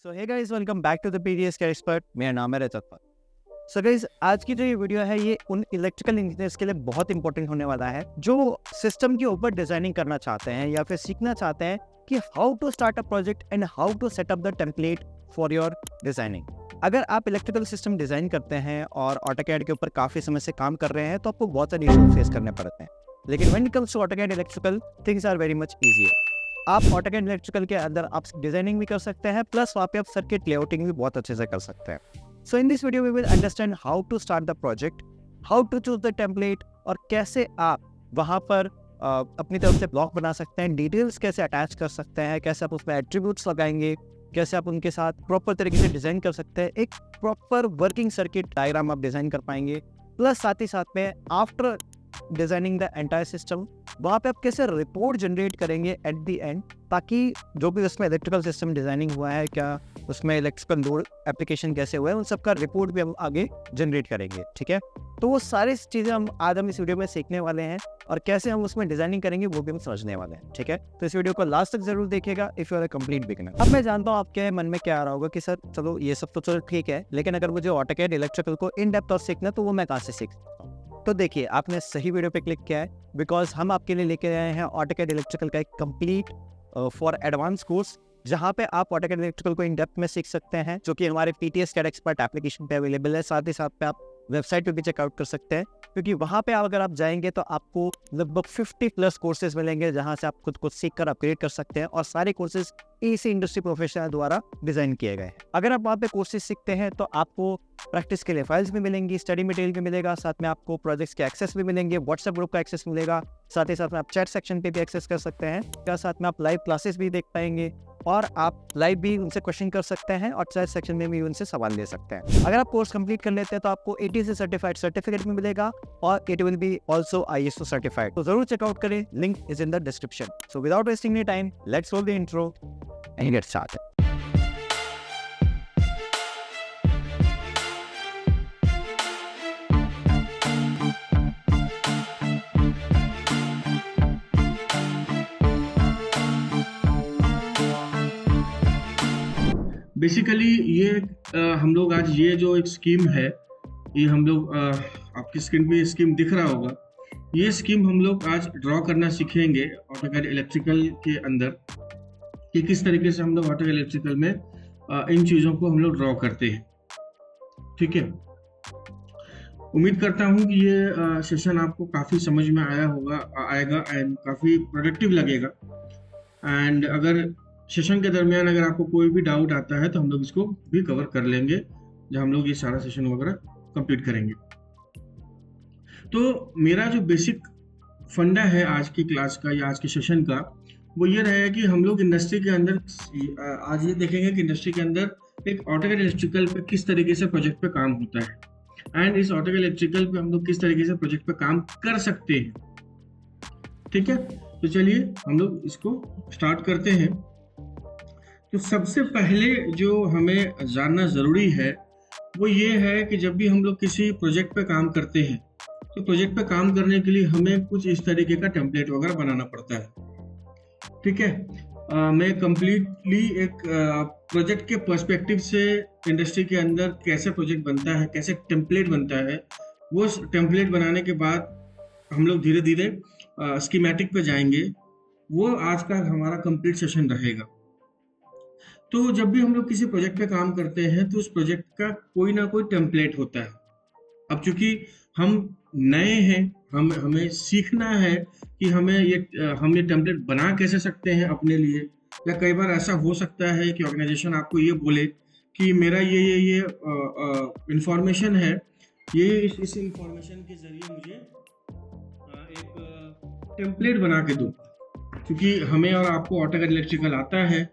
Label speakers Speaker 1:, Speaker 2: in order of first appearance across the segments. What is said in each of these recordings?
Speaker 1: So hey guys, welcome back to the PDS के expert. मेरा नाम है रजत पाल। सो गाइस, आज की जो ये वीडियो है ये उन इलेक्ट्रिकल इंजीनियर्स के लिए बहुत इंपॉर्टेंट होने वाला है जो सिस्टम के ऊपर डिजाइनिंग करना चाहते हैं या फिर सीखना चाहते हैं कि how to start a project and how to set up the template for your designing. अगर आप इलेक्ट्रिकल सिस्टम डिजाइन करते हैं और ऑटोकैड के ऊपर काफी समय से काम कर रहे हैं तो आपको बहुत सारे इश्यूज फेस करने पड़ते हैं, लेकिन when it comes to AutoCAD electrical things are very much easier. आप ऑटोकैड इलेक्ट्रिकल के अंदर आप डिजाइनिंग भी कर सकते हैं, प्लस वहाँ पे आप सर्किट लेआउटिंग भी बहुत अच्छे से कर सकते हैं। So in this video we will understand how to start the project, how to choose the template और कैसे आप वहाँ पर अपनी तरफ से ब्लॉक बना सकते हैं, डिटेल्स कैसे अटैच कर सकते हैं, कैसे आप उसमें एट्रीब्यूट्स लगाएंगे, कैसे आप उनके साथ प्रॉपर तरीके से डिजाइन कर सकते हैं, एक प्रॉपर वर्किंग सर्किट डायग्राम आप डिजाइन कर पाएंगे। प्लस साथ ही साथ में after designing the entire system वहाँ पे आप कैसे रिपोर्ट जनरेट करेंगे एट द एंड, ताकि जो भी उसमें इलेक्ट्रिकल सिस्टम डिजाइनिंग हुआ है, क्या उसमें इलेक्ट्रिकल लोड एप्लीकेशन कैसे हुआ है, उन सब का रिपोर्ट भी हम आगे जनरेट करेंगे। ठीक है, तो वो सारी चीज़ें हम इस वीडियो में सीखने वाले हैं और कैसे हम उसमें डिजाइनिंग करेंगे वो भी हम समझने वाले हैं। ठीक है, तो इस वीडियो को लास्ट तक जरूर देखिएगा if you are a complete beginner. अब मैं जानता हूँ आपके मन में क्या आ रहा होगा कि सर चलो ये सब तो चलो ठीक है, लेकिन अगर मुझे ऑटोकैड इलेक्ट्रिकल को इन डेप्थ और सीखना तो वो मैं कहाँ से सीख सकता हूँ। तो देखिए, आपने सही वीडियो पे क्लिक किया है, बिकॉज हम आपके लिए लेके आए हैं ऑटोकैड इलेक्ट्रिकल का एक कंप्लीट फॉर एडवांस कोर्स, जहाँ पे आप ऑटोकैड इलेक्ट्रिकल को इन डेप्थ में सीख सकते हैं, जो कि हमारे पीटीएस कैड एक्सपर्ट एप्लीकेशन पे अवेलेबल है। साथ ही साथ पे आप वेबसाइट पे भी चेकआउट कर सकते हैं, क्योंकि वहाँ पे अगर आप जाएंगे तो आपको लगभग 50+ कोर्सेज मिलेंगे, जहाँ से आप खुद को सीख कर अपग्रेड कर सकते हैं, और सारे कोर्सेज इसी इंडस्ट्री प्रोफेशनल द्वारा डिजाइन किए गए हैं। अगर आप वहाँ पे कोर्सेज सीखते हैं तो आपको प्रैक्टिस के लिए फाइल्स भी मिलेंगी, स्टडी मटेरियल भी मिलेगा, साथ में आपको प्रोजेक्ट्स के एक्सेस भी मिलेंगे, व्हाट्सएप ग्रुप का एक्सेस मिलेगा, साथ ही साथ में आप चैट सेक्शन पे भी एक्सेस कर सकते हैं, साथ में आप लाइव क्लासेस भी देख पाएंगे और आप लाइव भी उनसे क्वेश्चन कर सकते हैं और चैट सेक्शन में भी उनसे सवाल ले सकते हैं। अगर आप कोर्स कंप्लीट कर लेते हैं तो आपको ATC सर्टिफाइड सर्टिफिकेट भी मिलेगा और it will be also ISO certified. तो जरूर चेकआउट करें, link is in the description. So without wasting any time, let's roll the intro and get started.
Speaker 2: Basically ये हम लोग आज ये जो एक स्कीम है, ये हम लोग आपकी स्क्रीन पे स्कीम दिख रहा होगा, ये स्कीम हम लोग आज ड्रॉ करना सीखेंगे ऑटोकैड इलेक्ट्रिकल के अंदर, कि किस तरीके से हम लोग ऑटोकैड इलेक्ट्रिकल में इन चीज़ों को हम लोग ड्रॉ करते हैं। ठीक है, उम्मीद करता हूँ कि ये सेशन आपको काफ़ी समझ में आएगा एंड काफ़ी प्रोडक्टिव लगेगा। एंड अगर सेशन के दरमियान अगर आपको कोई भी डाउट आता है तो हम लोग इसको भी कवर कर लेंगे जब हम लोग ये सारा सेशन वगैरह कंप्लीट करेंगे। तो मेरा जो बेसिक फंडा है आज की क्लास का या आज के सेशन का, वो ये रहेगा कि हम लोग इंडस्ट्री के अंदर आज ये देखेंगे कि इंडस्ट्री के अंदर एक ऑटोकैड इलेक्ट्रिकल पे किस तरीके से प्रोजेक्ट पे काम होता है एंड इस ऑटोकैड इलेक्ट्रिकल पे हम लोग किस तरीके से प्रोजेक्ट पे काम कर सकते हैं। ठीक है, तो चलिए हम लोग इसको स्टार्ट करते हैं। तो सबसे पहले जो हमें जानना ज़रूरी है वो ये है कि जब भी हम लोग किसी प्रोजेक्ट पे काम करते हैं तो प्रोजेक्ट पे काम करने के लिए हमें कुछ इस तरीके का टेम्पलेट वगैरह बनाना पड़ता है। ठीक है, मैं कम्प्लीटली एक प्रोजेक्ट के पर्सपेक्टिव से इंडस्ट्री के अंदर कैसे प्रोजेक्ट बनता है, कैसे टेम्पलेट बनता है, वो टेम्पलेट बनाने के बाद हम लोग धीरे धीरे स्कीमेटिक पे जाएंगे। वो आज का हमारा कंप्लीट सेशन रहेगा। तो जब भी हम लोग किसी प्रोजेक्ट पे काम करते हैं तो उस प्रोजेक्ट का कोई ना कोई टेम्पलेट होता है। अब चूंकि हम नए हैं, हमें सीखना है कि हम ये टेम्पलेट बना कैसे सकते हैं अपने लिए, या कई बार ऐसा हो सकता है कि ऑर्गेनाइजेशन आपको ये बोले कि मेरा ये इंफॉर्मेशन है, ये इस इंफॉर्मेशन के जरिए मुझे एक टेम्पलेट बना के दो। क्योंकि हमें और आपको ऑटोकैड इलेक्ट्रिकल आता है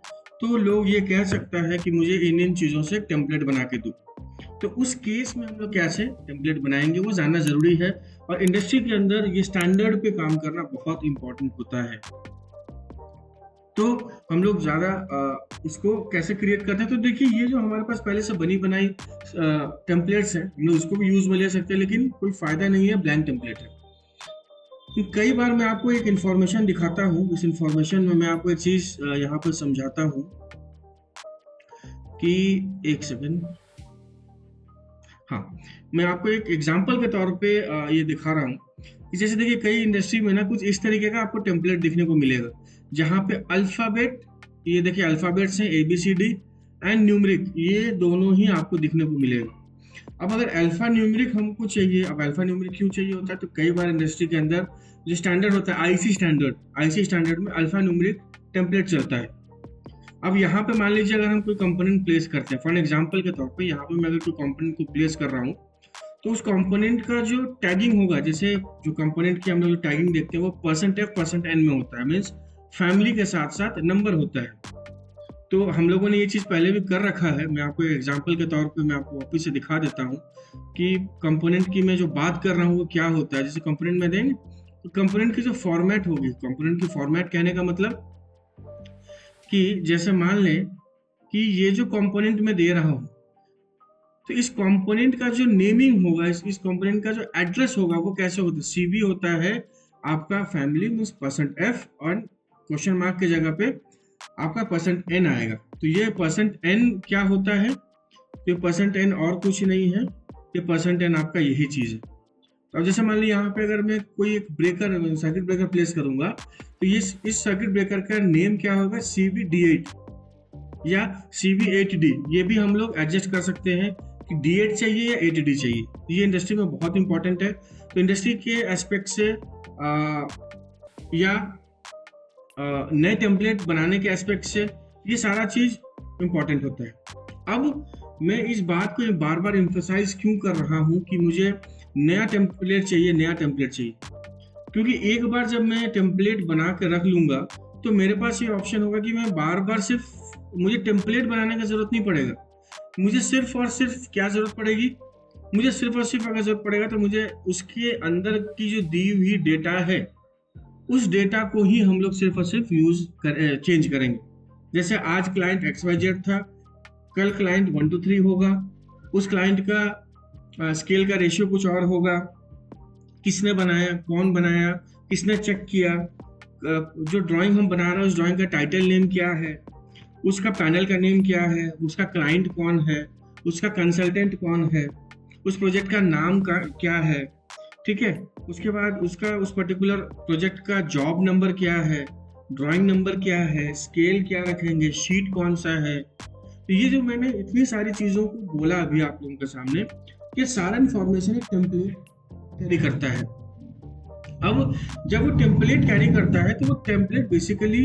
Speaker 2: तो लोग ये कह सकता है कि मुझे इन चीज़ों से टेम्पलेट बना के दो। तो उस केस में हम लोग कैसे टेम्पलेट बनाएंगे वो जानना ज़रूरी है, और इंडस्ट्री के अंदर ये स्टैंडर्ड पे काम करना बहुत इंपॉर्टेंट होता है। तो हम लोग ज़्यादा इसको कैसे क्रिएट करते हैं, तो देखिए ये जो हमारे पास पहले से बनी बनाई टेम्पलेट्स हैं, हम लोग इसको भी यूज़ में ले सकते हैं, लेकिन कोई फ़ायदा नहीं है, ब्लैंक टेम्पलेट है। कई बार मैं आपको एक इन्फॉर्मेशन दिखाता हूँ, इस इन्फॉर्मेशन में मैं आपको एक चीज़ यहाँ पर समझाता हूँ। कि एक सेकेंड, हाँ, मैं आपको एक एग्जांपल के तौर पे ये दिखा रहा हूँ कि जैसे देखिए कई इंडस्ट्री में ना कुछ इस तरीके का आपको टेम्पलेट देखने को मिलेगा, जहाँ पे अल्फाबेट, ये देखिए अल्फाबेट्स हैं ABCD एंड न्यूमरिक, ये दोनों ही आपको दिखने को मिलेगा। अब अगर अल्फा न्यूमरिक हमको चाहिए, अब अल्फा न्यूमरिक क्यों चाहिए होता है, तो कई बार इंडस्ट्री के अंदर जो स्टैंडर्ड होता है आईसी स्टैंडर्ड में अल्फा न्यूमरिक टेम्पलेट चलता है। अब यहाँ पे मान लीजिए अगर हम कोई कंपोनेंट प्लेस करते हैं, फॉर एग्जांपल के तौर पे यहाँ पे मैं अगर कोई कंपोनेंट को प्लेस कर रहा हूँ, तो उस कंपोनेंट का जो टैगिंग होगा, जैसे जो कंपोनेंट की हम लोग टैगिंग देखते हैं वो %F%N में होता है, मीन्स फैमिली के साथ साथ नंबर होता है। तो हम लोगों ने ये चीज़ पहले भी कर रखा है, मैं आपको एग्जांपल के तौर पे मैं आपको वापस से दिखा देता हूँ कि कंपोनेंट की मैं जो बात कर रहा हूँ वो क्या होता है। जैसे कंपोनेंट में देंगे तो कंपोनेंट की जो फॉर्मेट होगी, कंपोनेंट की फॉर्मेट कहने का मतलब कि जैसे मान लें कि ये जो कंपोनेंट मैं दे रहा हूँ, तो इस कंपोनेंट का जो नेमिंग होगा, इस कंपोनेंट का जो एड्रेस होगा वो कैसे होता है, CB होता है आपका फैमिली मीन्स %F और क्वेश्चन मार्क की जगह पे आपका %N आएगा। तो ये %N क्या होता है, तो ये %N और कुछ नहीं है, ये %N आपका यही चीज है। तो अब जैसे मान लीजिए यहाँ पे अगर मैं कोई एक ब्रेकर, सर्किट ब्रेकर प्लेस करूंगा, तो ये इस सर्किट ब्रेकर का नेम क्या होगा, CB-D8 या CB-8D, ये भी हम लोग एडजस्ट कर सकते हैं कि D8 चाहिए या 8D चाहिए। ये इंडस्ट्री में बहुत इंपॉर्टेंट है। तो इंडस्ट्री के एस्पेक्ट से या नए टेम्पलेट बनाने के एस्पेक्ट से ये सारा चीज इंपॉर्टेंट होता है। अब मैं इस बात को बार बार एम्फसाइज क्यों कर रहा हूँ कि मुझे नया टेम्पलेट चाहिए, क्योंकि एक बार जब मैं टेम्पलेट बना के रख लूंगा तो मेरे पास ये ऑप्शन होगा कि मैं बार बार मुझे टेम्पलेट बनाने की जरूरत नहीं पड़ेगा। मुझे सिर्फ और सिर्फ क्या जरूरत पड़ेगी, मुझे सिर्फ और सिर्फ अगर जरूरत पड़ेगा तो मुझे उसके अंदर की जो दी हुई डेटा है उस डेटा को ही हम लोग सिर्फ और सिर्फ चेंज करेंगे। जैसे आज क्लाइंट XYZ था, कल क्लाइंट 1 2 3 होगा, उस क्लाइंट का स्केल का रेशियो कुछ और होगा, किसने बनाया, कौन बनाया, किसने चेक किया, जो ड्राइंग हम बना रहे हैं उस ड्राइंग का टाइटल नेम क्या है, उसका पैनल का नेम क्या है, उसका क्लाइंट कौन है, उसका कंसल्टेंट कौन है, उस प्रोजेक्ट का नाम का क्या है, ठीक है। उसके बाद उसका उस पर्टिकुलर प्रोजेक्ट का जॉब नंबर क्या है, ड्राइंग नंबर क्या है, स्केल क्या रखेंगे, शीट कौन सा है। तो ये जो मैंने इतनी सारी चीज़ों को बोला अभी आप लोगों के सामने, ये सारा इंफॉर्मेशन एक टेम्पलेट कैरी करता है। अब जब वो टेम्पलेट कैरी करता है तो वो टेम्पलेट बेसिकली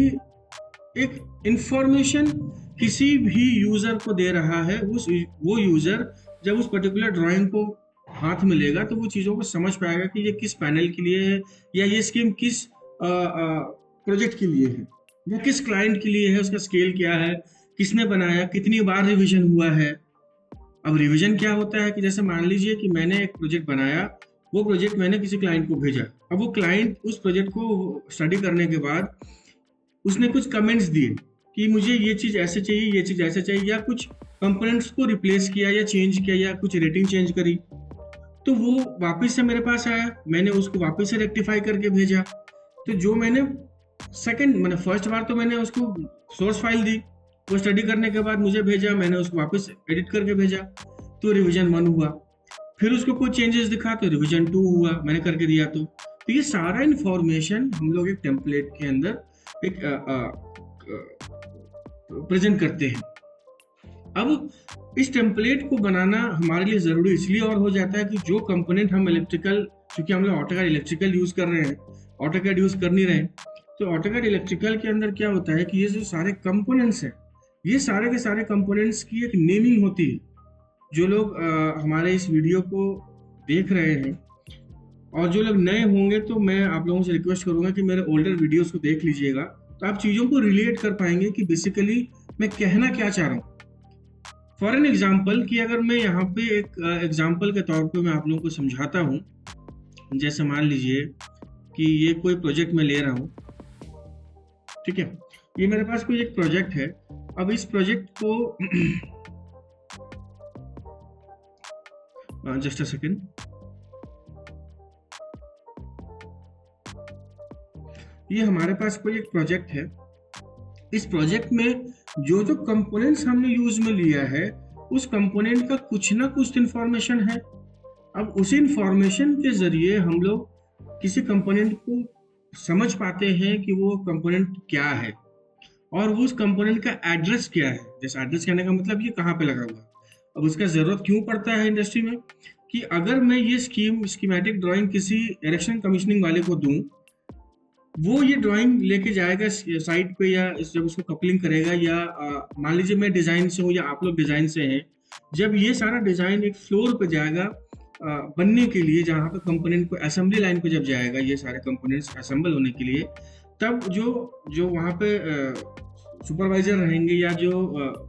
Speaker 2: एक इंफॉर्मेशन किसी भी यूजर को दे रहा है। वो यूजर जब उस पर्टिकुलर ड्राइंग को हाथ में लेगा तो वो चीज़ों को समझ पाएगा कि ये किस पैनल के लिए है, या ये स्कीम किस प्रोजेक्ट के लिए है, या किस क्लाइंट के लिए है, उसका स्केल क्या है, किसने बनाया, कितनी बार रिवीजन हुआ है। अब रिवीजन क्या होता है कि जैसे मान लीजिए कि मैंने एक प्रोजेक्ट बनाया, वो प्रोजेक्ट मैंने किसी क्लाइंट को भेजा, अब वो क्लाइंट उस प्रोजेक्ट को स्टडी करने के बाद उसने कुछ कमेंट्स दिए कि मुझे ये चीज़ ऐसे चाहिए, ये चीज़ ऐसे चाहिए, या कुछ कंपोनेंट्स को रिप्लेस किया या चेंज किया या कुछ रेटिंग चेंज करी, तो वो वापस से मेरे पास आया, मैंने उसको वापस से रेक्टिफाई करके भेजा। तो जो मैंने मैंने फर्स्ट बार तो मैंने उसको सोर्स फाइल दी, वो स्टडी करने के बाद मुझे भेजा, मैंने उसको वापस एडिट करके भेजा, तो रिवीजन 1 हुआ। फिर उसको कोई चेंजेस दिखा तो रिवीजन 2 हुआ, मैंने करके दिया। तो ये सारा इंफॉर्मेशन हम लोग एक टेम्पलेट के अंदर एक प्रेजेंट करते हैं। अब इस टेम्पलेट को बनाना हमारे लिए ज़रूरी इसलिए और हो जाता है कि जो कंपोनेंट हम इलेक्ट्रिकल, क्योंकि हम लोग ऑटोकैड इलेक्ट्रिकल यूज़ कर रहे हैं, ऑटोकैड यूज़ कर नहीं रहे हैं, तो ऑटोकैड इलेक्ट्रिकल के अंदर क्या होता है कि ये जो सारे कंपोनेंट्स हैं, ये सारे के सारे कंपोनेंट्स की एक नेमिंग होती है। जो लोग हमारे इस वीडियो को देख रहे हैं और जो लोग नए होंगे, तो मैं आप लोगों से रिक्वेस्ट करूंगा कि मेरे ओल्डर वीडियोस को देख लीजिएगा, तो आप चीज़ों को रिलेट कर पाएंगे कि बेसिकली मैं कहना क्या चाह रहा हूँ। फॉर एन एग्जाम्पल कि अगर मैं यहाँ पे एक एग्जाम्पल के तौर पे मैं आप लोगों को समझाता हूँ, जैसे मान लीजिए कि ये कोई प्रोजेक्ट मैं ले रहा हूँ, ठीक है, ये मेरे पास कोई एक प्रोजेक्ट है। अब इस प्रोजेक्ट को जस्ट अ सेकेंड, ये हमारे पास कोई एक प्रोजेक्ट है। इस प्रोजेक्ट में जो जो कंपोनेंट्स हमने यूज में लिया है उस कंपोनेंट का कुछ ना कुछ इंफॉर्मेशन है। अब उसी इंफॉर्मेशन के जरिए हम लोग किसी कंपोनेंट को समझ पाते हैं कि वो कंपोनेंट क्या है और वो उस कंपोनेंट का एड्रेस क्या है। जैसे एड्रेस कहने का मतलब ये कहाँ पे लगा हुआ है। अब उसका जरूरत क्यों पड़ता है इंडस्ट्री में कि अगर मैं ये स्कीमेटिक ड्राइंग किसी इरेक्शन कमीशनिंग वाले को दूं, वो ये ड्राइंग लेके जाएगा साइट पे या जब उसको कपलिंग करेगा या मान लीजिए मैं डिजाइन से हूँ या आप लोग डिजाइन से हैं, जब ये सारा डिजाइन एक फ्लोर पे जाएगा बनने के लिए, जहाँ पे कंपोनेंट को असेंबली लाइन पे जब जाएगा ये सारे कंपोनेंट्स असेंबल होने के लिए, तब जो वहाँ पे सुपरवाइजर रहेंगे या जो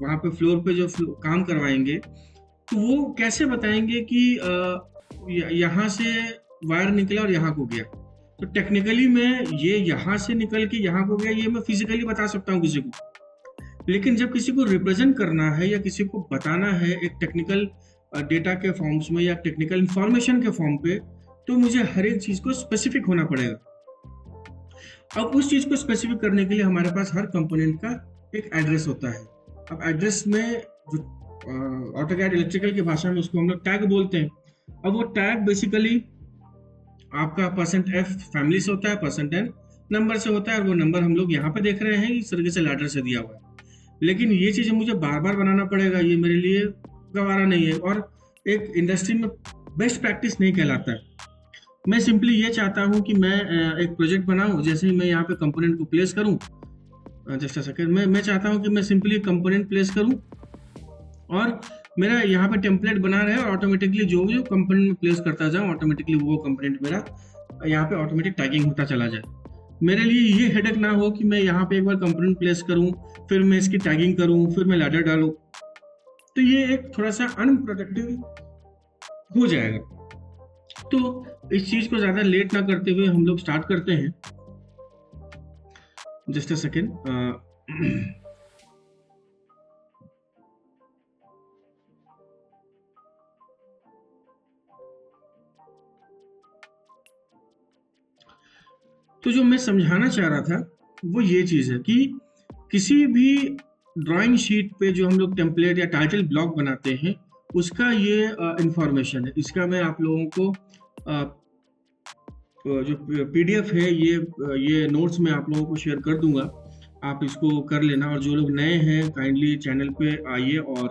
Speaker 2: वहाँ पे फ्लोर पे जो काम करवाएंगे, तो वो कैसे बताएंगे कि यहाँ से वायर निकला और यहाँ को गया। तो टेक्निकली मैं ये यहाँ से निकल के यहाँ को गया ये मैं फिजिकली बता सकता हूँ किसी को, लेकिन जब किसी को रिप्रेजेंट करना है या किसी को बताना है एक टेक्निकल डेटा के फॉर्म्स में या टेक्निकल इंफॉर्मेशन के फॉर्म पे, तो मुझे हर एक चीज को स्पेसिफिक होना पड़ेगा। अब उस चीज को स्पेसिफिक करने के लिए हमारे पास हर कंपोनेंट का एक एड्रेस होता है। अब एड्रेस में जो ऑटोकैड इलेक्ट्रिकल की भाषा में उसको हम लोग टैग बोलते हैं। अब वो टैग बेसिकली आपका %f फैमिली से होता है, %n नंबर से होता है, और वो नंबर हम लोग यहाँ पे देख रहे हैं इस तरीके से लैडर से दिया हुआ है। लेकिन ये चीजें मुझे बार बार बनाना पड़ेगा, ये मेरे लिए गवारा नहीं है और एक इंडस्ट्री में बेस्ट प्रैक्टिस नहीं कहलाता है। मैं सिंपली ये चाहता हूँ कि मैं एक प्रोजेक्ट बनाऊं, जैसे ही मैं यहाँ पे कंपोनेंट को प्लेस करूँ, जस्ट अ सेकंड, मैं चाहता हूँ कि मैं सिंपली कंपोनेंट प्लेस करूँ और मेरा यहाँ पे टेम्पलेट बना रहे और ऑटोमेटिकली जो कंपोनेंट में प्लेस करता जाऊँ, ऑटोमेटिकली वो कंपोनेंट मेरा यहाँ पे ऑटोमेटिक टैगिंग होता चला जाए। मेरे लिए ये हेडेक ना हो कि मैं यहाँ पे एक बार कंपोनेंट प्लेस करूँ, फिर मैं इसकी टैगिंग करूँ, फिर मैं लैडर डालूँ, तो ये एक थोड़ा सा अनप्रोडक्टिव हो जाएगा। तो इस चीज को ज्यादा लेट ना करते हुए हम लोग स्टार्ट करते हैं। Just a second. तो जो मैं समझाना चाह रहा था वो ये चीज है कि किसी भी ड्राइंग शीट पे जो हम लोग टेम्पलेट या टाइटल ब्लॉक बनाते हैं उसका ये इंफॉर्मेशन है। इसका मैं आप लोगों को जो PDF है ये नोट्स में आप लोगों को शेयर कर दूंगा, आप इसको कर लेना। और जो लोग नए हैं काइंडली चैनल पे आइए और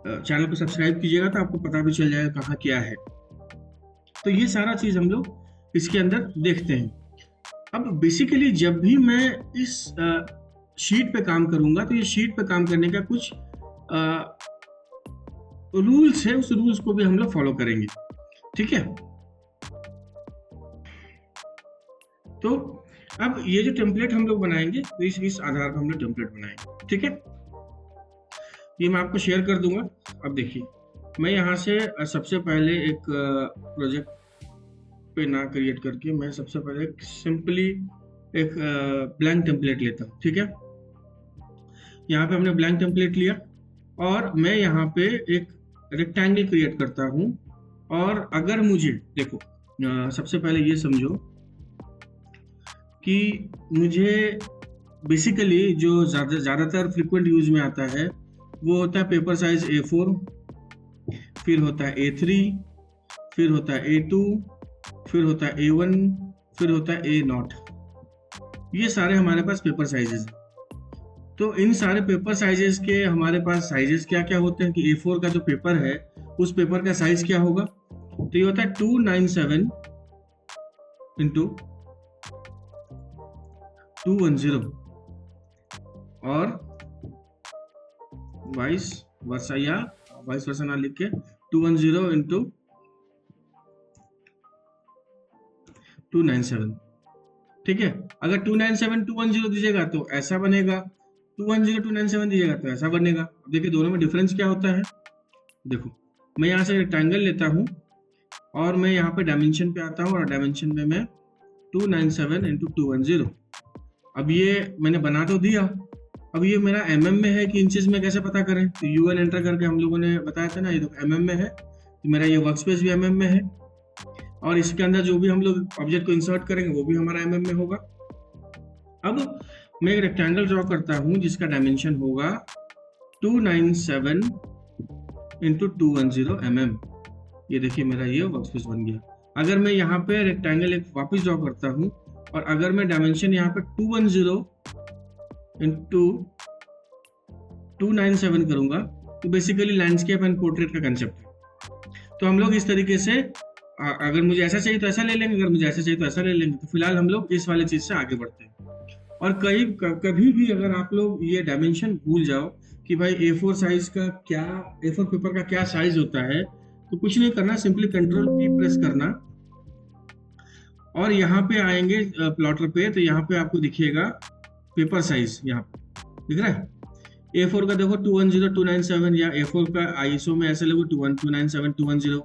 Speaker 2: चैनल को सब्सक्राइब कीजिएगा, तो आपको पता भी चल जाएगा कहाँ क्या है। तो ये सारा चीज हम लोग इसके अंदर देखते हैं। अब बेसिकली जब भी मैं इस शीट पे काम करूंगा तो ये शीट पे काम करने का कुछ रूल्स है, उस रूल्स को भी हम लोग फॉलो करेंगे, ठीक है। तो अब ये जो टेम्पलेट हम लोग बनाएंगे तो इस आधार पर हम लोग टेम्पलेट बनाएंगे, ठीक है। ये मैं आपको शेयर कर दूंगा। अब देखिए मैं यहाँ से सबसे पहले एक प्रोजेक्ट पे ना क्रिएट करके मैं सबसे पहले सिंपली एक ब्लैंक टेम्पलेट लेता हूँ, ठीक है। यहाँ पे हमने ब्लैंक टेम्पलेट लिया और मैं यहाँ पे एक रेक्टेंगल क्रिएट करता हूँ। और अगर मुझे देखो सबसे पहले ये समझो कि मुझे बेसिकली जो ज़्यादातर फ्रिक्वेंट यूज में आता है वो होता है पेपर साइज A4, फिर होता है A3, फिर होता है A2, फिर होता है A1, फिर होता है A0। ये सारे हमारे पास पेपर साइजेस हैं। तो इन सारे पेपर साइजेस के हमारे पास साइजेस क्या क्या होते हैं कि A4 का जो पेपर है उस पेपर का साइज क्या होगा, तो ये होता है 297 इंटू 210 और वाइस वर्सा ना लिख के 210 इंटू 297, ठीक है। अगर 297 210 दीजिएगा तो ऐसा बनेगा, 210 297 दीजिएगा तो ऐसा बनेगा। अब देखिए दोनों में डिफरेंस क्या होता है। देखो मैं यहाँ से रेक्टेंगल लेता हूँ और मैं यहाँ पे डायमेंशन पे आता हूँ और डायमेंशन में मैं 297 इंटू 210। अब ये मैंने बना तो दिया, अब ये मेरा mm में है कि इंचेस में कैसे पता करें, तो UN एंटर करके हम लोगों ने बताया था ना, ये तो mm में है, तो मेरा ये वर्क स्पेस भी mm में है और इसके अंदर जो भी हम लोग ऑब्जेक्ट को इंसर्ट करेंगे वो भी हमारा mm में होगा। अब मैं एक रेक्टेंगल ड्रॉ करता हूँ जिसका डायमेंशन होगा 297 इंटू 210 mm। ये देखिए मेरा ये वर्कस्पेस बन गया। अगर मैं यहाँ पे रेक्टेंगल एक वापस ड्रॉ करता हूँ और अगर मैं डायमेंशन यहाँ पे 210 इंटू 297 करूंगा तो बेसिकली लैंडस्केप एंड पोर्ट्रेट का कंसेप्ट है। तो हम लोग इस तरीके से अगर मुझे ऐसा चाहिए तो ऐसा ले लेंगे, अगर मुझे ऐसा चाहिए तो ऐसा ले लेंगे। तो फिलहाल हम लोग इस वाले चीज से आगे बढ़ते हैं। और कभी भी अगर आप लोग ये डायमेंशन भूल जाओ कि भाई A4 साइज का क्या, A4 पेपर का क्या साइज होता है, तो कुछ नहीं करना, सिंपली कंट्रोल P प्रेस करना और यहाँ पे आएंगे प्लॉटर पे। तो यहाँ पे आपको दिखेगा पेपर साइज, यहाँ पे दिख रहा है A4 का देखो 210 297, या A4 का ISO में ऐसे लगो 297 210।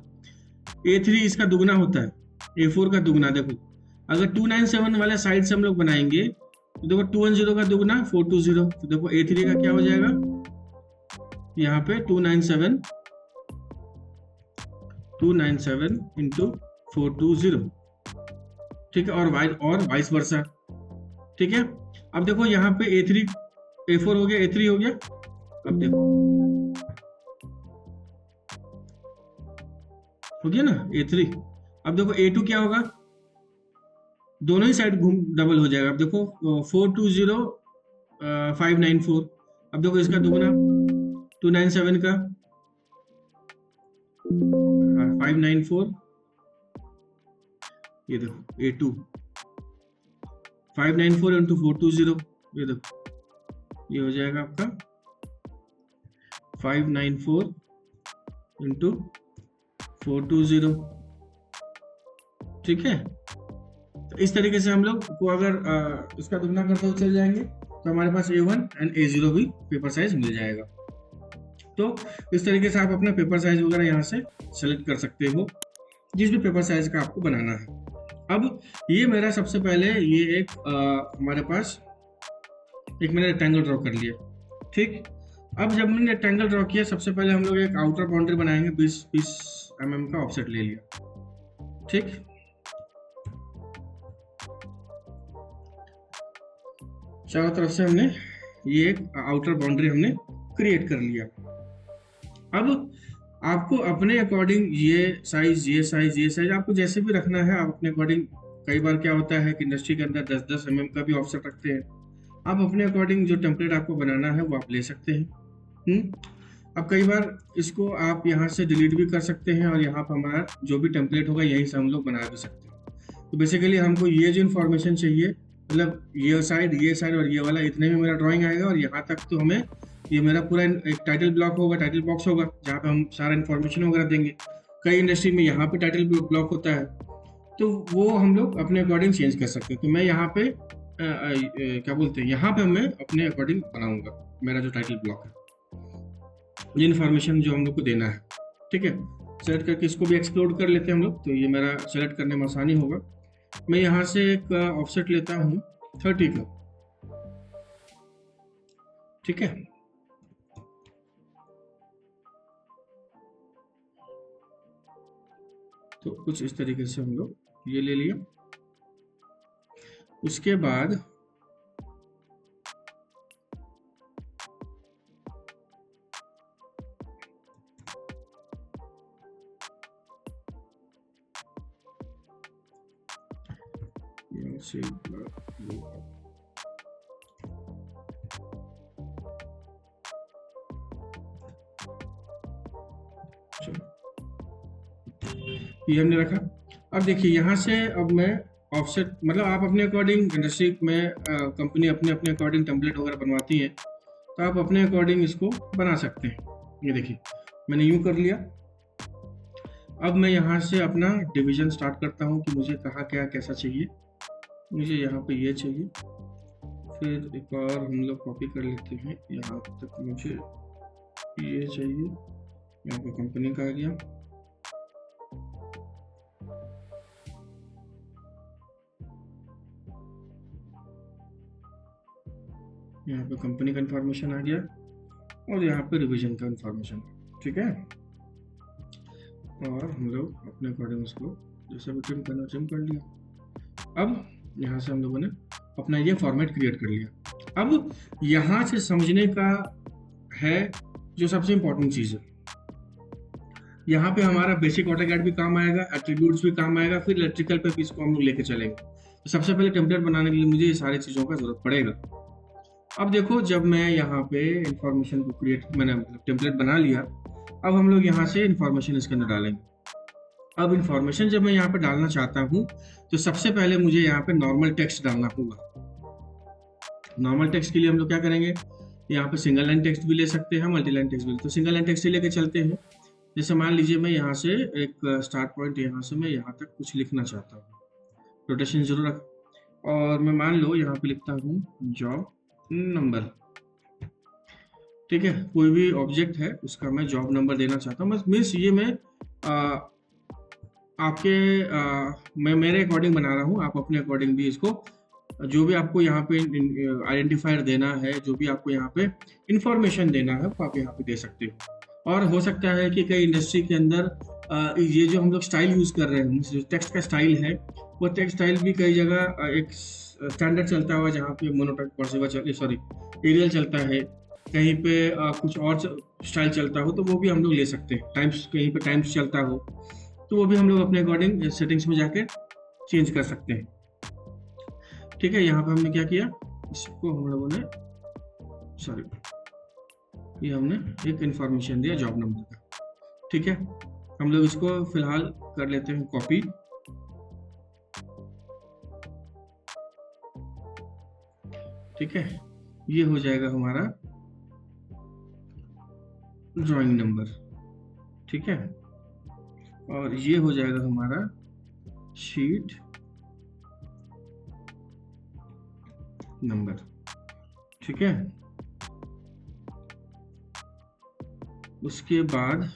Speaker 2: A3 इसका दुगना होता है, A4 का दुगना। देखो अगर 297 वाले साइड से हम लोग बनाएंगे तो देखो 210 का दुगना 420। तो देखो A3 का क्या हो जाएगा, यहाँ पे 297 इंटू 420, ठीक है, और वाइस वर्सा, ठीक है। अब देखो यहाँ पे A3 A4 हो गया, A3 हो गया। अब देखो हो गया ना A3। अब देखो A2 क्या होगा, दोनों ही साइड घूम डबल हो जाएगा। अब देखो 420 594। अब देखो इसका दुगना 297 का 594, ये देखो A2 594 इंटू 420, ये देखो ये हो जाएगा आपका 594 इंटू 420, ठीक है। तो इस तरीके से हम लोग को अगर इसका दुगना करते हुए चल जाएंगे तो हमारे पास A1 एंड A0 भी पेपर साइज मिल जाएगा। तो इस तरीके से आप अपना पेपर साइज वगैरह यहाँ से सेलेक्ट कर सकते हो, जिस भी पेपर साइज का आपको बनाना है। अब ये मेरा सबसे पहले ये एक हमारे पास एक मैंने रेक्टेंगल ड्रॉ कर लिया, ठीक। अब जब मैंने रेक्टेंगल ड्रॉ किया, सबसे पहले हम लोग एक आउटर बाउंड्री बनाएंगे, 20 mm का ऑफसेट ले लिया, ठीक। चारों तरफ से हमने ये एक आउटर बाउंड्री हमने क्रिएट कर लिया। अब आपको अपने अकॉर्डिंग ये साइज आपको जैसे भी रखना है, आप अपने अकॉर्डिंग। कई बार क्या होता है कि इंडस्ट्री के अंदर 10-10 mm का भी ऑफसेट रखते हैं। आप अपने अकॉर्डिंग जो टेम्पलेट आपको बनाना है वो आप ले सकते हैं। अब कई बार इसको आप यहाँ से डिलीट भी कर सकते हैं और यहाँ पर हमारा जो भी टेम्पलेट होगा यहीं से हम लोग बना भी सकते हैं। तो बेसिकली हमको ये जो इन्फॉर्मेशन चाहिए, मतलब ये साइड और ये वाला, इतने में मेरा ड्राइंग आएगा। और यहाँ तक तो हमें ये मेरा पूरा एक टाइटल ब्लॉक होगा, टाइटल बॉक्स होगा, जहाँ पे हम सारा इन्फॉर्मेशन वगैरह देंगे। कई इंडस्ट्री में यहाँ पे टाइटल ब्लॉक होता है, तो वो हम लोग अपने अकॉर्डिंग चेंज कर सकते हैं। तो मैं यहाँ पे क्या बोलते हैं, यहाँ पे मैं अपने अकॉर्डिंग बनाऊंगा मेरा जो टाइटल ब्लॉक है, ये इन्फॉर्मेशन जो हम लोग को देना है, ठीक है। सेलेक्ट करके इसको भी एक्सप्लोर कर लेते हैं हम लोग, तो ये मेरा सेलेक्ट करने में आसानी होगा। मैं यहाँ से एक ऑफसेट लेता हूँ 30 का, ठीक है। तो कुछ इस तरीके से हम लोग ये ले लिया। उसके बाद से ये हमने रखा। अब देखिए यहाँ से अब मैं ऑफसेट, मतलब आप अपने अकॉर्डिंग इंडस्ट्री में कंपनी अपने अपने अकॉर्डिंग टेम्पलेट वगैरह बनवाती है, तो आप अपने अकॉर्डिंग इसको बना सकते हैं। ये देखिए मैंने यूँ कर लिया। अब मैं यहाँ से अपना डिवीजन स्टार्ट करता हूँ कि मुझे कहाँ क्या कैसा चाहिए। मुझे यहाँ पे ये चाहिए, फिर एक और हम लोग कॉपी कर लेते हैं, यहाँ तक मुझे ये चाहिए, यहाँ पे कंपनी का आ गया। यहाँ पे कंपनी का इंफॉर्मेशन आ गया और यहाँ पे रिवीजन का इंफॉर्मेशन, ठीक है। और हम लोग अपने अकॉर्डिंग उसको जैसे भी ट्रिम करना ट्रिम कर लिया। अब यहाँ से हम लोगों ने अपना ये फॉर्मेट क्रिएट कर लिया। अब यहाँ से समझने का है जो सबसे इम्पोर्टेंट चीज़ है, यहाँ पे हमारा बेसिक ऑटोकैड भी काम आएगा, एट्रीब्यूट्स भी काम आएगा, फिर इलेक्ट्रिकल पे भी इसको हम लोग लेके चलेंगे। तो सबसे पहले टेम्पलेट बनाने के लिए मुझे ये सारी चीज़ों का जरूरत पड़ेगा। अब देखो, जब मैं यहाँ पे इंफॉर्मेशन को मैंने टेम्पलेट बना लिया, अब हम लोग यहाँ से इंफॉर्मेशन इसके अंदर डालेंगे। अब इंफॉर्मेशन जब मैं यहाँ पे डालना चाहता हूँ, तो सबसे पहले मुझे यहाँ पे नॉर्मल टेक्स्ट डालना होगा। नॉर्मल टेक्स्ट के लिए हम लोग क्या करेंगे, यहाँ पे सिंगल लाइन टेक्स्ट भी ले सकते हैं, मल्टी लाइन टेक्स्ट भी। तो सिंगल लाइन टेक्स्ट ही लेके चलते हैं। जैसे मान लीजिए मैं यहाँ से एक स्टार्ट पॉइंट, यहाँ से मैं यहाँ तक कुछ लिखना चाहता हूँ, रोटेशन 0 रख, और मैं मान लो यहाँ पे लिखता हूँ जॉब नंबर। ठीक है, कोई भी ऑब्जेक्ट है उसका मैं जॉब नंबर देना चाहता हूँ। बस मीन्स ये मैं मैं मेरे अकॉर्डिंग बना रहा हूँ, आप अपने अकॉर्डिंग भी इसको, जो भी आपको यहाँ पे आइडेंटिफायर देना है, जो भी आपको यहाँ पे इंफॉर्मेशन देना है, वो आप यहाँ पे दे सकते हो। और हो सकता है कि कई इंडस्ट्री के अंदर ये जो हम लोग स्टाइल यूज कर रहे हैं, जो टेक्स्ट का स्टाइल है, वो टेक्स्ट स्टाइल भी कई जगह एक स्टैंडर्ड चलता हुआ, जहाँ पे एरियल चलता है, कहीं पे कुछ और स्टाइल चलता हो, तो वो भी हम लोग ले सकते हैं। टाइम्स, कहीं पे टाइम्स चलता हो, तो वो भी हम लोग अपने अकॉर्डिंग सेटिंग्स में जाके चेंज कर सकते हैं। ठीक है, यहाँ पे हमने क्या किया, इसको हम लोगों ने ये हमने एक इंफॉर्मेशन दिया जॉब नंबर का। ठीक है, हम लोग इसको फिलहाल कर लेते हैं कॉपी। ठीक है, ये हो जाएगा हमारा ड्राइंग नंबर। ठीक है, और ये हो जाएगा हमारा शीट नंबर। ठीक है, उसके बाद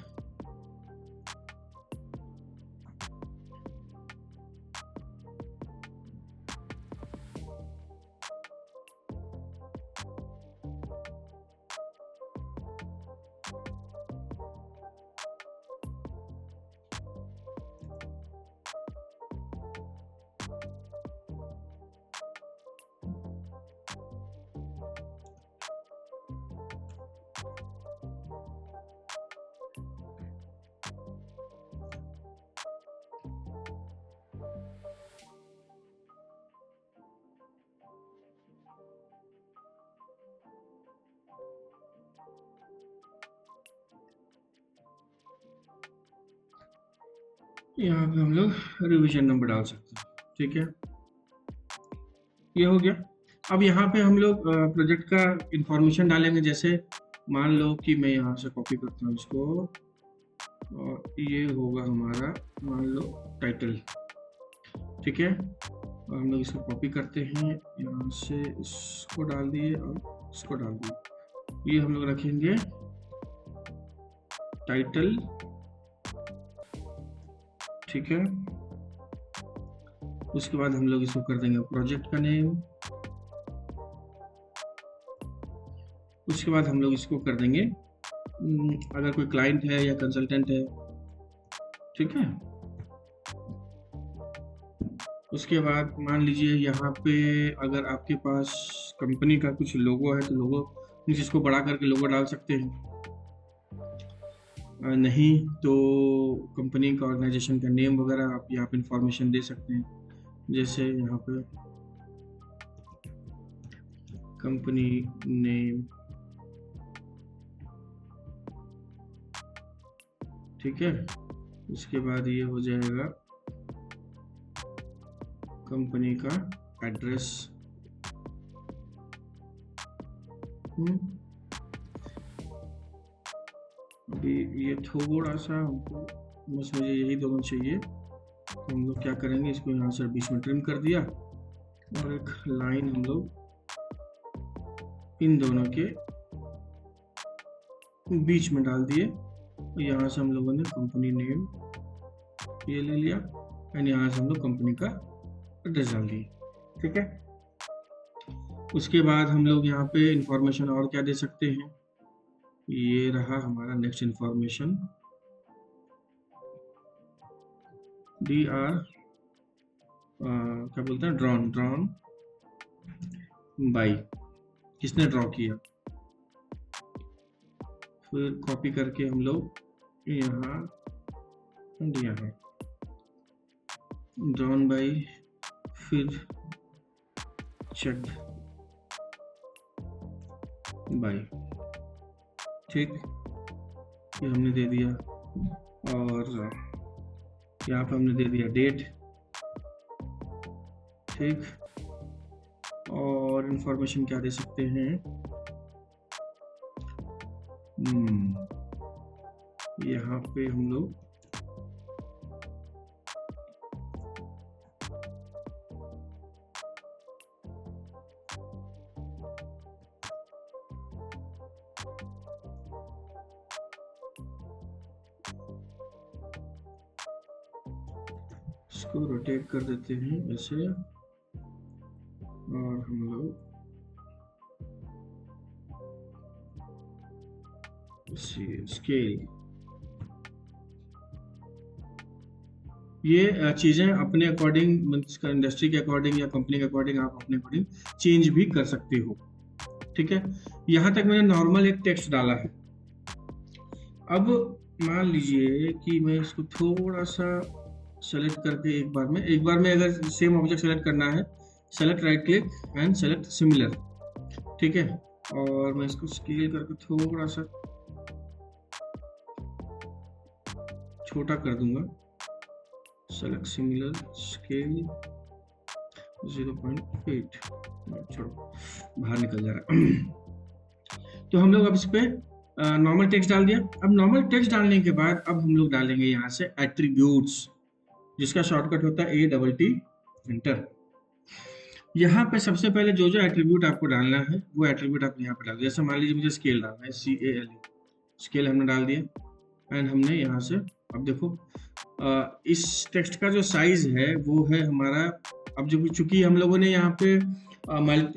Speaker 2: यहाँ पे हम लोग रिवीजन नंबर डाल सकते हैं। ठीक है, ये हो गया। अब यहाँ पे हम लोग प्रोजेक्ट का इंफॉर्मेशन डालेंगे। जैसे मान लो कि मैं यहाँ से कॉपी करता हूँ इसको, और ये होगा हमारा, मान लो, टाइटल। ठीक है, और हम लोग इसको कॉपी करते हैं, यहाँ से इसको डाल दिए और इसको डाल दिए। ये हम लोग रखेंगे टाइटल। ठीक है, उसके बाद हम लोग इसको कर देंगे प्रोजेक्ट का नेम। उसके बाद हम लोग इसको कर देंगे अगर कोई क्लाइंट है या कंसल्टेंट है। ठीक है, उसके बाद मान लीजिए यहाँ पे अगर आपके पास कंपनी का कुछ लोगो है, तो लोगो इसको बड़ा करके लोगो डाल सकते हैं। नहीं तो कंपनी का, ऑर्गेनाइजेशन का नेम वगैरह आप यहाँ पे इंफॉर्मेशन दे सकते हैं। जैसे यहाँ पे कंपनी नेम। ठीक है, उसके बाद ये हो जाएगा कंपनी का एड्रेस। अभी ये थोड़ा सा हमको, बस मुझे यही दोनों चाहिए, तो हम लोग क्या करेंगे, इसको यहाँ से बीच में ट्रिम कर दिया, और एक लाइन हम लोग इन दोनों के बीच में डाल दिए। यहाँ से हम लोगों ने कंपनी नेम ये ले लिया, एंड यहाँ से हम लोग कंपनी का एड्रेस डाल दिए। ठीक है, उसके बाद हम लोग यहाँ पे इंफॉर्मेशन और क्या दे सकते हैं, ये रहा हमारा नेक्स्ट इंफॉर्मेशन, DR क्या बोलते हैं, ड्रॉन बाई। किसने ड्रॉ किया। फिर कॉपी करके हम लोग यहाँ यहाँ ड्रॉन बाय, फिर चेक बाय, ठीक, ये हमने दे दिया। और यहाँ पे हमने दे दिया डेट, ठीक। और इंफॉर्मेशन क्या दे सकते हैं, यहाँ पे हम लोग इसको रोटेट कर देते हैं ऐसे, और हम लोग स्केल, ये चीजें अपने अकॉर्डिंग, इंडस्ट्री के अकॉर्डिंग या कंपनी के अकॉर्डिंग आप अपने अकॉर्डिंग चेंज भी कर सकते हो, ठीक है। यहाँ तक मैंने नॉर्मल एक टेक्स्ट डाला है। अब मान लीजिए कि मैं इसको थोड़ा सा सेलेक्ट करके एक बार में अगर सेम ऑब्जेक्ट सेलेक्ट करना है, select right click and select similar, ठीक है। और मैं इसको स्केल करके थोड़ा सा छोटा कर दूंगा, सेलेक्ट सिमिलर, स्केल 0.8, छोड़ो बाहर निकल जा रहा है। तो हम लोग अब इस पे नॉर्मल टेक्स्ट डाल दिया। अब नॉर्मल टेक्स्ट डालने के बाद अब हम लोग डालेंगे यहाँ से एट्रीब्यूट्स, जिसका शॉर्टकट होता है ATT एंटर। यहाँ पे सबसे पहले जो जो एट्रीब्यूट आपको डालना है वो एट्रीब्यूट आप यहाँ पे डाल दिया। जैसे मान लीजिए मुझे स्केल डालना है, CALE, स्केल हमने डाल दिया। एंड हमने यहाँ से अब देखो इस टेक्स्ट का जो साइज है वो है हमारा, अब जो चूंकि हम लोगों ने यहाँ पे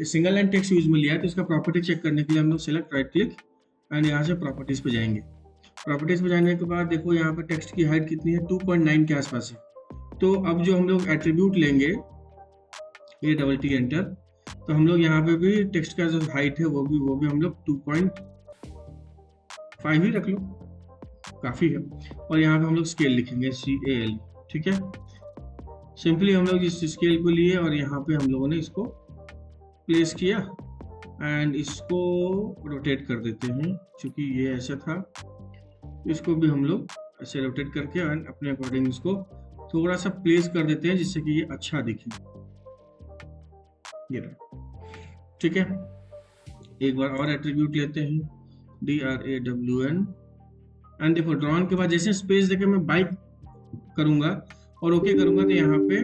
Speaker 2: सिंगल लाइन टेक्स्ट यूज में लिया है, तो इसका प्रॉपर्टी चेक करने के लिए हम लोग सेलेक्ट राइट क्लिक एंड यहाँ से प्रॉपर्टीज पे जाएंगे। प्रॉपर्टीज पे जाने के बाद देखो यहाँ पे टेक्स्ट की हाइट कितनी है, 2.9 के आसपास है। तो अब जो हम लोग एट्रीब्यूट लेंगे ATT एंटर, तो हम लोग यहाँ पे भी टेक्स्ट का जो हाइट है वो भी हम लोग 2.5 ही रख लो, काफी है। और यहाँ पे हम लोग स्केल लिखेंगे CAL, ठीक है। सिंपली हम लोग इस स्केल को लिए और यहाँ पे हम लोगों ने इसको प्लेस किया एंड इसको रोटेट कर देते हैं, क्योंकि ये ऐसा था। इसको भी हम लोग ऐसे रोटेट करके एंड अपने अकॉर्डिंग इसको थोड़ा सा प्लेस कर देते हैं जिससे कि ये अच्छा दिखे, ये ठीक है। एक बार और एट्रीब्यूट लेते हैं DRAWN एंड देखो ड्रॉन के बाद जैसे स्पेस देके मैं बाइक करूंगा और ओके करूंगा तो यहाँ पे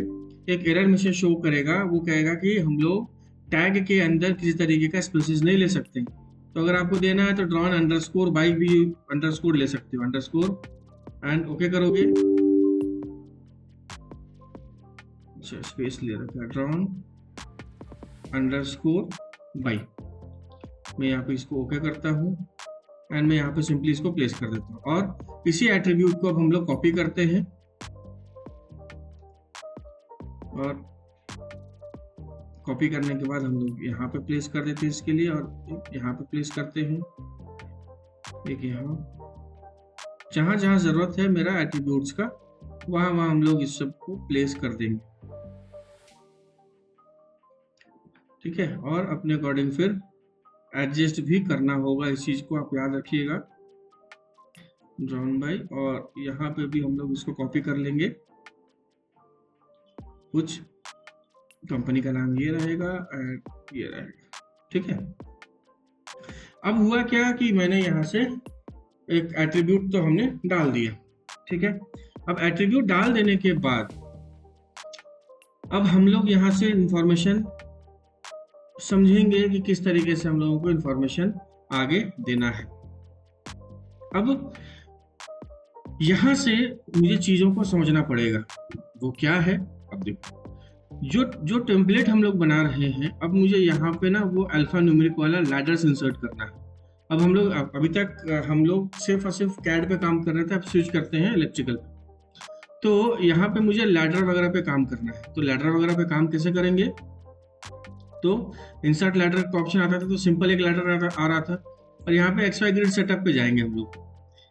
Speaker 2: एक एरर मैसेज शो करेगा। वो कहेगा कि हम लोग टैग के अंदर किसी तरीके का स्पेसेस नहीं ले सकते। तो अगर आपको देना है तो ड्रॉन अंडरस्कोर बाइक भी अंडरस्कोर ले सकते हो, अंडरस्कोर एंड ओके करोगे। अच्छा स्पेस ले रखा है, ड्रॉन अंडरस्कोर बाइक, मैं यहाँ पे इसको ओके करता हूँ एंड मैं यहाँ पे सिंपली इसको प्लेस कर देता हूँ। और इसी एट्रीब्यूट को अब हम लोग कॉपी करते हैं और कॉपी करने के बाद हम लोग यहाँ पे प्लेस कर देते हैं इसके लिए, और यहाँ पे प्लेस करते हैं, एक यहाँ, जहां जहां जरूरत है मेरा एट्रीब्यूट्स का वहां वहां हम लोग इस सब को प्लेस कर देंगे, ठीक है। और अपने अकॉर्डिंग फिर एडजस्ट भी करना होगा, इस चीज को आप याद रखिएगा जॉन भाई। और यहाँ पे भी हम लोग इसको कॉपी कर लेंगे, कुछ कंपनी का नाम ये रहेगा एंड ये रहेगा, ठीक है। अब हुआ क्या कि मैंने यहाँ से एक एट्रीब्यूट तो हमने डाल दिया, ठीक है। अब एट्रीब्यूट डाल देने के बाद अब हम लोग यहाँ से इंफॉर्मेशन समझेंगे कि किस तरीके से हम लोगों को इंफॉर्मेशन आगे देना है। अब यहां से मुझे चीजों को समझना पड़ेगा, वो क्या है। अब देखो जो टेम्पलेट हम लोग बना रहे हैं, अब मुझे यहाँ पे ना वो अल्फा न्यूमेरिक वाला लैडर्स इंसर्ट करना है। अब हम लोग अभी तक हम लोग सिर्फ और सिर्फ कैड पे काम कर रहे थे, अब स्विच करते हैं इलेक्ट्रिकल पे। तो यहाँ पे मुझे लैडर वगैरह पे काम करना है। तो लैडर वगैरह पे काम कैसे करेंगे, तो इंसर्ट लैडर का ऑप्शन आता था तो सिंपल एक लैडर आ रहा था, और यहाँ पे XY ग्रिड सेटअप पे जाएंगे हम लोग।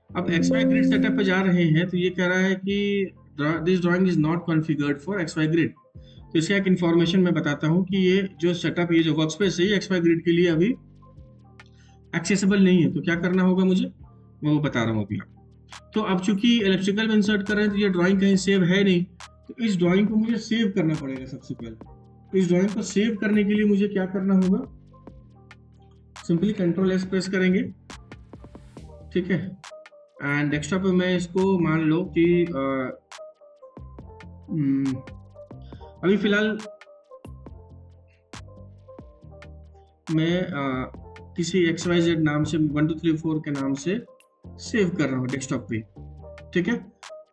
Speaker 2: अब XY ग्रिड सेटअप पे जा रहे हैं तो ये कह रहा है कि this drawing is not configured for XY grid. तो इसका एक इन्फॉर्मेशन मैं बताता हूँ कि ये जो सेटअप, ये जो वर्कस्पेस है, ये XY ग्रिड के लिए अभी एक्सेसिबल नहीं है। तो क्या करना होगा मुझे, मैं वो बता रहा हूँ अभी आपको। तो अब चूंकि इलेक्ट्रिकल में इंसर्ट कर रहे हैं तो ये ड्राइंग कहीं सेव है नहीं, तो इस ड्राइंग को मुझे सेव करना पड़ेगा सबसे पहले। तो इस ड्राइंग को सेव करने के लिए मुझे क्या करना होगा, सिंपली Ctrl+S प्रेस करेंगे, ठीक है। एंड डेस्कटॉप पे मैं इसको मान लो कि अभी फिलहाल मैं किसी XYZ नाम से 1 2 3 4 के नाम से सेव कर रहा हूँ डेस्कटॉप पे, ठीक है।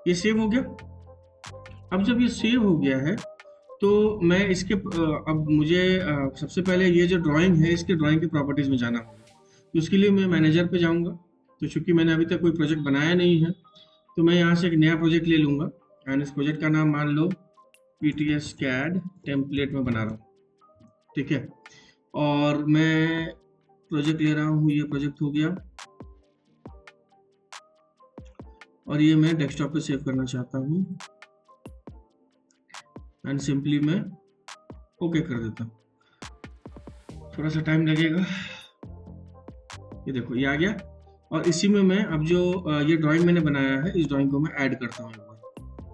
Speaker 2: ये सेव हो गया। अब जब ये सेव हो गया है तो मैं इसके अब मुझे सबसे पहले ये जो ड्राइंग है इसके ड्राइंग के प्रॉपर्टीज में जाना होगा। तो उसके लिए मैं मैनेजर पे जाऊंगा। तो चूंकि मैंने अभी तक कोई प्रोजेक्ट बनाया नहीं है तो मैं यहाँ से एक नया प्रोजेक्ट ले लूँगा, एंड इस प्रोजेक्ट का नाम मान लो PTS CAD टेम्पलेट में बना रहा हूँ, ठीक है। और मैं प्रोजेक्ट ले रहा हूँ, ये प्रोजेक्ट हो गया, और ये मैं डेस्कटॉप पे सेव करना चाहता हूँ, एंड सिंपली मैं ओके कर देता हूँ। थोड़ा सा टाइम लगेगा, ये देखो ये आ गया। और इसी में मैं अब जो ये ड्राइंग मैंने बनाया है इस ड्राइंग को मैं ऐड करता हूँ एक बार।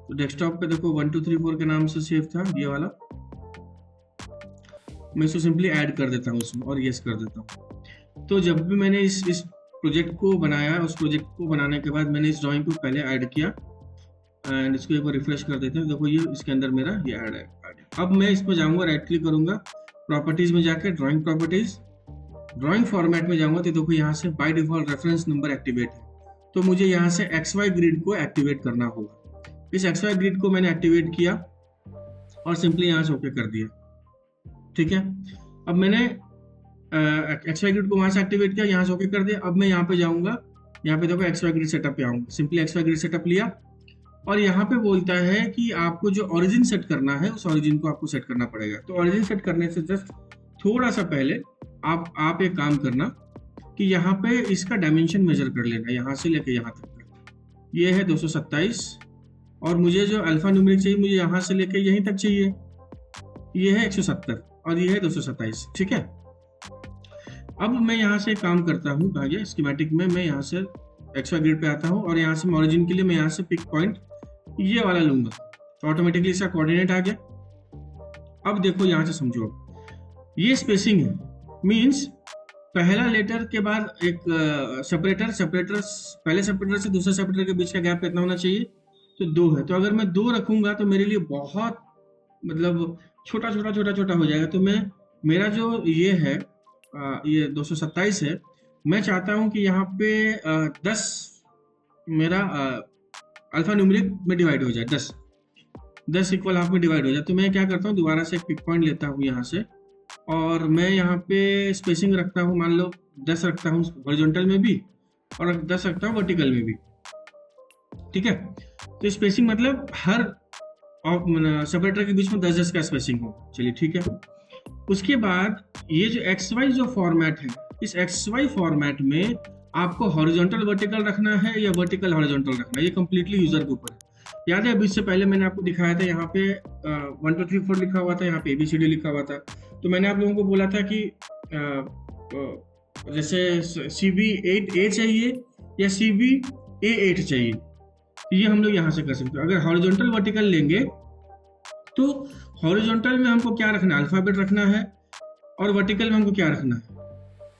Speaker 2: तो डेस्कटॉप पे देखो 1 2 3 4 के नाम से सेव था ये वाला, मैं इसको सिंपली ऐड कर देता हूँ इसमें और यस कर देता हूँ। तो जब भी मैंने इस प्रोजेक्ट को बनाया, उस प्रोजेक्ट को बनाने के बाद मैंने इस ड्राइंग को पहले ऐड किया, एंड इसको एक बार रिफ्रेश कर देते हैं। देखो ये इसके अंदर मेरा ये ऐड है। अब मैं इस पर जाऊँगा, राइट क्लिक करूँगा, प्रॉपर्टीज में जाके ड्राइंग प्रॉपर्टीज, ड्राइंग फॉर्मेट में जाऊँगा तो देखो यहाँ से by default reference number activate है। तो मुझे यहाँ से XY ग्रिड को एक्टिवेट करना होगा। इस XY ग्रिड को मैंने एक्टिवेट किया और सिंपली यहाँ से ओके कर दिया, ठीक है। अब मैंने XY ग्रिड को वहाँ से एक्टिवेट किया, यहाँ से ओके कर दिया। अब मैं यहाँ पे जाऊँगा, यहाँ पे देखो XY ग्रिड सेटअप पे आऊँगा, सिंपली XY ग्रिड सेटअप लिया, और यहाँ पे बोलता है कि आपको जो ओरिजिन सेट करना है उस ओरिजिन को आपको सेट करना पड़ेगा। तो ओरिजिन सेट करने से जस्ट थोड़ा सा पहले आप एक काम करना कि यहाँ पे इसका डायमेंशन मेजर कर लेना, यहाँ से लेके यहाँ तक का। ये है 227, और मुझे जो अल्फा न्यूमेरिक चाहिए मुझे यहाँ से लेके यहीं तक चाहिए, ये है 170 और ये है 227, ठीक है। अब मैं यहाँ से काम करता हूँ, कहा गया स्कीमेटिक में, मैं यहाँ से XY ग्रिड पे आता हूँ और यहाँ से ओरिजिन के लिए मैं यहाँ से पिक पॉइंट ये वाला लूंगा, तो ऑटोमेटिकली इसका कोऑर्डिनेट आ गया। अब देखो यहाँ से समझो, ये स्पेसिंग है, मींस पहला लेटर के बाद एक सेपरेटर पहले सेपरेटर से दूसरे सेपरेटर के बीच का गैप कितना होना चाहिए, तो 2 है। तो अगर मैं 2 रखूंगा तो मेरे लिए बहुत मतलब छोटा हो जाएगा। तो मेरा जो ये है ये 227 है, मैं चाहता हूं कि यहाँ पे 10 मेरा अल्फा न्यूमेरिक में डिवाइड हो जाए, 10 इक्वल हाफ में डिवाइड हो जाए। तो मैं क्या करता हूँ, दोबारा से एक पिक पॉइंट लेता हूँ यहाँ से, और मैं यहाँ पे स्पेसिंग रखता हूँ, मान लो 10 रखता हूँ हॉरिजॉन्टल में भी और 10 रखता हूँ वर्टिकल में भी, ठीक है। तो स्पेसिंग मतलब हर सेपरेटर के बीच में 10 का स्पेसिंग हो, चलिए ठीक है। उसके बाद ये जो XY जो फॉर्मेट है, इस XY फॉर्मेट में आपको हॉरिजॉन्टल वर्टिकल रखना है या वर्टिकल हॉरिजॉन्टल रखना है, ये कंप्लीटली यूजर के ऊपर है। याद है अभी इससे पहले मैंने आपको दिखाया था, यहाँ पे 1 2 3 4 लिखा हुआ था, यहाँ पे ABCD लिखा हुआ था। तो मैंने आप लोगों को बोला था कि जैसे CB8A चाहिए या CBA8 चाहिए, ये हम लोग यहाँ से कर सकते हैं। अगर हॉरिजॉन्टल वर्टिकल लेंगे तो हॉरिजॉन्टल में हमको क्या रखना है, अल्फाबेट रखना है, और वर्टिकल में हमको क्या रखना है।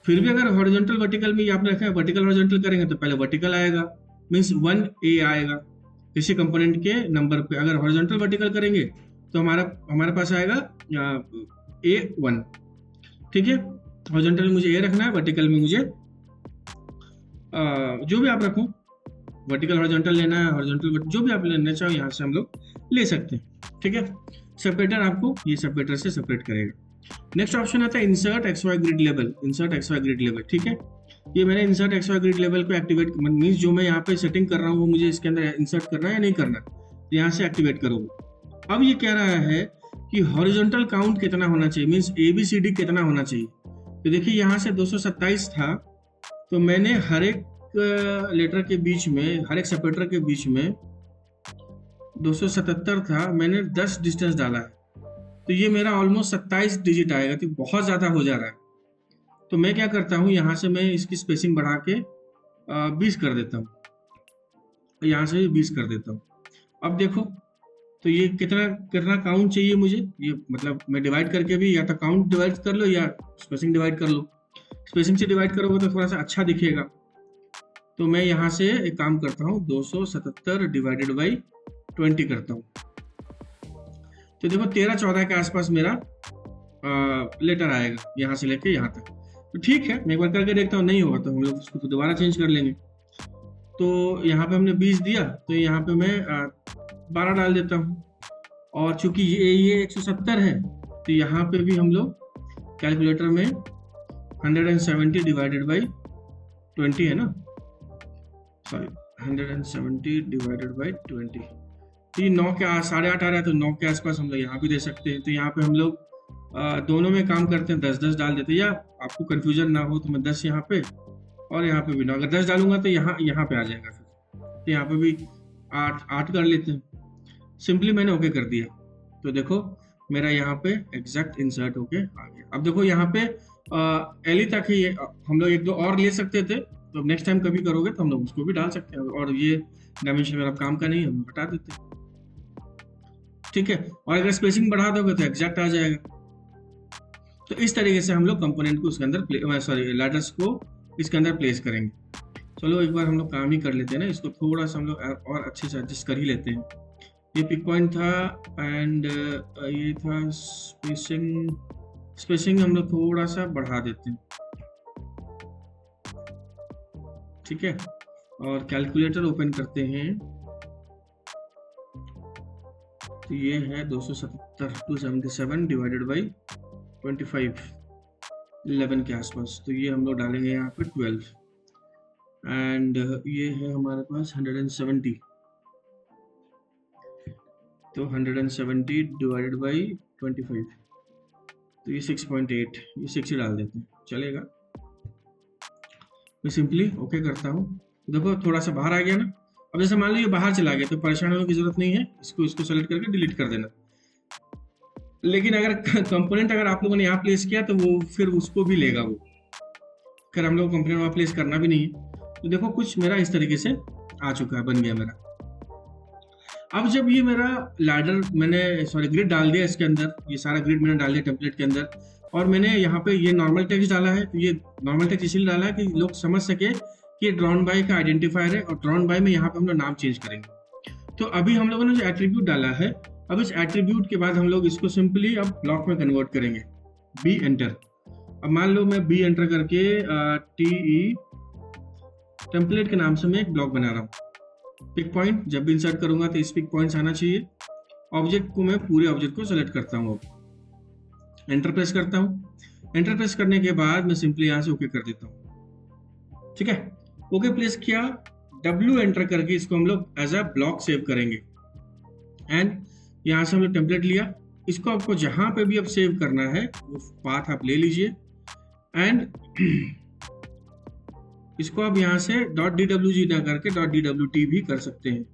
Speaker 2: फिर भी अगर हॉरिजॉन्टल वर्टिकल में आपने रखा है, वर्टिकल हॉरिजॉन्टल करेंगे तो पहले वर्टिकल आएगा, मीन्स 1A आएगा किसी कंपोनेंट के नंबर पे। अगर हॉरिजॉन्टल वर्टिकल करेंगे तो हमारे पास आएगा A1, ठीक है। हॉरिजॉन्टल में मुझे A रखना है, वर्टिकल में मुझे जो भी आप रखो, वर्टिकल हॉरिजॉन्टल लेना है, हॉरिजॉन्टल जो भी आप लेना चाहो यहाँ से हम लोग ले सकते हैं, ठीक है। सेपरेटर आपको ये सेपरेटर से सेपरेट करेगा। नेक्स्ट ऑप्शन आता है insert XY grid level, insert XY grid level, ठीक है। ये मैंने इंसर्ट XY ग्रिड लेवल को एक्टिवेट, मीन्स जो मैं यहाँ पे सेटिंग कर रहा हूँ वो मुझे इसके अंदर इंसर्ट करना है या नहीं करना, यहाँ से एक्टिवेट करोगे। अब ये कह रहा है कि हॉरिजॉन्टल काउंट कितना होना चाहिए, मीन्स ABCD कितना होना चाहिए। तो देखिए यहाँ से 227 था, तो मैंने हर एक लेटर के बीच में, हर एक सेपरेटर के बीच में 277 था, मैंने 10 डिस्टेंस डाला है, तो ये मेरा ऑलमोस्ट 27 डिजिट आएगा, तो बहुत ज़्यादा हो जा रहा है। तो मैं क्या करता हूँ, यहाँ से मैं इसकी स्पेसिंग बढ़ा के 20 कर देता हूँ, यहाँ से भी 20 कर देता हूँ। अब देखो, तो ये कितना कितना काउंट चाहिए मुझे, ये मतलब मैं डिवाइड करके भी, या तो काउंट डिवाइड कर लो या स्पेसिंग डिवाइड कर लो। स्पेसिंग से डिवाइड करोगे तो थोड़ा सा अच्छा दिखेगा। तो मैं यहाँ से एक काम करता हूँ, 277 डिवाइडेड बाई 20 करता हूँ। तो देखो 13-14 के आसपास मेरा लेटर आएगा, यहाँ से लेके यहाँ तक। तो ठीक है, मैं एक बार करके देखता हूँ, नहीं होगा तो हम लोग उसको तो दोबारा चेंज कर लेंगे। तो यहाँ पे हमने 20 दिया, तो यहाँ पे मैं 12 डाल देता हूँ, और चूंकि ये 170 है, तो यहाँ पे भी हम लोग कैलकुलेटर में 170 डिवाइडेड बाई 20 है ना, सॉरी 170 डिवाइडेड बाई 20, तो ये 9 के 8.5 आ रहा है, तो 9 के आसपास हम लोग यहाँ भी दे सकते हैं। तो यहाँ पे हम लोग दोनों में काम करते हैं, 10-10 डाल देते हैं, या आपको कन्फ्यूजन ना हो तो मैं 10 यहाँ पे और यहाँ पे भी 9, अगर 10 डालूंगा तो यहाँ पे आ जाएगा फिर, तो यहाँ पे भी 8 कर लेते हैं। सिंपली मैंने ओके कर दिया, तो देखो मेरा यहाँ पे एग्जैक्ट इंसर्ट होके आ गया। अब देखो यहाँ पे एली तक ही हम लोग 1-2 और ले सकते थे, तो नेक्स्ट टाइम कभी करोगे तो हम लोग उसको भी डाल सकते हैं, और ये डायमेंशन मेरा काम का नहीं है, हम हटा देते हैं, ठीक है। और अगर स्पेसिंग बढ़ा दोगे तो एग्जैक्ट आ जाएगा। तो इस तरीके से हम लोग कंपोनेंट को उसके अंदर लैडर्स को इसके अंदर प्लेस करेंगे। चलो एक बार हम लोग काम ही कर लेते हैं ना, इसको थोड़ा सा हम लोग और अच्छे से एडजस्ट कर ही लेते हैं। ये पिक पॉइंट था, एंड ये था स्पेसिंग हम लोग थोड़ा सा बढ़ा देते हैं, ठीक है। और कैलकुलेटर ओपन करते हैं, तो ये है 277 डिवाइडेड बाई 25, 11 के आसपास, तो ये हम लोग डालेंगे यहाँ पे 12, एंड ये है हमारे पास 170, तो 170 डिवाइडेड बाई 25, तो ये 6.8, ये 6 ही डाल देते हैं, चलेगा। मैं सिंपली ओके करता हूँ, देखो थोड़ा सा बाहर आ गया ना। अब जैसे मान लो ये बाहर चला गया, तो परेशान होने की जरूरत नहीं है, इसको सेलेक्ट करके डिलीट कर देना। लेकिन अगर कंपोनेंट अगर आप लोगों ने यहाँ प्लेस किया तो वो फिर उसको भी लेगा वो, अगर हम लोग कंपोनेंट वहाँ प्लेस करना भी नहीं है। तो देखो कुछ मेरा इस तरीके से आ चुका है, बन गया मेरा। अब जब ये मेरा लैडर मैंने ग्रिड डाल दिया इसके अंदर, ये सारा ग्रिड मैंने डाल दिया टेम्पलेट के अंदर, और मैंने यहाँ पे ये नॉर्मल टेक्स्ट डाला है। तो ये नॉर्मल टेक्स्ट इसलिए डाला है कि लोग समझ सके कि ये ड्रॉन बाय का आइडेंटिफायर है, और ड्रॉन बाय में यहाँ पे हम लोग नाम चेंज करेंगे। तो अभी हम लोगों ने जो एट्रीब्यूट डाला है, अब इस एट्रीब्यूट के बाद हम लोग इसको सिंपली अब ब्लॉक में कन्वर्ट करेंगे, बी एंटर। अब मान लो मैं बी एंटर करके TE टेम्पलेट के नाम से मैं एक ब्लॉक बना रहा हूँ। पिक पॉइंट जब भी इंसर्ट करूंगा तो इस पिक पॉइंट्स आना चाहिए। ऑब्जेक्ट को मैं पूरे ऑब्जेक्ट को सेलेक्ट करता हूँ, अब एंटर प्रेस करता हूँ। एंटर प्रेस करने के बाद मैं सिंपली यहाँ से ओके कर देता हूँ, ठीक है। ओके प्लेस किया, W एंटर करके इसको हम लोग एज अ ब्लॉक सेव करेंगे, एंड यहाँ से हम लोग टेम्पलेट लिया। इसको आपको जहां पे भी अब सेव करना है वो पाथ आप ले लीजिए, एंड इसको आप यहाँ से .dwg ना करके .dwt भी कर सकते हैं।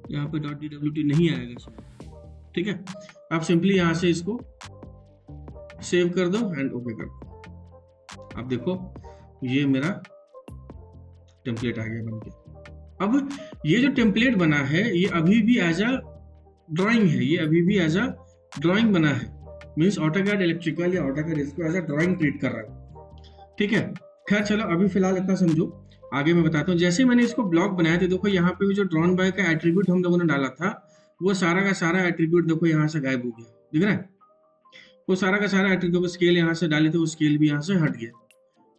Speaker 2: यहाँ पे .dwt नहीं आएगा इसमें, ठीक है। आप सिंपली यहाँ से इसको सेव कर दो एंड ओके कर दो। अब देखो ये मेरा टेम्पलेट आ गया बनके। अब ये जो टेम्पलेट बना है ये अभी भी एज अ ड्राइंग है, ये अभी भी एज अ ड्राइंग बना है, मीन्स ऑटोकैड इलेक्ट्रिकल या ऑटोकैड इसको एज अ ड्राइंग ट्रीट कर रहा है, ठीक है। खैर चलो अभी फिलहाल इतना समझो, आगे मैं बताता हूँ। जैसे मैंने इसको ब्लॉक बनाया था, देखो यहाँ पे भी जो ड्रॉन बाय का एट्रीब्यूट हम लोगों ने डाला था वो सारा का सारा एट्रीब्यूट देखो यहाँ से गायब हो गया, दिख रहा है। वो सारा का सारा एट्रीब्यूट स्केल यहाँ से डाले थे, वो स्केल भी यहाँ से हट गया।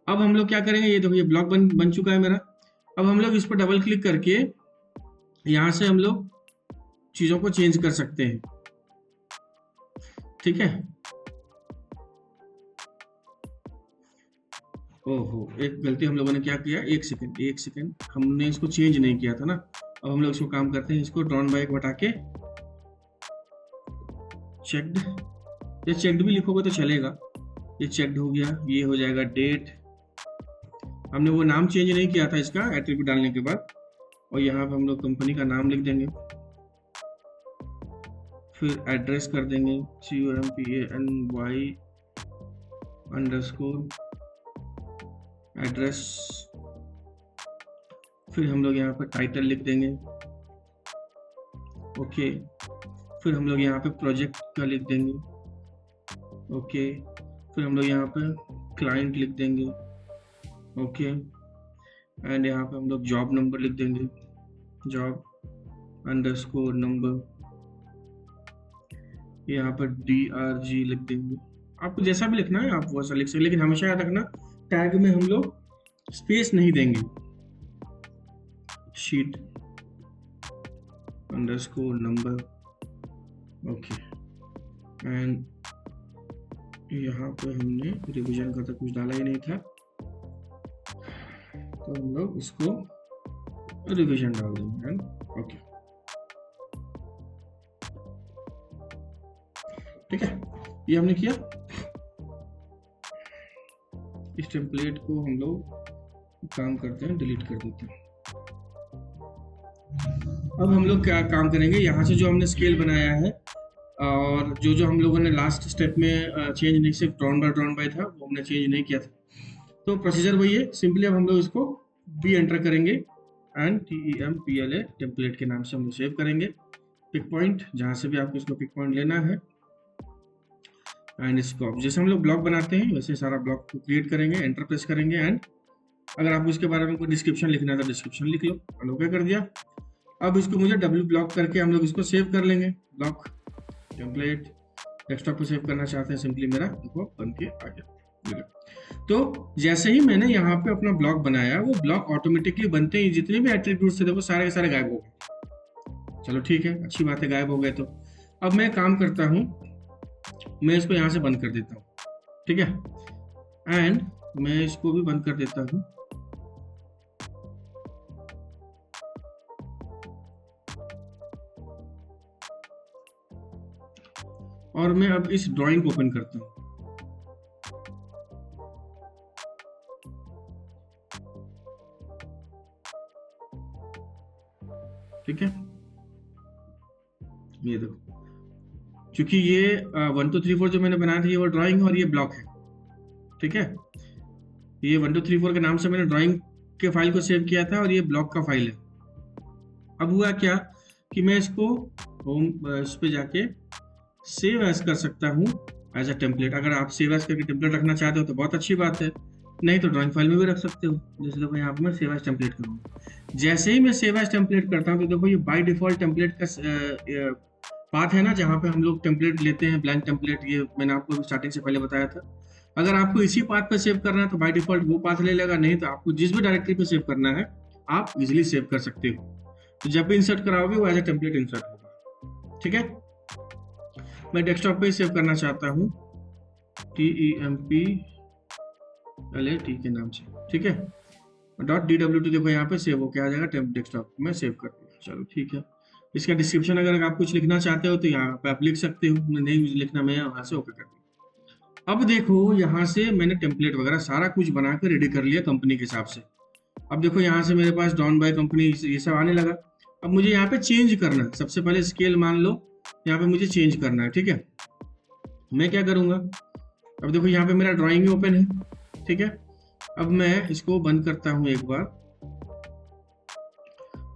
Speaker 2: अब हम लोग क्या करेंगे, ये देखो ये ब्लॉक बन चुका है मेरा। अब हम लोग इस पर डबल क्लिक करके यहाँ से हम लोग चीजों को चेंज कर सकते हैं, ठीक है। ओहो, एक गलती हम लोगों ने क्या किया, एक सेकेंड हमने इसको चेंज नहीं किया था ना। अब हम लोग इसको काम करते हैं, इसको ड्रॉन बाय हटा के चेक्ड, ये चेक्ड भी लिखोगे तो चलेगा। ये चेक्ड हो गया, ये हो जाएगा डेट। हमने वो नाम चेंज नहीं किया था इसका एट्रीब्यूट डालने के बाद, और यहाँ पे हम लोग कंपनी का नाम लिख देंगे, फिर एड्रेस कर देंगे COMPANY एड्रेस, फिर हम लोग यहाँ पे टाइटल लिख देंगे, ओके। फिर हम लोग यहाँ पे प्रोजेक्ट का लिख देंगे, ओके। फिर हम लोग यहाँ पे क्लाइंट लिख देंगे, ओके। एंड यहाँ पे हम लोग जॉब नंबर लिख देंगे, job_number, यहाँ पर DRG लिख देंगे। आपको जैसा भी लिखना है आप वैसा लिख सकते, लेकिन हमेशा याद रखना टैग में हम लोग स्पेस नहीं देंगे। sheet_number, okay. एंड यहाँ पे हमने रिवीजन का तो कुछ डाला ही नहीं था, तो हम लोग इसको रिवीजन डाल देंगे, एंड ओके, ठीक है। ये हमने किया। इस टेम्पलेट को हम लोग काम करते हैं, डिलीट कर देते हैं। अब हम लोग क्या काम करेंगे, यहाँ से जो हमने स्केल बनाया है और जो हम लोगों ने लास्ट स्टेप में चेंज नहीं, सिर्फ ड्रॉन बाय था, वो हमने चेंज नहीं किया था, तो प्रोसीजर वही है। सिंपली अब हम लोग इसको भी एंटर करेंगे एंड TEMPLA टेम्पलेट के नाम से हम लोग सेव करेंगे। पिक पॉइंट, जहाँ से भी आपको इसको पिक पॉइंट लेना है, एंड इसको जैसे हम लोग ब्लॉक बनाते हैं वैसे सारा ब्लॉक को क्रिएट करेंगे, एंटर प्रेस करेंगे, एंड अगर आपको इसके बारे में कोई डिस्क्रिप्शन लिखना है तो डिस्क्रिप्शन लिख लो, और ओके कर दिया। अब इसको मुझे W ब्लॉक करके हम लोग इसको सेव कर लेंगे। ब्लॉक टेम्पलेट डेस्कटॉप पे सेव करना चाहते हैं, सिंपली मेरा देखो बन के आ गया। तो जैसे ही मैंने यहाँ पे अपना ब्लॉक बनाया, वो ब्लॉक ऑटोमेटिकली बनते ही जितने भी एट्रीब्यूट्स थे देखो सारे के सारे गायब हो गए। चलो ठीक है, अच्छी बात है, गायब हो गए। तो अब मैं काम करता हूँ, मैं इसको यहाँ से बंद कर देता हूँ, ठीक है, एंड मैं इसको भी बंद कर देता हूँ। और मैं अब इस ड्राइंग को ओपन करता हूँ, ठीक है। ये देखो, क्योंकि ये 1 2 3 4 जो मैंने बनाया था ये वो ड्राइंग है और ये ब्लॉक है, ठीक है। ये 1 2 3 4 के नाम से मैंने ड्राइंग के फाइल को सेव किया था और ये ब्लॉक का फाइल है। अब हुआ क्या कि मैं इसको होम इस पे जाके सेव एज कर सकता हूँ एज अ टेम्पलेट। अगर आप सेव एज करके टेम्पलेट रखना चाहते हो तो बहुत अच्छी बात है, नहीं तो ड्राइंग फाइल में भी रख सकते हो। जैसे देखो यहाँ पे मैं सेव एज टेम्पलेट करूँगा। जैसे ही मैं सेव एज टेम्पलेट करता हूँ तो देखो ये बाय डिफॉल्ट टेम्पलेट का पाथ है ना, जहाँ पे हम लोग टेम्पलेट लेते हैं, ब्लैंक टेम्पलेट, ये मैंने आपको स्टार्टिंग से पहले बताया था। अगर आपको इसी पाथ पे सेव करना है तो बाय डिफॉल्ट वो पाथ ले लेगा, नहीं तो आपको जिस भी डायरेक्टरी पे सेव करना है आप इजिली सेव कर सकते हो। तो जब भी इंसर्ट कराओगे वो एज अ टेम्पलेट इंसर्ट होगा, ठीक है। मैं डेस्कटॉप पे सेव करना चाहता हूँ TEMPLA के नाम से, ठीक है। .dwt देखो यहाँ पे सेव होके आ जाएगा, डेस्कटॉप में सेव कर दिया। चलो ठीक है। इसका डिस्क्रिप्शन अगर आप कुछ लिखना चाहते हो तो यहाँ पे आप लिख सकते हो, नहीं लिखना मैं यहाँ से ओके कर दिया। अब देखो यहाँ से मैंने टेम्पलेट वगैरह सारा कुछ बना कर रेडी कर लिया कंपनी के हिसाब से। अब देखो यहाँ से मेरे पास डॉन बाय कंपनी ये सब आने लगा। अब मुझे यहाँ पे चेंज करना है, सबसे पहले स्केल मान लो यहाँ पे मुझे चेंज करना है, ठीक है। मैं क्या करूँगा, अब देखो यहाँ पे मेरा ड्राइंग ओपन है, ठीक है। अब मैं इसको बंद करता हूँ एक बार,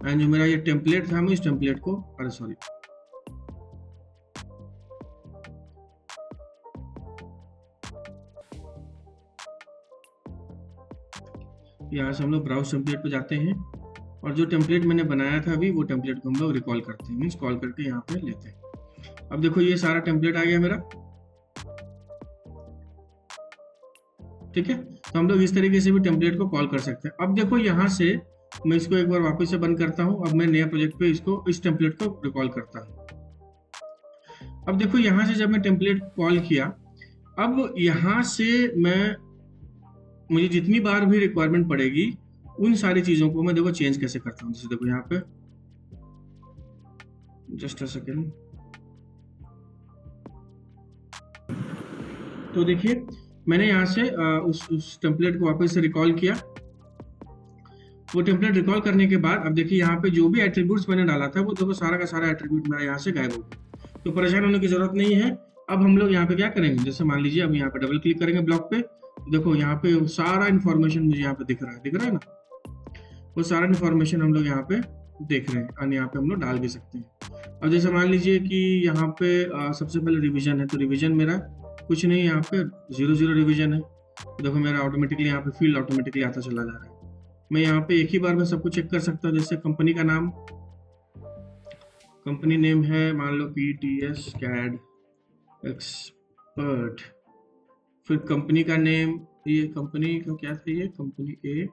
Speaker 2: एंड जो मेरा ये टेम्पलेट था मैं इस टेम्पलेट को, अरे सॉरी, यहाँ से हम लोग ब्राउज टेम्पलेट पे जाते हैं और जो टेम्पलेट मैंने बनाया था अभी वो टेम्पलेट को हम लोग रिकॉल करते हैं, मीन्स कॉल करके यहाँ पे लेते हैं। अब देखो ये सारा टेम्पलेट आ गया मेरा, ठीक है। तो हम लोग इस तरीके से भी टेम्पलेट को कॉल कर सकते हैं। अब देखो यहाँ से मैं इसको एक बार वापस से बंद करता हूँ। अब मैं नया प्रोजेक्ट पे इसको इस टेम्पलेट को रिकॉल करता हूँ। अब देखो यहाँ से जब मैं टेम्पलेट कॉल किया, अब यहाँ से मुझे जितनी बार भी रिक्वायरमेंट पड़ेगी उन सारी चीजों को मैं देखो चेंज कैसे करता हूँ। जैसे देखो यहाँ पे, जस्ट अ सेकेंड, तो देखिए मैंने यहाँ से उस टेम्पलेट को वापस से रिकॉल किया। वो टेम्पलेट रिकॉल करने के बाद अब देखिए यहाँ पे जो भी एट्रीब्यूट्स मैंने डाला था वो देखो सारा का सारा एट्रीब्यूट मेरा यहाँ से गायब हो गया। तो परेशान होने की जरूरत नहीं है। अब हम लोग यहाँ पे क्या करेंगे, जैसे मान लीजिए अब यहाँ पे डबल क्लिक करेंगे ब्लॉक पे, देखो यहाँ पे सारा इन्फॉर्मेशन मुझे यहाँ पे दिख रहा है ना, वो सारा इन्फॉर्मेशन हम लोग यहाँ पे देख रहे हैं और यहाँ पे हम लोग डाल भी सकते हैं। अब जैसे मान लीजिए कि यहाँ पे सबसे पहले रिवीजन है, तो रिवीजन मेरा कुछ नहीं, यहाँ पे 0 रिवीजन है। देखो मेरा ऑटोमेटिकली यहाँ पे फील्ड ऑटोमेटिकली आता चला जा रहा है। मैं यहाँ पे एक ही बार में सब कुछ चेक कर सकता हूँ। जैसे कंपनी का नाम, कंपनी नेम है मान लो PTS CAD एक्सपर्ट। फिर कंपनी का नेम, ये कंपनी का क्या था, ये कंपनी ए,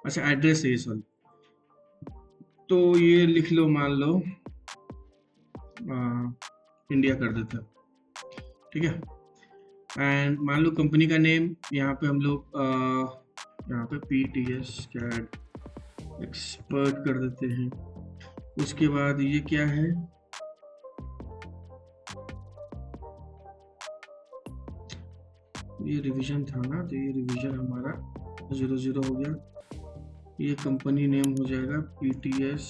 Speaker 2: अच्छा एड्रेस है ये, सॉरी, तो ये लिख लो, मान लो इंडिया कर देते हैं, ठीक है। एंड मान लो कंपनी का नेम यहाँ पे हम लोग यहाँ पे PTS CAD एक्सपर्ट कर देते हैं। उसके बाद ये क्या है, ये रिवीजन था ना, तो ये रिवीजन हमारा 0 हो गया। ये कंपनी नेम हो जाएगा PTS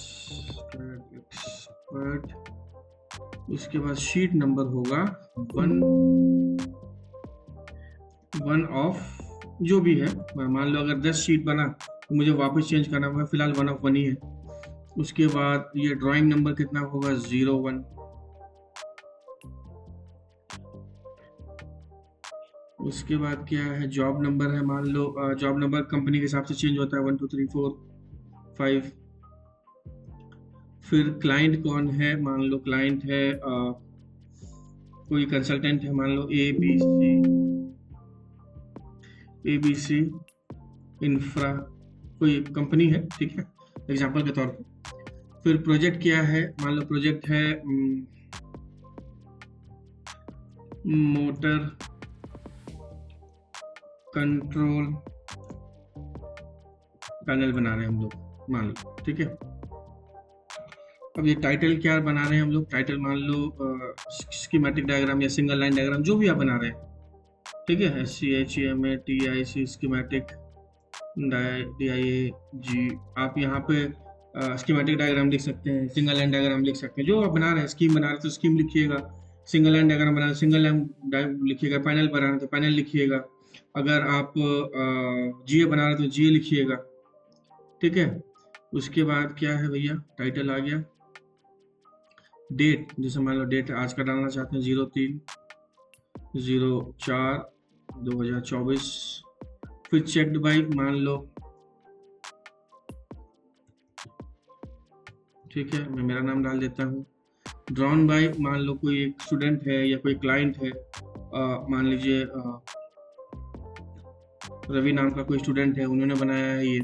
Speaker 2: CAD एक्सपर्ट। उसके बाद शीट नंबर होगा 1 ऑफ जो भी है। मान लो अगर 10 शीट बना तो मुझे वापस चेंज करना होगा, फिलहाल 1 ऑफ 1 ही है। उसके बाद ये ड्राइंग नंबर कितना होगा, 01। उसके बाद क्या है, जॉब नंबर है, मान लो जॉब नंबर कंपनी के हिसाब से चेंज होता है, 1 2 3 4 5। फिर क्लाइंट कौन है, मान लो क्लाइंट है कोई कंसल्टेंट है, मान लो ABC इंफ्रा, कोई कंपनी है, ठीक है, एग्जांपल के तौर पर। फिर प्रोजेक्ट क्या है, मान लो प्रोजेक्ट है मोटर कंट्रोल पैनल बना रहे हैं हम लोग, मान लो, ठीक है। अब ये टाइटल क्या बना रहे हैं हम लोग, टाइटल मान लो स्कीमेटिक डायग्राम या सिंगल लाइन डायग्राम, जो भी आप बना रहे हैं, ठीक है। SCHEMATIC स्कीमेटिक DIAG, आप यहाँ पे स्कीमेटिक डायग्राम लिख सकते हैं, सिंगल लाइन डायग्राम लिख सकते हैं, जो आप बना रहे हैं। स्कीम बना रहे हैं तो स्कीम लिखिएगा, सिंगल लाइन डायग्राम बना रहे हैं सिंगल लाइन लिखिएगा, पैनल बना रहे हैं तो पैनल लिखिएगा, अगर आप GA बना रहे हैं तो GA लिखिएगा, ठीक है। उसके बाद क्या है भैया, टाइटल आ गया। डेट, जैसे मान लो डेट आज का डालना चाहते हैं, 03/04/2024। फिर चेक्ड बाई मान लो, ठीक है, मैं मेरा नाम डाल देता हूँ। ड्रॉन बाई मान लो कोई एक स्टूडेंट है या कोई क्लाइंट है, मान लीजिए रवि नाम का कोई स्टूडेंट है, उन्होंने बनाया है ये।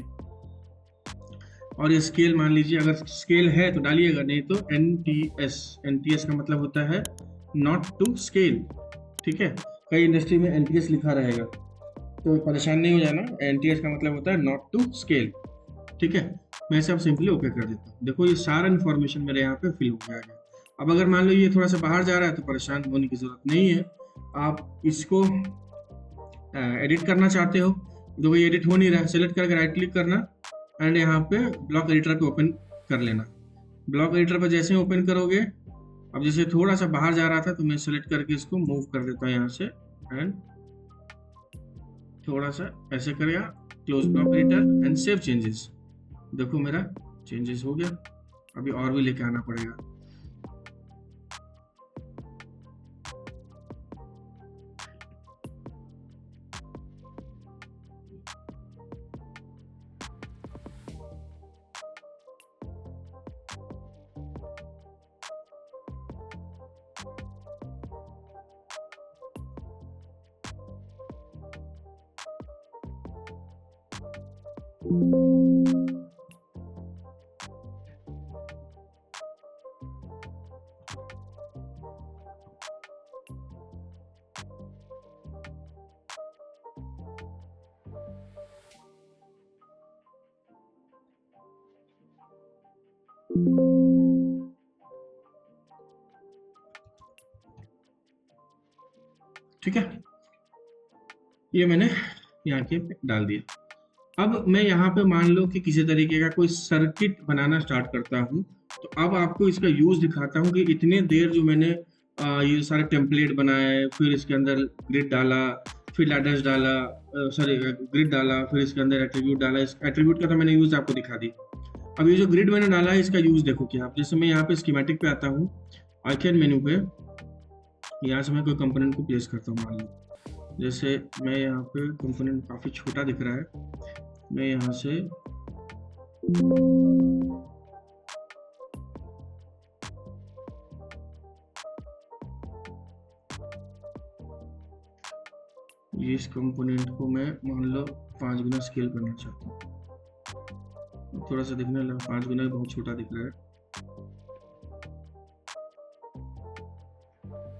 Speaker 2: और ये स्केल मान लीजिए, अगर स्केल है तो डालिएगा, नहीं तो NTS का मतलब होता है नॉट टू स्केल, ठीक है। कई इंडस्ट्री में NTS लिखा रहेगा तो परेशान नहीं हो जाना, NTS का मतलब होता है नॉट टू स्केल, ठीक है। मैं इसे अब सिंपली ओके कर देता हूँ। देखो ये सारा इन्फॉर्मेशन मेरे यहाँ पे फिल हो गया है। अब अगर मान लो ये थोड़ा सा बाहर जा रहा है तो परेशान होने की जरूरत नहीं है। आप इसको एडिट करना चाहते हो, देखो ये एडिट हो नहीं रहा है, सेलेक्ट करके राइट क्लिक करना एंड यहाँ पे ब्लॉक एडिटर पे ओपन कर लेना। ब्लॉक एडिटर पर जैसे ही ओपन करोगे, अब जैसे थोड़ा सा बाहर जा रहा था तो मैं सेलेक्ट करके इसको मूव कर देता हूँ यहाँ से, एंड थोड़ा सा ऐसे करेगा, close block editor and save changes. देखो मेरा चेंजेस हो गया, अभी और भी लेके आना पड़ेगा। ठीक है, ये मैंने यहाँ के पे डाल दिया। अब मैं यहाँ पे मान लो कि किसी तरीके का कोई सर्किट बनाना स्टार्ट करता हूँ, तो अब आपको इसका यूज दिखाता हूँ कि इतने देर जो मैंने ये सारे टेम्पलेट बनाए, फिर इसके अंदर ग्रिड डाला, फिर लैडर्स डाला, सॉरी ग्रिड डाला, फिर इसके अंदर एट्रीब्यूट डाला। इस एट्रीब्यूट का तो मैंने यूज आपको दिखा दी। अब ये जो ग्रिड मैंने डाला है इसका यूज देखो क्या आप। जैसे मैं यहाँ पे स्कीमेटिक पे आता हूँ, आइकन मेन्यू पे, यहाँ से मैं कोई कंपोनेंट को प्लेस करता हूँ। मान लो जैसे मैं यहाँ पे कंपोनेंट काफी छोटा दिख रहा है, मैं यहाँ से इस कंपोनेंट को मैं मान लो 5 गुना स्केल करना चाहता हूँ। थोड़ा सा दिखने लगा 5 गुना बहुत छोटा दिख रहा है।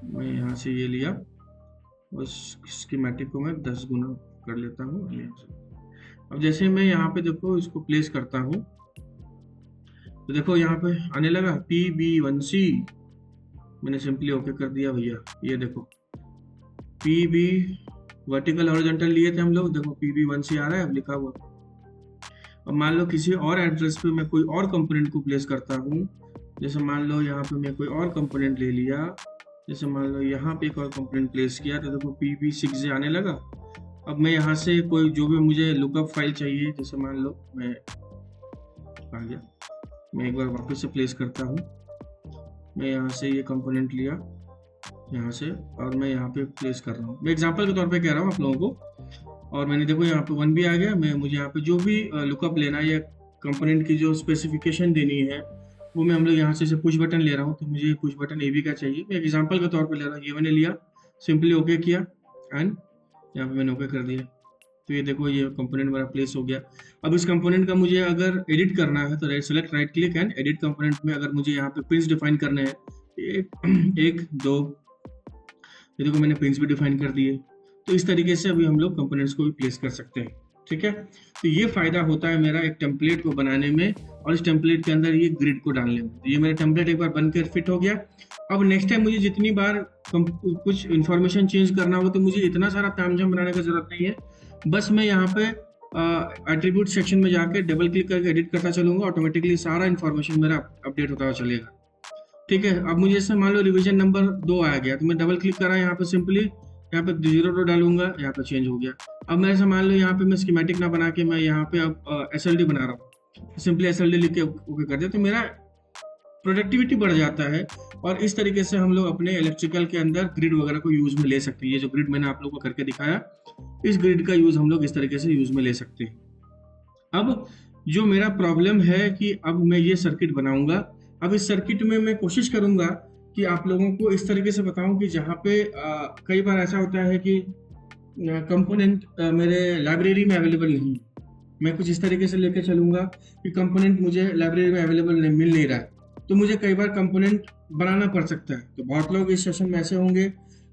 Speaker 2: मैं यहाँ से ये लिया और स्कीमेटिक को मैं 10 गुना कर लेता हूँ यहाँ से। अब जैसे मैं यहाँ पे देखो इसको प्लेस करता हूँ तो देखो यहाँ पे आने लगा PB1C। मैंने सिंपली ओके कर दिया भैया। ये देखो PB वर्टिकल हॉरिजॉन्टल लिए थे हम लोग, देखो PB1C आ रहा है अब लिखा हुआ। अब मान लो किसी और एड्रेस पे मैं कोई और कंपोनेंट को प्लेस करता हूँ, जैसे मान लो यहाँ पे मैं कोई और कंपोनेंट ले लिया, जैसे मान लो यहाँ पे एक और कंपोनेंट प्लेस किया तो देखो PB6 आने लगा। अब मैं यहाँ से कोई जो भी मुझे लुकअप फाइल चाहिए, जैसे मान लो मैं आ गया, मैं एक बार वापस से प्लेस करता हूँ। मैं यहाँ से ये कंपोनेंट लिया यहाँ से और मैं यहाँ पे प्लेस कर रहा हूँ। मैं एग्जांपल के तौर पे कह रहा हूँ आप लोगों को। और मैंने देखो यहाँ पे 1 भी आ गया। मुझे यहाँ पे जो भी लुकअप लेना है या कंपोनेंट की जो स्पेसिफिकेशन देनी है वो मैं हम लोग यहाँ से पुश बटन ले रहा हूँ, तो मुझे पुश बटन AB का चाहिए। मैं एग्जांपल के तौर पे ले रहा हूँ, ये मैंने लिया, सिंपली ओके किया एंड यहाँ पे मैंने ओके कर दिया। तो ये देखो ये कंपोनेंट मेरा प्लेस हो गया। अब इस कंपोनेंट का मुझे अगर एडिट करना है तो select right click and edit component में अगर मुझे यहाँ पे पिन्स डिफाइन करने हैं, 1 2, ये देखो मैंने पिन्स भी डिफाइन कर दिए। तो इस तरीके से अभी हम लोग कंपोनेंट्स को भी प्लेस कर सकते हैं। ठीक है, तो ये फायदा होता है मेरा एक टेम्पलेट को बनाने में और इस टेम्पलेट के अंदर ये ग्रिड को डालने में। तो ये मेरा टेम्पलेट एक बार बनकर फिट हो गया। अब नेक्स्ट टाइम मुझे जितनी बार कुछ इन्फॉर्मेशन चेंज करना हो तो मुझे इतना सारा तामझाम बनाने की जरूरत नहीं है। बस मैं यहाँ पे एट्रीब्यूट सेक्शन में जाके डबल क्लिक करके एडिट करता चलूंगा, ऑटोमेटिकली सारा इन्फॉर्मेशन मेरा अपडेट होता हुआ चलेगा। ठीक है, अब मुझे जैसे मान लो रिवीजन नंबर 2 आ गया तो मैं डबल क्लिक करा यहाँ पे, सिंपली यहाँ पे 0 डालूंगा, यहाँ पे चेंज हो गया। अब मैं ऐसा मान लो यहाँ पे मैं स्कीमेटिक ना बना के मैं यहाँ पे अब SLD बना रहा हूँ, सिंपली SLD लिख के ओके कर दिया, तो मेरा प्रोडक्टिविटी बढ़ जाता है। और इस तरीके से हम लोग अपने इलेक्ट्रिकल के अंदर ग्रिड वगैरह को यूज में ले सकते हैं। ये जो ग्रिड मैंने आप लोगों को करके दिखाया, इस ग्रिड का यूज हम लोग इस तरीके से यूज में ले सकते हैं। अब जो मेरा प्रॉब्लम है कि अब मैं ये सर्किट बनाऊंगा। अब इस सर्किट में मैं कोशिश करूंगा कि आप लोगों को इस तरीके से बताऊं कि जहाँ पे कई बार ऐसा होता है कि कंपोनेंट मेरे लाइब्रेरी में अवेलेबल नहीं, मैं कुछ इस तरीके से लेकर चलूंगा कि कंपोनेंट मुझे लाइब्रेरी में अवेलेबल नहीं मिल नहीं रहा है, तो मुझे कई बार कंपोनेंट बनाना पड़ सकता है। तो बहुत लोग इस सेशन में ऐसे होंगे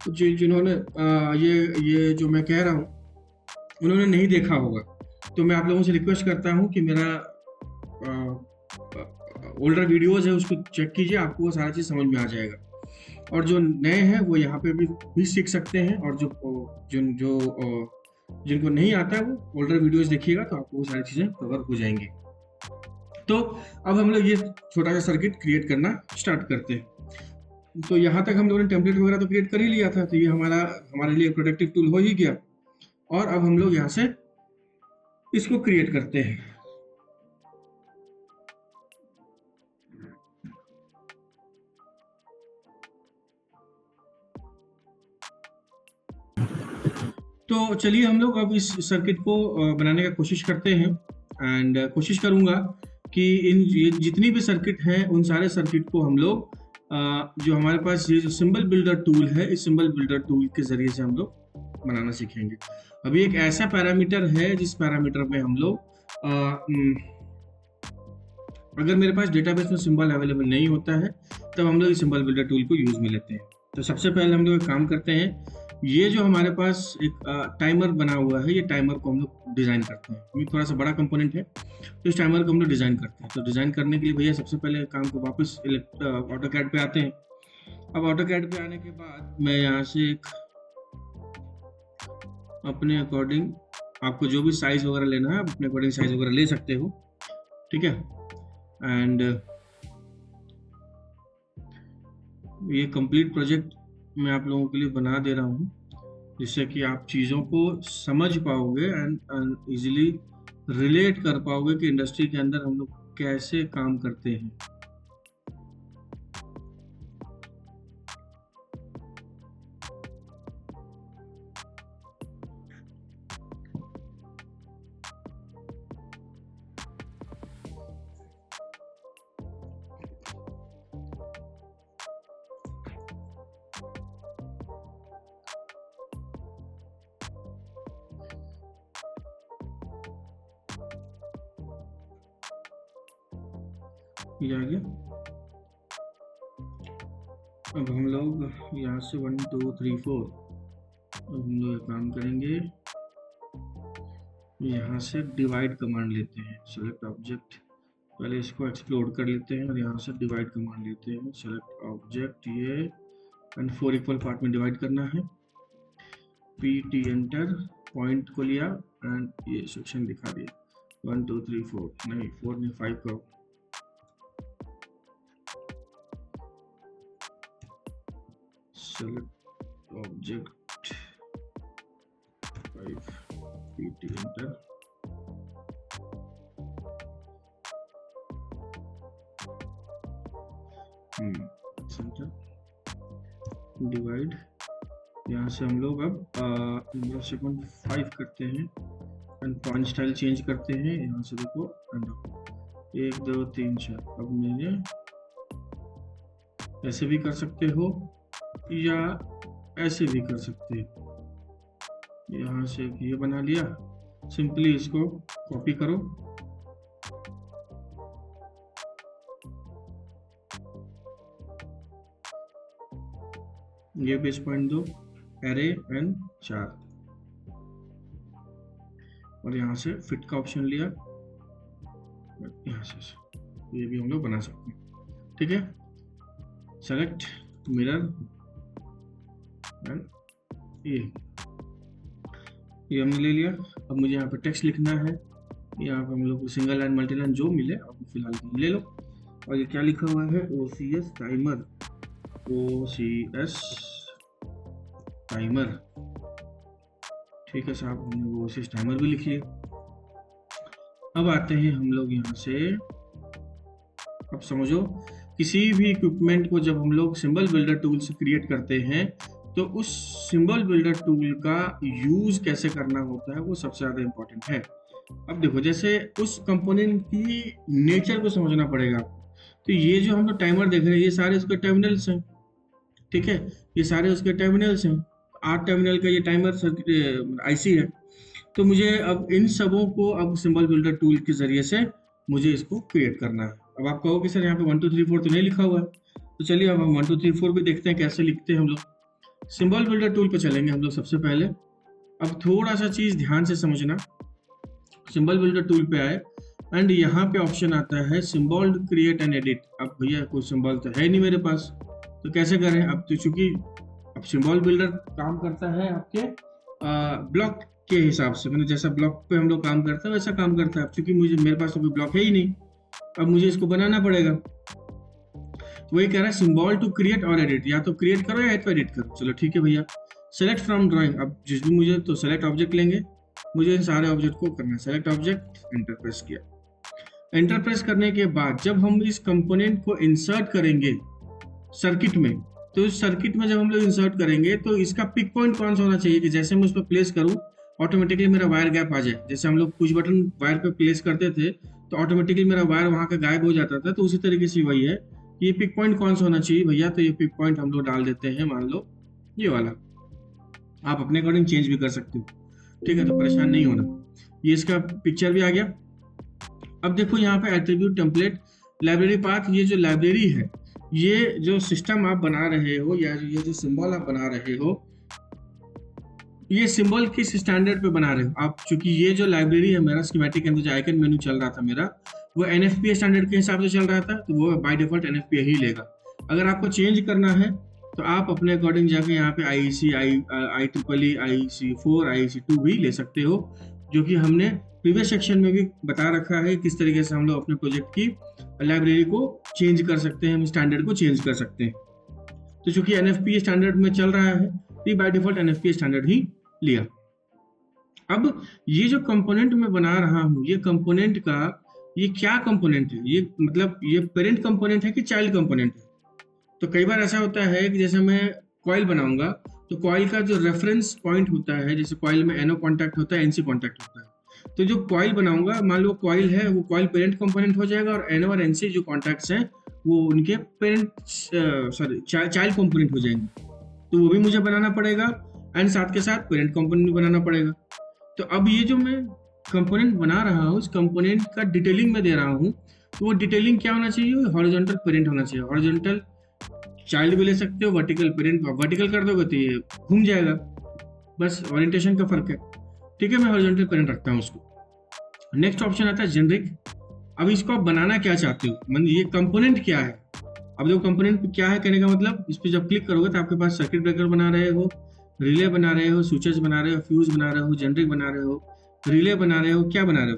Speaker 2: जिन्होंने ये जो मैं कह रहा हूँ उन्होंने नहीं देखा होगा। तो मैं आप लोगों से रिक्वेस्ट करता हूँ कि मेरा ओल्डर वीडियोस है उसको चेक कीजिए, आपको वो सारा चीज़ समझ में आ जाएगा। और जो नए हैं वो यहाँ पे भी सीख सकते हैं, और जिनको नहीं आता है वो ओल्डर वीडियोस देखिएगा तो आपको वो सारी चीज़ें कवर हो जाएंगी। तो अब हम लोग ये छोटा सा सर्किट क्रिएट करना स्टार्ट करते हैं। तो यहाँ तक हम लोगों ने टेम्पलेट वगैरह तो क्रिएट कर ही लिया था, तो ये हमारे लिए प्रोडक्टिव टूल हो ही गया। और अब हम लोग यहाँ से इसको क्रिएट करते हैं। तो चलिए हम लोग अब इस सर्किट को बनाने का कोशिश करते हैं। एंड कोशिश करूंगा कि ये जितनी भी सर्किट है उन सारे सर्किट को हम लोग जो हमारे पास ये जो सिंबल बिल्डर टूल है, इस सिंबल बिल्डर टूल के जरिए से हम लोग बनाना सीखेंगे। अभी एक ऐसा पैरामीटर है जिस पैरामीटर में हम लोग अगर मेरे पास डेटाबेस में सिंबल अवेलेबल नहीं होता है तब हम लोग इस सिंबल बिल्डर टूल को यूज में लेते हैं। तो सबसे पहले हम लोग एक काम करते हैं, ये जो हमारे पास एक टाइमर बना हुआ है, ये टाइमर को हम लोग डिजाइन करते हैं। ये थोड़ा सा बड़ा कंपोनेंट है तो इस टाइमर को हम लोग डिजाइन करते हैं। तो डिजाइन करने के लिए भैया सबसे पहले काम को वापस ऑटोकैड पे आते हैं। अब ऑटोकैड पे आने के बाद मैं यहाँ से एक अपने अकॉर्डिंग आपको जो भी साइज वगैरह लेना है आप अपने अकॉर्डिंग साइज वगैरह ले सकते हो, ठीक है। एंड ये कंप्लीट प्रोजेक्ट मैं आप लोगों के लिए बना दे रहा हूँ जिससे कि आप चीज़ों को समझ पाओगे एंड इजीली रिलेट कर पाओगे कि इंडस्ट्री के अंदर हम लोग कैसे काम करते हैं। ये आ गया। अब हम लोग यहाँ से 1 2 3 4 अब हम लोग काम करेंगे, यहाँ से डिवाइड कमांड लेते हैं। सेलेक्ट ऑब्जेक्ट, पहले इसको एक्सप्लोर कर लेते हैं और यहाँ से डिवाइड कमांड लेते हैं। सेलेक्ट ऑब्जेक्ट, ये एंड 4 इक्वल पार्ट में डिवाइड करना है। PT एंटर, पॉइंट को लिया एंड ये सेक्शन दिखा दिया। 1 2 3 4 नहीं 4 नहीं 5 करो। Select object 5, PT enter, centre, divide. यहाँ से हम लोग अब सेकंड 5 करते हैं एंड पॉइंट स्टाइल चेंज करते हैं। यहाँ से देखो 1 2 3 4। अब मैंने ऐसे भी कर सकते हो या ऐसे भी कर सकते हो। यहाँ से ये बना लिया, सिंपली इसको कॉपी करो, ये बेस पॉइंट दो, एरे एंड 4 और यहाँ से फिट का ऑप्शन लिया, यहाँ से ये भी हम लोग बना सकते हैं, ठीक है। सेलेक्ट मिरर एंड ये हमने ले लिया। अब मुझे यहाँ पे टेक्स्ट लिखना है, यहाँ पे हम लोग सिंगल लाइन मल्टी लाइन जो मिले अब फिलहाल ले लो। और ये क्या लिखा हुआ है, OCS टाइमर, OCS टाइमर, ठीक है साहब, हमने वो OCS टाइमर भी लिख लिया। अब आते हैं हम लोग यहाँ से, अब समझो किसी भी इक्विपमेंट को जब हम लोग सिंबल बिल्डर टूल से क्रिएट करते हैं तो उस सिंबल बिल्डर टूल का यूज कैसे करना होता है वो सबसे ज़्यादा इम्पोर्टेंट है। अब देखो, जैसे उस कंपोनेंट की नेचर को समझना पड़ेगा आपको। तो ये जो हम लोग टाइमर देख रहे हैं ये सारे उसके टर्मिनल्स हैं, ठीक है, ये सारे उसके टर्मिनल्स हैं। 8 टर्मिनल का ये टाइमर IC है। तो मुझे अब इन सबों को अब सिंबल बिल्डर टूल के जरिए से मुझे इसको क्रिएट करना है। अब आप कहोगे सर यहाँ पे 1 2 3 4 तो नहीं लिखा हुआ है, तो चलिए अब हम 1 2 3 4 भी देखते हैं कैसे लिखते हैं हम लोग। सिंबल बिल्डर टूल पे चलेंगे हम लोग सबसे पहले। अब थोड़ा सा चीज ध्यान से समझना, सिंबल बिल्डर टूल पे आए एंड यहाँ पे ऑप्शन आता है सिंबल क्रिएट एंड एडिट। अब भैया कोई सिंबल तो है नहीं मेरे पास, तो कैसे करें। अब तो चूंकि अब सिंबल बिल्डर काम करता है आपके ब्लॉक के हिसाब से, मतलब जैसा ब्लॉक पे हम लोग काम करते हैं वैसा काम करता है। अब चूंकि मेरे पास तो कोई ब्लॉक है ही नहीं, अब मुझे इसको बनाना पड़ेगा। तो वही कह रहा है सिंबल टू क्रिएट और एडिट, या तो क्रिएट करो या तो एडिट करो। चलो ठीक है भैया, सेलेक्ट फ्रॉम ड्राइंग। अब जिस भी मुझे तो सेलेक्ट ऑब्जेक्ट लेंगे, मुझे इन सारे ऑब्जेक्ट को करना है। सेलेक्ट ऑब्जेक्ट, एंटर प्रेस किया। एंटर प्रेस करने के बाद जब हम इस कंपोनेंट को इंसर्ट करेंगे सर्किट में, तो इस सर्किट में जब हम लोग इंसर्ट करेंगे तो इसका पिक पॉइंट कौन सा होना चाहिए कि जैसे मैं उस पर प्लेस करूँ ऑटोमेटिकली मेरा वायर गैप आ जाए। जैसे हम लोग कुछ बटन वायर पे प्लेस करते थे तो ऑटोमेटिकली मेरा वायर वहाँ का गायब हो जाता था, तो उसी तरीके से वही है कि ये पिक पॉइंट कौन सा होना चाहिए भैया। तो ये पिक पॉइंट हम लोग डाल देते हैं, मान लो ये वाला। आप अपने अकॉर्डिंग चेंज भी कर सकते हो, ठीक है, तो परेशान नहीं होना। ये इसका पिक्चर भी आ गया। अब देखो यहाँ पे एट्रीब्यूट टेम्पलेट लाइब्रेरी पाथ, ये जो लाइब्रेरी है, ये जो सिस्टम आप बना रहे हो या ये जो सिंबल आप बना रहे हो, ये सिंबल किस स्टैंडर्ड पे बना रहे हो आप। चूंकि ये जो लाइब्रेरी है मेरा स्कीमेटिक के अंदर जो आइकन मेनू चल रहा था मेरा, वो NFPA स्टैंडर्ड के हिसाब से चल रहा था, तो वो बाय डिफॉल्ट NFPA ही लेगा। अगर आपको चेंज करना है तो आप अपने अकॉर्डिंग जाके यहाँ पे IEC, IEEE, IEC4, IEC2 भी ले सकते हो, जो कि हमने प्रीवियस सेक्शन में भी बता रखा है किस तरीके से हम लोग अपने प्रोजेक्ट की लाइब्रेरी को चेंज कर सकते हैं, हम स्टैंडर्ड को चेंज कर सकते हैं। तो चूंकि NFPA स्टैंडर्ड में चल रहा है, तो बाय डिफॉल्ट NFPA स्टैंडर्ड ही लिया। अब ये जो कंपोनेंट मैं बना रहा हूँ, ये कंपोनेंट का ये क्या कंपोनेंट है, ये मतलब ये पेरेंट कंपोनेंट है कि चाइल्ड कंपोनेंट है। तो कई बार ऐसा होता है कि जैसे मैं कॉइल बनाऊंगा, तो कॉइल का जो रेफरेंस पॉइंट होता है, जैसे कॉइल में NO कॉन्टैक्ट होता है, NC कॉन्टैक्ट होता है, तो जो कॉइल बनाऊंगा, मान लो कॉइल है, वो कॉइल पेरेंट कंपोनेंट हो जाएगा, और NO और NC जो कॉन्टैक्ट्स हैं वो उनके पेरेंट चाइल्ड कंपोनेंट हो जाएंगे। तो वो भी मुझे बनाना पड़ेगा, एंड साथ के साथ पेरेंट कंपोनेंट भी बनाना पड़ेगा। तो अब ये जो मैं कंपोनेंट बना रहा हूँ, उस कंपोनेंट का डिटेलिंग में दे रहा हूँ, तो वो डिटेलिंग क्या होना चाहिए, हॉरिजॉन्टल पेरेंट होना चाहिए। हॉरिजॉन्टल चाइल्ड भी ले सकते हो, वर्टिकल पेरेंट, वर्टिकल कर दोगे तो ये घूम जाएगा, बस ओरिएंटेशन का फर्क है। ठीक है, मैं हॉरिजॉन्टल पेरेंट रखता हूँ उसको। नेक्स्ट ऑप्शन आता है जेनरिक। अब इसको आप बनाना क्या चाहते हो, मतलब ये कंपोनेंट क्या है। अब देखो कंपोनेंट क्या है कहने का मतलब, इस पर जब क्लिक करोगे तो आपके पास सर्किट ब्रेकर बना रहे हो, रिले बना रहे हो, स्विचेस बना रहे हो, फ्यूज बना रहे हो, जेनरिक बना रहे हो, रिले बना रहे हो, क्या बना रहे हो,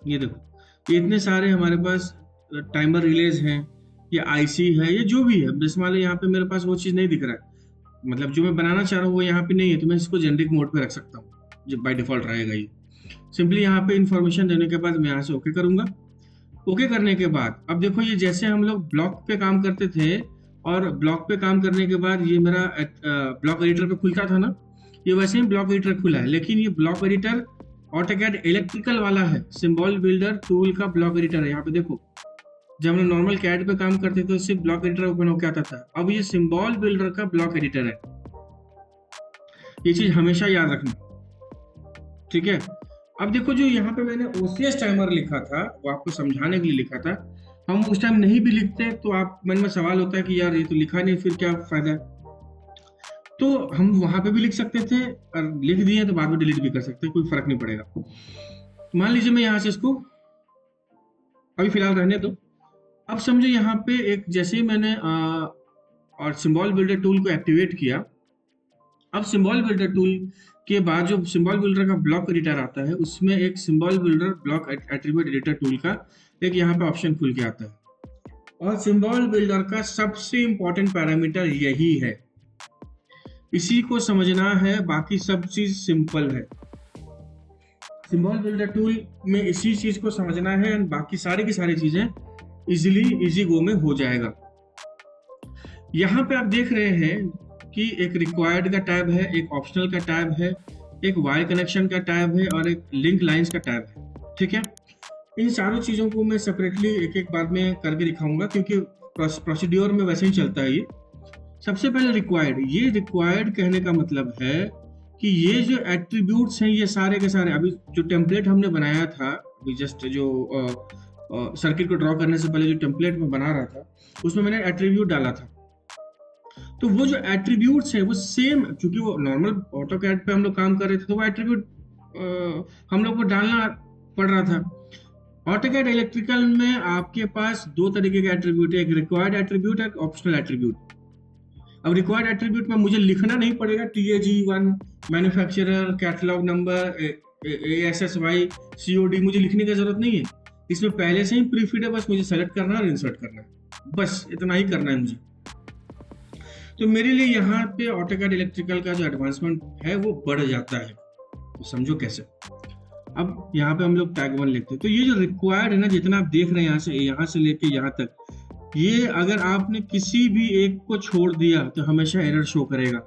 Speaker 2: ये देखो ये इतने सारे हमारे पास टाइमर रिलेज हैं, या IC है, ये जो भी है। बस मान लो यहाँ पे मेरे पास वो चीज़ नहीं दिख रहा है, मतलब जो मैं बनाना चाह रहा हूँ वो यहाँ पे नहीं है, तो मैं इसको जेनरिक मोड पे रख सकता हूँ, जो बाय डिफॉल्ट रहेगा। ये सिंपली यहाँ पे इन्फॉर्मेशन देने के बाद मैं यहाँ से ओके करूंगा। ओके करने के बाद अब देखो, ये जैसे हम लोग ब्लॉक पे काम करते थे, और ब्लॉक पे काम करने के बाद ये मेरा ब्लॉक एडिटर पे खुलता था ना, ये वैसे ही ब्लॉक एडिटर खुला है, लेकिन ये ब्लॉक एडिटर ऑटोकैड इलेक्ट्रिकल वाला है, सिंबल बिल्डर टूल का ब्लॉक एडिटर है। यहाँ पे देखो, जब हम नॉर्मल कैड पे काम करते थे तो सिर्फ ब्लॉक एडिटर ओपन होकर आता था, अब ये सिंबल बिल्डर का ब्लॉक एडिटर है। ये चीज हमेशा याद रखना, ठीक है। अब देखो, जो यहाँ पे मैंने OCS टाइमर लिखा था, वो आपको समझाने के लिए लिखा था। हम उस टाइम नहीं भी लिखते तो आप मन में सवाल होता है कि यार ये तो लिखा नहीं, फिर क्या फायदा है। तो हम वहां पे भी लिख सकते थे, और लिख दिए तो बाद में डिलीट भी कर सकते हैं, कोई फर्क नहीं पड़ेगा। मान लीजिए मैं यहाँ से इसको अभी फिलहाल रहने दो। अब समझो यहाँ पे एक, जैसे ही मैंने और सिंबल बिल्डर टूल को एक्टिवेट किया, अब सिंबल बिल्डर टूल के बाद जो सिंबल बिल्डर का ब्लॉक एडिटर आता है, उसमें एक symbol builder block attribute editor tool का एक यहाँ पे ऑप्शन खुल के आता है। और सिंबल बिल्डर का सबसे इंपॉर्टेंट पैरामीटर यही है, इसी को समझना है, बाकी सब चीज सिंपल है। सिंबल बिल्डर टूल में इसी चीज को समझना है, और बाकी सारी की सारी चीजें इजी गो में हो जाएगा। यहाँ पे आप देख रहे हैं कि एक रिक्वायर्ड का टैब है, एक ऑप्शनल का टैब है, एक वायर कनेक्शन का टैब है, और एक लिंक लाइंस का टैब है। ठीक है, इन सारों चीजों को मैं सेपरेटली एक एक बार में करके दिखाऊंगा, क्योंकि प्रोसीड्योर में वैसे ही चलता है ये। सबसे पहले रिक्वायर्ड, ये रिक्वायर्ड कहने का मतलब है कि ये जो एट्रीब्यूट्स हैं, ये सारे के सारे, अभी जो टेम्पलेट हमने बनाया था, अभी जस्ट जो सर्किट को ड्रॉ करने से पहले जो टेम्पलेट में बना रहा था, उसमें मैंने एट्रीब्यूट डाला था। तो वो जो एट्रीब्यूट्स है वो सेम, क्योंकि वो नॉर्मल ऑटोकैड पे हम लोग काम कर रहे थे, तो वो एट्रीब्यूट हम लोग को डालना पड़ रहा था। ऑटोकैड इलेक्ट्रिकल में आपके पास दो तरीके के एट्रीब्यूट है, एक रिक्वायर्ड एट्रीब्यूट है, एक ऑप्शनल एट्रीब्यूट। अब रिक्वायर्ड एट्रीब्यूट में मुझे लिखना नहीं पड़ेगा TAG1, manufacturer, catalogue number, ASSY, COD, मुझे लिखने की जरूरत नहीं है। इसमें पहले से ही प्रीफीड है, बस मुझे सेलेक्ट करना है और इंसर्ट करना है, बस इतना ही करना है मुझे। तो मेरे लिए यहाँ पे ऑटोकैड इलेक्ट्रिकल का जो एडवांसमेंट है वो बढ़ जाता है, तो समझो कैसे। अब यहाँ पे हम लोग टैग 1 लिखते हैं, तो ये जो रिक्वायर्ड है ना, जितना आप देख रहे हैं यहाँ से लेके यहाँ तक, ये अगर आपने किसी भी एक को छोड़ दिया तो हमेशा एरर शो करेगा,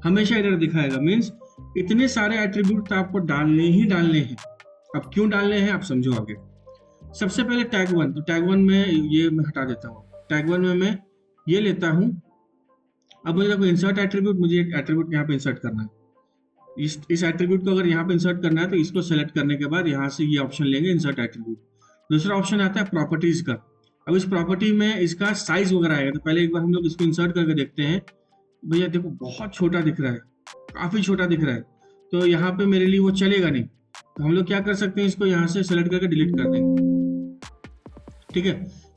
Speaker 2: हमेशा एरर दिखाएगा। मीन्स इतने सारे एट्रीब्यूट आपको डालने ही डालने हैं। अब क्यों डालने हैं आप समझो आगे। सबसे पहले टैग 1, तो टैग 1 में ये मैं हटा देता हूँ। टैग 1 में मैं ये लेता हूँ। अब मुझे देखो इंसर्ट एट्रीब्यूट, मुझे एक एट्रीब्यूट यहाँ पे इंसर्ट करना है। इस एट्रीब्यूट को अगर यहाँ पे इंसर्ट करना है तो इसको सेलेक्ट करने के बाद यहाँ से ये ऑप्शन लेंगे, इंसर्ट एट्रीब्यूट। दूसरा ऑप्शन आता है प्रॉपर्टीज का। अब इस प्रॉपर्टी में इसका साइज वगैरह आएगा, तो पहले एक बार हम लोग इसको इंसर्ट करके देखते हैं। भैया देखो बहुत छोटा दिख रहा है, काफी छोटा दिख रहा है, तो यहाँ पे मेरे लिए वो चलेगा नहीं। तो हम लोग क्या कर सकते हैं, इसको यहाँ से सेलेक्ट करके डिलीट कर देंगे। ठीक है,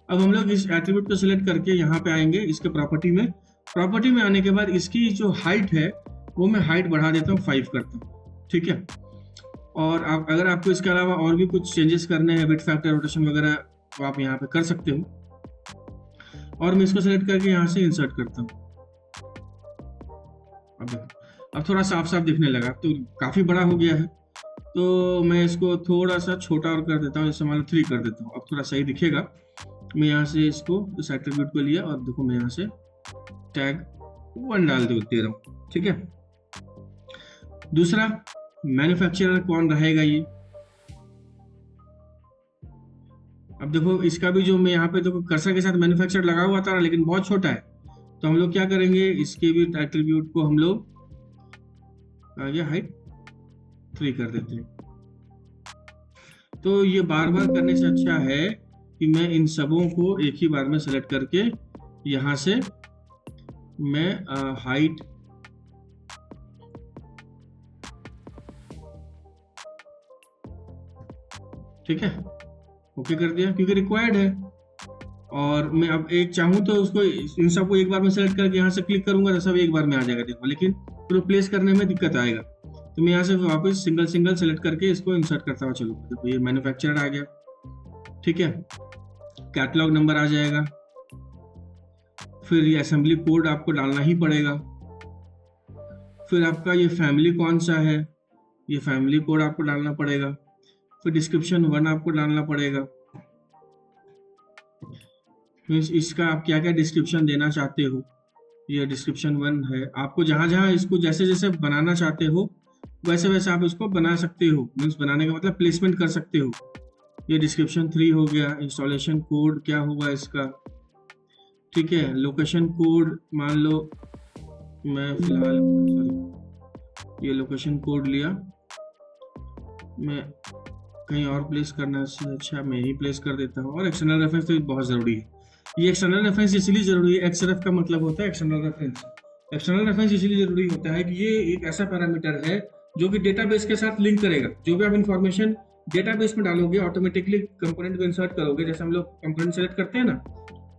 Speaker 2: अब हम लोग इस एट्रीब्यूट को सिलेक्ट करके यहाँ पे आएंगे, इसके प्रॉपर्टी में प्रॉपर्टी में आने के बाद इसकी जो हाइट है वो मैं हाइट बढ़ा देता हूँ, 5 करता हूँ, ठीक है। और आप अगर आपको इसके अलावा और भी कुछ चेंजेस करने हैं, बिट फैक्टर, रोटेशन वगैरह, तो आप यहाँ पे कर सकते हो। और मैं इसको सेलेक्ट करके यहाँ से इंसर्ट करता हूँ। अब देखो, अब थोड़ा साफ साफ दिखने लगा, तो काफ़ी बड़ा हो गया है। तो मैं इसको थोड़ा सा छोटा और कर देता हूँ, जैसे मान लो 3 कर देता हूँ, अब थोड़ा सही दिखेगा। मैं यहाँ से इसको इस एट्रीब्यूट को लिया और देखो मैं यहाँ से टैग 1 डाल दे रहा हूँ, ठीक है। दूसरा, मैन्युफैक्चरर कौन रहेगा ये। अब देखो इसका भी जो मैं यहाँ पे देखो कर्सर के साथ मैन्युफैक्चरर लगा हुआ था, लेकिन बहुत छोटा है, तो हम लोग क्या करेंगे, इसके भी एट्रीब्यूट को हम लोग आगे हाइट 3 कर देते हैं। तो ये बार बार करने से अच्छा है कि मैं इन सबों को एक ही बार में सेलेक्ट करके यहाँ से मैं हाइट ठीक है ओके कर दिया, क्योंकि रिक्वायर्ड है। और मैं अब एक चाहूँ तो उसको इन सबको एक बार में सेलेक्ट करके यहाँ से क्लिक करूंगा तो सब एक बार में आ जाएगा, देखो, लेकिन फिर प्लेस करने में दिक्कत आएगा। तो मैं यहाँ से वापस सिंगल सिंगल सेलेक्ट करके इसको इंसर्ट करता हुआ चलूँ। देखो ये मैन्युफैक्चरर आ गया, ठीक है। कैटलॉग नंबर आ जाएगा, फिर ये असेंबली कोड आपको डालना ही पड़ेगा। फिर आपका ये फैमिली कौन सा है, ये फैमिली कोड आपको डालना पड़ेगा। फिर डिस्क्रिप्शन 1 आपको डालना पड़ेगा, इसका आप क्या क्या डिस्क्रिप्शन देना चाहते हो, ये डिस्क्रिप्शन 1 है। आपको जहाँ जहाँ इसको जैसे जैसे बनाना चाहते हो वैसे वैसे आप इसको बना सकते हो, मीन्स बनाने का मतलब प्लेसमेंट कर सकते हो। ये डिस्क्रिप्शन 3 हो गया। इंस्टॉलेशन कोड क्या होगा इसका, ठीक है। लोकेशन कोड मान लो मैं फिलहाल ये लोकेशन कोड लिया, मैं कहीं और प्लेस करना से अच्छा मैं ही प्लेस कर देता हूँ। और एक्सटर्नल रेफरेंस तो बहुत ज़रूरी है। ये एक्सटर्नल रेफरेंस इसलिए ज़रूरी है, एक्सरेफ का मतलब होता है एक्सटर्नल रेफरेंस। एक्सटर्नल रेफरेंस इसलिए ज़रूरी होता है कि ये एक ऐसा पैरामीटर है जो कि डेटाबेस के साथ लिंक करेगा। जो भी आप इन्फॉर्मेशन डेटाबेस में डालोगे, ऑटोमेटिकली कंपोनेंट को इंसर्ट करोगे। जैसे हम लोग कंपोनेंट सेलेक्ट करते हैं ना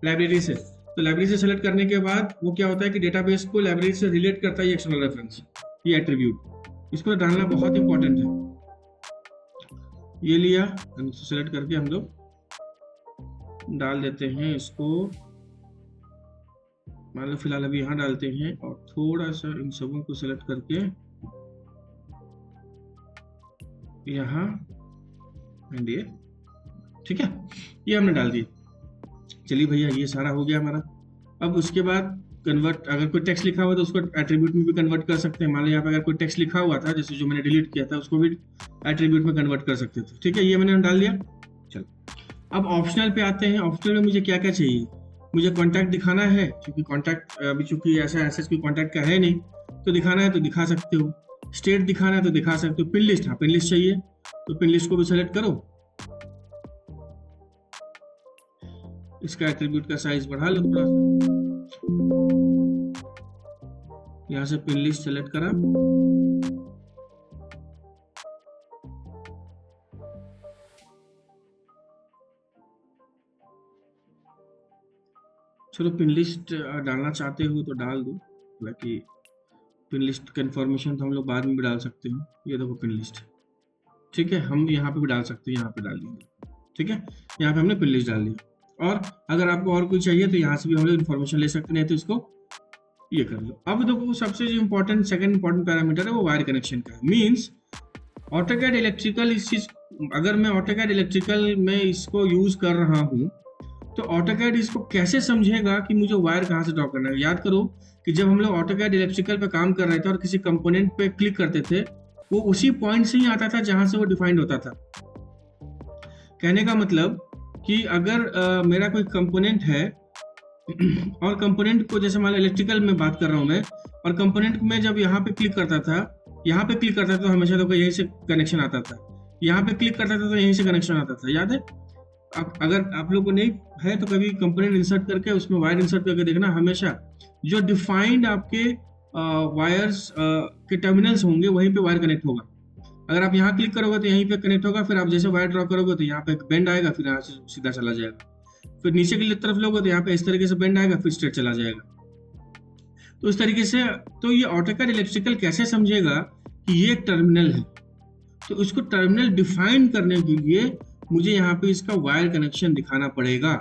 Speaker 2: लाइब्रेरी से, तो लाइब्रेरी से सेलेक्ट करने के बाद वो क्या होता है कि डेटाबेस को लाइब्रेरी से रिलेट करता है ये एक्सटर्नल रेफरेंस, ये एट्रीब्यूट। इसको डालना बहुत इंपॉर्टेंट है। ये लिया, सेलेक्ट करके हम लोग डाल देते हैं इसको, मान लो फिलहाल अभी यहाँ डालते हैं। और थोड़ा सा इन सबों को सेलेक्ट करके यहाँ एंड ये, ठीक है, ये हमने डाल दिया। चलिए भैया ये सारा हो गया हमारा। अब उसके बाद कन्वर्ट, अगर कोई टेक्स्ट लिखा हुआ तो उसको एट्रीब्यूट में भी कन्वर्ट कर सकते हैं। मान लो यहाँ पे अगर कोई टेक्स्ट लिखा हुआ था, जैसे जो मैंने डिलीट किया था, उसको भी एट्रीब्यूट में कन्वर्ट कर सकते थे, ठीक है। ये मैंने डाल दिया। चलो अब ऑप्शनल पे आते हैं। ऑप्शनल में मुझे क्या क्या चाहिए, मुझे कॉन्टैक्ट दिखाना है, क्योंकि कॉन्टैक्ट अभी चूंकि ऐसा कोई कॉन्टैक्ट का है नहीं, तो दिखाना है तो दिखा सकते हो। स्टेट दिखाना है तो दिखा सकते हो। पिन लिस्ट, हाँ पिन लिस्ट चाहिए तो पिन लिस्ट को भी सेलेक्ट करो। इसका एट्रीब्यूट का साइज बढ़ा लो थोड़ा सा, यहाँ से पिन लिस्ट सेलेक्ट करा। चलो पिन लिस्ट डालना चाहते हो तो डाल दो, बाकी पिन लिस्ट का इन्फॉर्मेशन तो हम लोग बाद में भी डाल सकते हैं। ये देखो पिन लिस्ट, ठीक है, हम यहाँ पे भी डाल सकते हैं, यहाँ पे डाल देंगे, ठीक है। यहाँ पे हमने पिन लिस्ट डाल दिया। और अगर आपको और कोई चाहिए तो यहाँ से भी हम लोग इन्फॉर्मेशन ले सकते हैं, तो इसको ये कर लो। अब देखो सबसे जो इम्पोर्टेंट सेकंड इम्पोर्टेंट पैरामीटर है वो वायर कनेक्शन का है। मीन्स ऑटोकैड इलेक्ट्रिकल, इस चीज अगर मैं ऑटोकैड इलेक्ट्रिकल में इसको यूज कर रहा हूँ तो ऑटोकैड इसको कैसे समझेगा कि मुझे वायर कहाँ से ड्रॉ करना है। याद करो कि जब हम लोग ऑटोकैड इलेक्ट्रिकल पे काम कर रहे थे और किसी कंपोनेंट पे क्लिक करते थे, वो उसी पॉइंट से ही आता था जहां से वो डिफाइंड होता था। कहने का मतलब कि अगर मेरा कोई कंपोनेंट है और कंपोनेंट को, जैसे मान लो इलेक्ट्रिकल में बात कर रहा हूं मैं, और कंपोनेंट में जब यहाँ पे क्लिक करता था, यहाँ पे क्लिक करता था तो हमेशा तो यहीं से कनेक्शन आता था, यहाँ पे क्लिक करता था तो यहीं से कनेक्शन आता था। याद है? अगर आप लोग को नहीं है तो कभी कंपोनेंट इंसर्ट करके उसमें वायर इंसर्ट करके देखना, हमेशा जो डिफाइंड आपके वायर्स के टर्मिनल्स होंगे वहीं पे वायर कनेक्ट होगा। अगर आप यहाँ क्लिक करोगे तो यहीं पे कनेक्ट होगा, फिर आप जैसे वायर ड्रॉ करोगे तो यहाँ पे एक बेंड आएगा, फिर यहाँ से सीधा चला जाएगा। फिर नीचे की तरफ लोगे तो यहाँ पे इस तरीके से बेंड आएगा, फिर स्ट्रेट चला जाएगा। तो इस तरीके से तो ये ऑटोकैड इलेक्ट्रिकल कैसे समझेगा कि ये एक टर्मिनल है, तो इसको टर्मिनल डिफाइन करने के लिए मुझे यहाँ पे इसका वायर कनेक्शन दिखाना पड़ेगा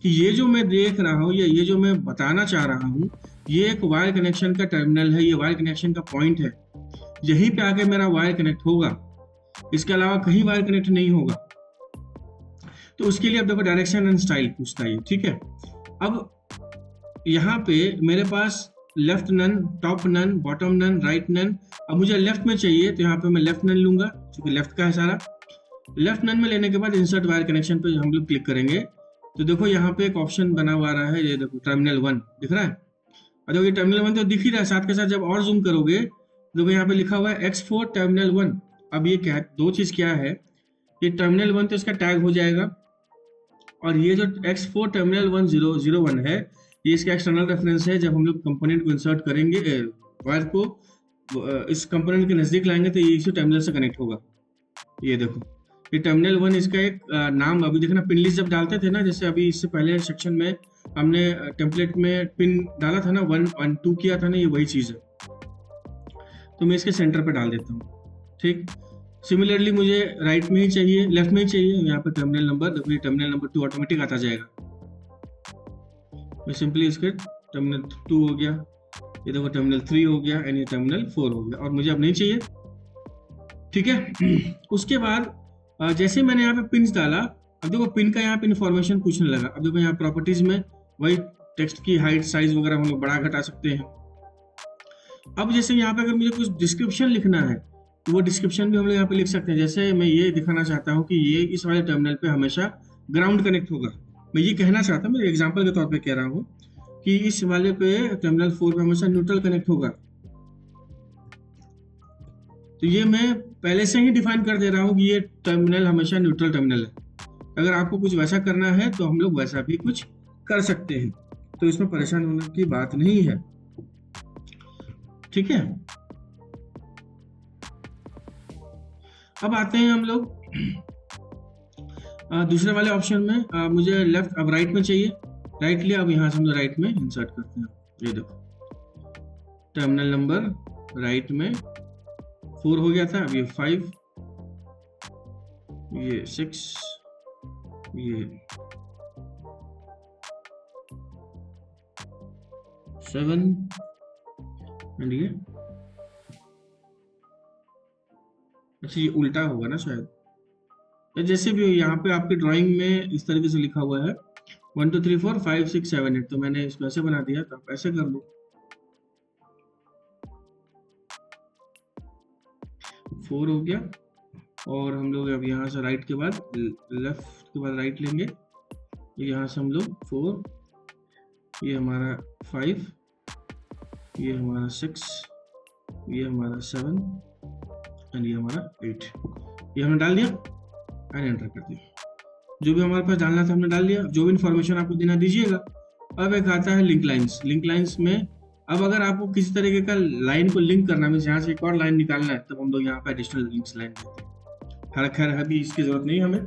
Speaker 2: कि ये जो मैं देख रहा हूँ या ये जो मैं बताना चाह रहा हूँ ये एक वायर कनेक्शन का टर्मिनल है, ये वायर कनेक्शन का पॉइंट है, यहीं पे आके मेरा वायर कनेक्ट होगा, इसके अलावा कहीं वायर कनेक्ट नहीं होगा। तो उसके लिए अब देखो डायरेक्शन एंड स्टाइल पूछता है, ठीक है। अब यहाँ पे मेरे पास left none, top none, bottom none, right none. अब मुझे लेफ्ट में चाहिए तो यहाँ पे मैं लेफ्ट नन लूंगा क्योंकि लेफ्ट का है सारा। लेफ्ट नन में लेने के बाद इंसर्ट वायर कनेक्शन पे हम लोग क्लिक करेंगे तो देखो यहाँ पे एक ऑप्शन बना हुआ रहा है, ये देखो टर्मिनल 1 दिख रहा है। और देखो ये टर्मिनल 1 तो दिख ही रहा है, साथ के साथ जब और जूम करोगे देखो यहाँ पे लिखा हुआ है X4 टर्मिनल 1। अब ये क्या, दो चीज क्या है, ये टर्मिनल 1 तो इसका टैग हो जाएगा और ये जो X4 टर्मिनल 1001 है ये इसका एक्सटर्नल रेफरेंस है। जब हम लोग कंपोनेंट को इंसर्ट करेंगे वायर को इस कंपोनेंट के नजदीक लाएंगे तो ये इसी टर्मिनल से कनेक्ट होगा। ये देखो ये टर्मिनल 1 इसका एक नाम, अभी देखना पिन लिस्ट जब डालते थे ना, जैसे अभी इससे पहले सेक्शन में हमने टेम्पलेट में पिन डाला था ना, 1 और 2 किया था ना, ये वही चीज है। तो मैं इसके सेंटर पे डाल देता हूँ, ठीक। सिमिलरली मुझे राइट में ही चाहिए, लेफ्ट में ही चाहिए, यहाँ पे टर्मिनल नंबर देखो, ये टर्मिनल नंबर 2 ऑटोमेटिक आता जाएगा। मैं सिंपली इसके टर्मिनल 2 हो गया, ये देखो टर्मिनल 3 हो गया एंड ये टर्मिनल 4 हो गया और मुझे अब नहीं चाहिए, ठीक है। उसके बाद जैसे मैंने यहाँ पे पिन्स डाला, अब देखो पिन का यहाँ पे इन्फॉर्मेशन पूछने लगा। अब देखो यहाँ प्रॉपर्टीज में वही टेक्स्ट की हाइट साइज वगैरह हम लोग बढ़ा घटा सकते हैं। अब जैसे यहाँ पे अगर मुझे कुछ डिस्क्रिप्शन लिखना है तो वो डिस्क्रिप्शन भी हम लोग यहाँ पे लिख सकते हैं। जैसे मैं ये दिखाना चाहता हूँ कि ये इस वाले टर्मिनल पे हमेशा ग्राउंड कनेक्ट होगा, मैं ये कहना चाहता हूँ, मैं एग्जाम्पल के तौर पे कह रहा हूँ कि इस वाले पे टर्मिनल 4 पे हमेशा न्यूट्रल कनेक्ट होगा। तो ये मैं पहले से ही डिफाइन कर दे रहा हूँ कि ये टर्मिनल हमेशा न्यूट्रल टर्मिनल है। अगर आपको कुछ वैसा करना है तो हम लोग वैसा भी कुछ कर सकते हैं, तो इसमें परेशान होने की बात नहीं है, ठीक है। अब आते हैं हम लोग दूसरे वाले ऑप्शन में। मुझे लेफ्ट अब राइट में चाहिए, राइट लिया, अब यहाँ से हम लोग राइट में इंसर्ट करते हैं। ये देखो टर्मिनल नंबर राइट में 4 हो गया था, अब ये 5, ये 6, ये 7 एंड ये, अच्छा ये उल्टा होगा ना शायद, जैसे भी यहाँ पे आपके ड्राइंग में इस तरीके से लिखा हुआ है 1 2 3 4 5 6 7 8, तो मैंने इसको ऐसे बना दिया, तो आप ऐसे कर लो। 4 हो गया और हम लोग अब यहाँ से राइट के बाद लेफ्ट के बाद राइट लेंगे, यहाँ से हम लोग 4, ये हमारा 5, ये हमारा 6, ये हमारा 7 एंड ये हमारा 8, ये हमने डाल दिया एंड एंटर कर दिया। जो भी हमारे पास डालना था हमने डाल दिया, जो भी इन्फॉर्मेशन आपको देना दीजिएगा। अब एक आता है लिंक लाइन्स। लिंक लाइन्स में अब अगर आपको किसी तरीके का लाइन को लिंक करना है, यहाँ से एक और लाइन निकालना है, तब हम लोग यहाँ पे एडिशनल लिंक्स लाइन देते हैं। खैर अभी इसकी जरूरत नहीं हमें,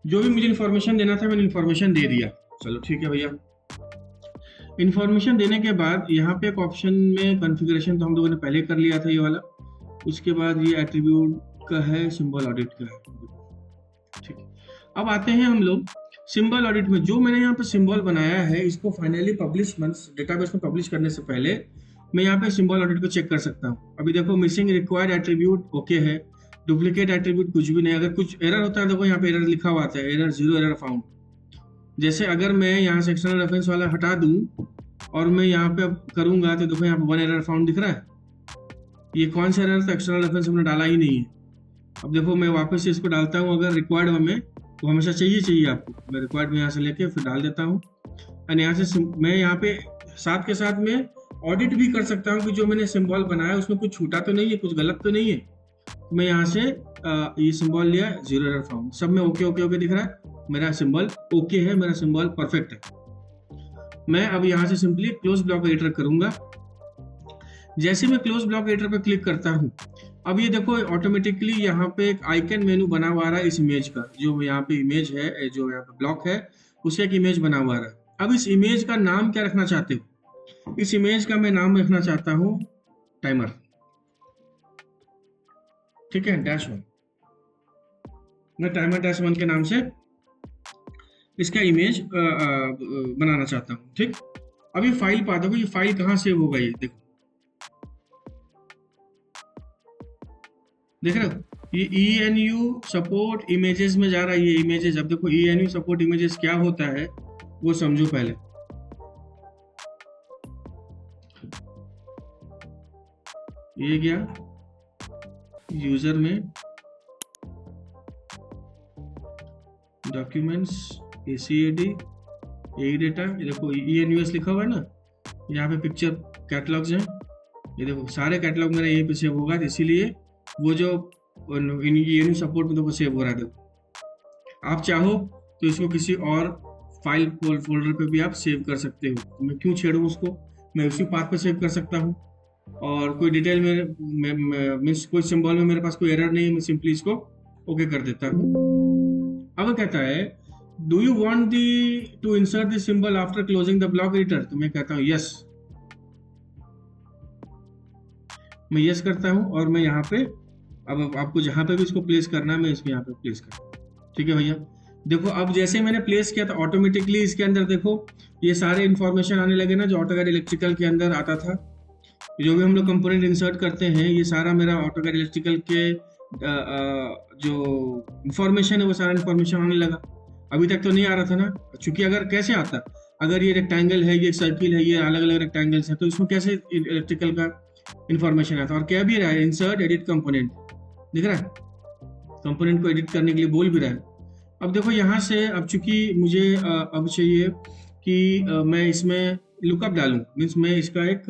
Speaker 2: जो भी मुझे इन्फॉर्मेशन देना था मैंने इन्फॉर्मेशन दे दिया। चलो ठीक है भैया। इन्फॉर्मेशन देने के बाद यहाँ पे एक ऑप्शन में कॉन्फ़िगरेशन तो हम लोगों ने पहले कर लिया था ये वाला, उसके बाद ये एट्रीब्यूट का है, सिंबल ऑडिट का है, ठीक है। अब आते हैं हम लोग सिंबल ऑडिट में। जो मैंने यहाँ पे सिंबल बनाया है इसको फाइनली पब्लिश डेटाबेस में पब्लिश करने से पहले मैं यहाँ पे सिंबल ऑडिट को चेक कर सकता हूँ। अभी देखो मिसिंग रिक्वायर्ड एट्रीब्यूट ओके है, डुप्लीकेट एट्रीब्यूट कुछ भी नहीं। अगर कुछ एरर होता है देखो यहाँ पे एरर लिखा हुआ आता है, एरर 0 एरर फाउंड। जैसे अगर मैं यहाँ से एक्सटर्नल रेफरेंस वाला हटा दूं और मैं यहाँ पे करूंगा तो देखो यहाँ पे 1 एरर फाउंड दिख रहा है। ये कौन सा एरर था, एक्सटर्नल रेफरेंस हमने डाला ही नहीं है। अब देखो मैं वापस से इसको डालता हूँ, अगर रिक्वायर्ड हमें तो हमेशा चाहिए आपको, मैं रिक्वायर्ड में यहाँ से लेके फिर डाल देता हूँ। एंड यहाँ से मैं यहाँ पे साथ के साथ में ऑडिट भी कर सकता हूँ कि जो मैंने सिंबल बनाया उसमें कुछ छूटा तो नहीं है, कुछ गलत तो नहीं है। मैं यहाँ से ये सिंबल लिया, 0 एरर फाउंड, सब में ओके ओके ओके दिख रहा है, मेरा सिंबल ओके है, मेरा सिंबल परफेक्ट है। मैं अब यहाँ से सिंपली क्लोज ब्लॉक एडिटर करूंगा। जैसे मैं क्लोज ब्लॉक एडिटर पर क्लिक करता हूँ, अब ये देखो ऑटोमेटिकली यहाँ पे एक आइकन मेनू बना हुआ है इस इमेज का, जो यहाँ पे इमेज है, जो यहाँ पे ब्लॉक है उसका एक इमेज बना हुआ है। अब इस इमेज का नाम क्या रखना चाहते हो, इस इमेज का मैं नाम रखना चाहता हूँ टाइमर, ठीक है, -1। मैं टाइमर -1 के नाम से इसका इमेज बनाना चाहता हूँ, ठीक। अब ये फाइल पा दो, ये फाइल कहाँ सेव होगा, ये देखो, देख रहे हो, ये ENU सपोर्ट इमेजेस में जा रहा है, ये इमेजेस। अब देखो ENU सपोर्ट इमेजेस क्या होता है वो समझो पहले। ये गया यूजर में, डॉक्यूमेंट्स, ACAD, यही डेटा, ये देखो ENUS लिखा हुआ है ना, यहाँ पे पिक्चर कैटलॉग्स हैं, ये देखो सारे कैटलॉग मेरा यहीं पे सेव होगा, इसीलिए वो जो ENU सपोर्ट में देखो सेव हो रहा है। देखो आप चाहो तो इसको किसी और फाइल फोल्डर पे भी आप सेव कर सकते हो, मैं क्यों छेड़ूं उसको, मैं उसी पाथ पे सेव कर सकता हूँ। और कोई डिटेल में कोई सिंबल में मेरे पास कोई एरर नहीं है, मैं सिंपली इसको ओके कर देता हूँ। अब कहता है do you want to insert this symbol after closing the block editor, तो मैं कहता हूँ यस, मैं यस करता हूँ, और मैं यहाँ पे अब आपको जहाँ पे भी इसको प्लेस करना है मैं इसको यहाँ पे प्लेस करता हूँ, ठीक है भैया। देखो अब जैसे मैंने प्लेस किया था ऑटोमेटिकली इसके अंदर देखो ये सारे इंफॉर्मेशन आने लगे ना, जो AutoCAD इलेक्ट्रिकल के अंदर आता था, जो भी हम लोग कंपोनेंट इंसर्ट करते हैं, ये सारा मेरा AutoCAD इलेक्ट्रिकल के जो इंफॉर्मेशन है वो सारा इंफॉर्मेशन आने लगा। अभी तक तो नहीं आ रहा था ना, चूंकि अगर कैसे आता, अगर ये रेक्टेंगल है, ये सर्किल है, ये अलग अलग रेक्टेंगल्स हैं, तो इसमें कैसे इलेक्ट्रिकल का इंफॉर्मेशन आता है। और क्या भी रहा है, इंसर्ट एडिट कंपोनेंट, दिख रहा है, कंपोनेंट को एडिट करने के लिए बोल भी रहा है। अब देखो यहाँ से, अब चूंकि मुझे अब चाहिए कि मैं इसमें लुकअप डालूं, मीन्स मैं इसका एक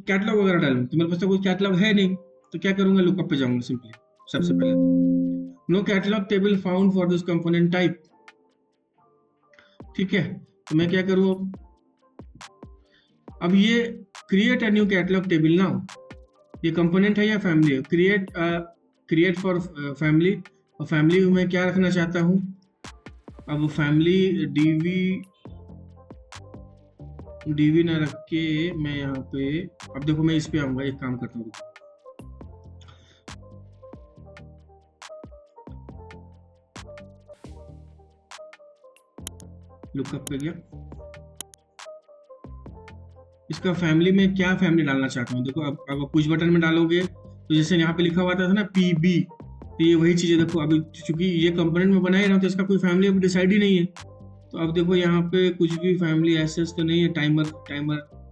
Speaker 2: कैटलॉग वगैरह डालूं, तो मेरे पास तो कोई कैटलॉग है नहीं, तो क्या करूंगा, लुकअप पे जाऊंगा सिंपली। सबसे पहले no catalogue table found for this component type, ठीक है, तो मैं क्या करूँ, अब ये create a new catalogue table now, ये कंपोनेंट है या फैमिली है, क्रिएट फॉर फैमिली, और फैमिली में क्या रखना चाहता हूँ, अब फैमिली डीवी ना रख के मैं यहाँ पे, अब देखो मैं इस पे आऊंगा, एक काम करता हूँ, लुकअप पे गया, इसका फैमिली में क्या फैमिली डालना चाहता हूँ, देखो अब पुश बटन में डालोगे तो जैसे यहाँ पे लिखा हुआ था ना PB, तो ये वही चीज़ है। देखो अभी चूंकि ये कंपोनेंट में बना ही रहा हूँ तो इसका कोई फैमिली अभी डिसाइड ही नहीं है, तो अब देखो यहाँ पे कुछ भी फैमिली एसेस तो नहीं है, टाइमर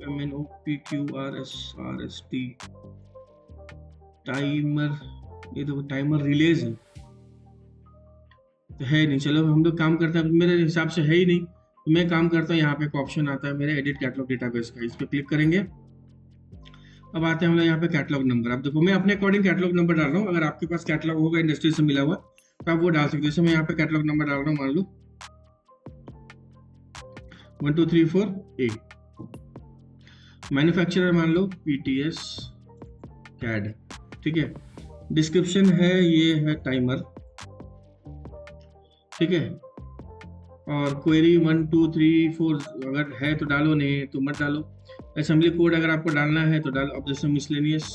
Speaker 2: MNOPQRSRST टाइमर, ये देखो टाइमर रिलेज है नहीं, चलो हम लोग काम करते हैं, मेरे हिसाब से है ही नहीं, तो मैं काम करता हूँ, यहाँ पे एक ऑप्शन आता है मेरे एडिट कैटलॉग डेटाबेस का, इस पर क्लिक करेंगे। अब आते हैं हम लोग यहाँ पे कैटलॉग नंबर, अब देखो मैं अपने अकॉर्डिंग कैटलॉग नंबर डाल रहा हूँ, अगर आपके पास कैटलॉग होगा इंडस्ट्री से मिला हुआ तो आप वो डाल सकते हो। जैसे मैं यहाँ पे कैटलॉग नंबर डाल रहा हूँ, मान लो 1234A, मैन्युफैक्चरर मान लो PTS CAD, ठीक है, डिस्क्रिप्शन है ये है टाइमर, ठीक है, और क्वेरी 1 2 3 4 अगर है तो डालो, नहीं तो मत डालो। असेंबली कोड अगर आपको डालना है तो डालो। अब जैसे मिसलेनियस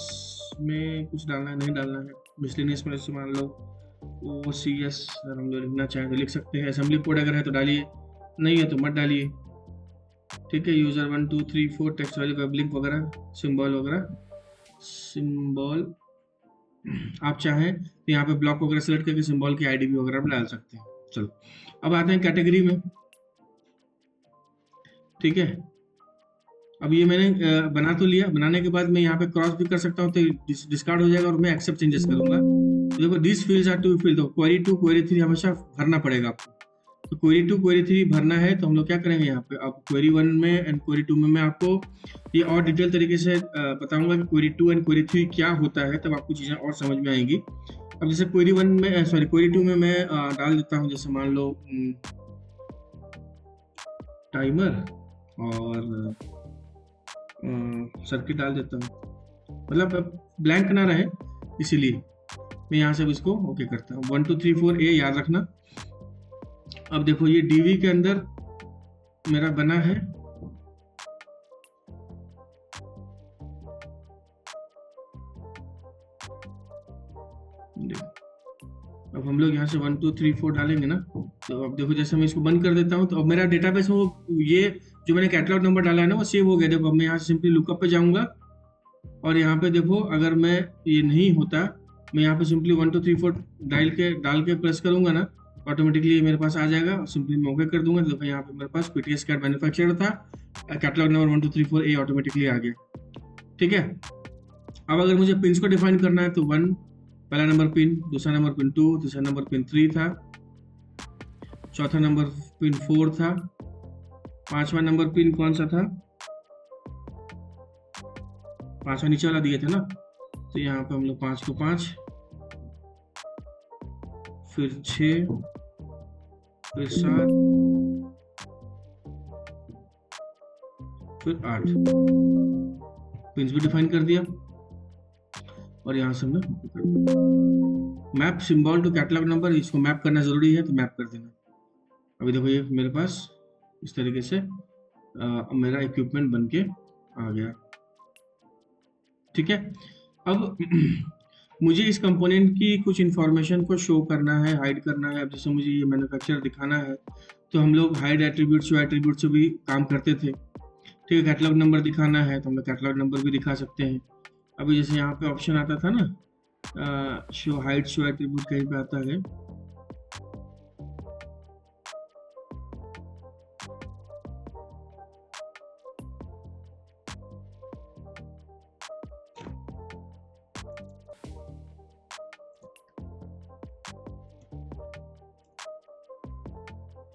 Speaker 2: में कुछ डालना है, नहीं डालना है, मिसलेनियस में जैसे मान लो OCS अगर हम लोग लिखना चाहें तो लिख सकते हैं। असेंबली कोड अगर है तो डालिए, नहीं है तो मत डालिए, ठीक है। User 1 2 3 4 text value web link वगैरह सिंबल आप चाहें तो यहाँ पे ब्लॉक वगैरह सेलेक्ट करके सिंबल की IDB वगैरह भी डाल सकते हैं। चलो अब आते हैं कैटेगरी में, ठीक है। अब ये मैंने बना तो लिया, बनाने के बाद मैं यहाँ पे क्रॉस भी कर सकता हूँ तो डिस्कार्ड हो जाएगा और मैं एक्सेप्ट चेंजेस करूंगा। तो देखो this fields are to field, तो क्वेरी 2 क्वेरी 3 हमेशा भरना पड़ेगा आपको। तो क्वेरी 2 क्वेरी 3 भरना है तो हम लोग क्या करेंगे यहाँ पे, अब क्वेरी 1 में एंड क्वेरी 2 में मैं आपको ये और डिटेल तरीके से बताऊंगा कि क्वेरी 2 एंड क्वेरी 3 क्या होता है, तब आपको चीज़ें और समझ में आएंगी। अब जैसे क्वेरी 1 में क्वेरी 2 में मैं डाल देता हूँ, जैसे मान लो टाइमर और सर्किट डाल देता हूँ, मतलब ब्लैंक ना रहे इसीलिए मैं यहाँ से इसको ओके करता हूँ। 1 2 3 4 A याद रखना। अब देखो ये DV के अंदर मेरा बना है देखो, अब हम लोग यहाँ से 1 2 3 4 डालेंगे ना, तो अब देखो जैसे मैं इसको बंद कर देता हूँ तो अब मेरा डेटाबेस में वो ये जो मैंने कैटलॉग नंबर डाला है ना वो सेव हो गया। देखो अब मैं यहाँ से सिंपली लुकअप पे जाऊंगा और यहाँ पे देखो अगर मैं ये नहीं होता, मैं यहाँ पे सिंपली 1 2 3 4 डाल के प्रेस करूंगा ना, ऑटोमेटिकली मेरे पास आ जाएगा। सिंपली मैं ओके कर दूंगा। देखो यहाँ पे मेरे पास पीटीएस कार्ड मैन्युफैक्चरर था, कैटलॉग नंबर 1 2 3 4 ए ऑटोमेटिकली आ गया। ठीक है, अब अगर मुझे पिन्स को डिफाइन करना है तो 1 पहला नंबर पिन, दूसरा नंबर पिन 2, तीसरा नंबर पिन 3 था, चौथा नंबर पिन 4 था, पांचवा नंबर पिन कौन सा था, पांचवा नीचे वाला दिए थे ना, तो यहाँ पे हम लोग 5 को 5, फिर 6, फिर 7, फिर 8 पिन्स भी डिफाइन कर दिया और यहाँ से हमने map symbol to catalogue number, इसको मैप करना जरूरी है तो मैप कर देना। अभी देखो ये मेरे पास इस तरीके से मेरा इक्विपमेंट बन के आ गया। ठीक है, अब मुझे इस कंपोनेंट की कुछ इंफॉर्मेशन को शो करना है, हाइड करना है। अब जैसे मुझे ये मैन्युफैक्चर दिखाना है तो हम लोग हाइड एट्रीब्यूट, शो एट्रीब्यूट से भी काम करते थे। ठीक है, कैटलॉग नंबर दिखाना है तो हम लोग कैटलॉग नंबर भी दिखा सकते हैं। अभी जैसे यहाँ पे ऑप्शन आता था ना, शो हाइड शो एट्रीब्यूट कहीं पे आता है,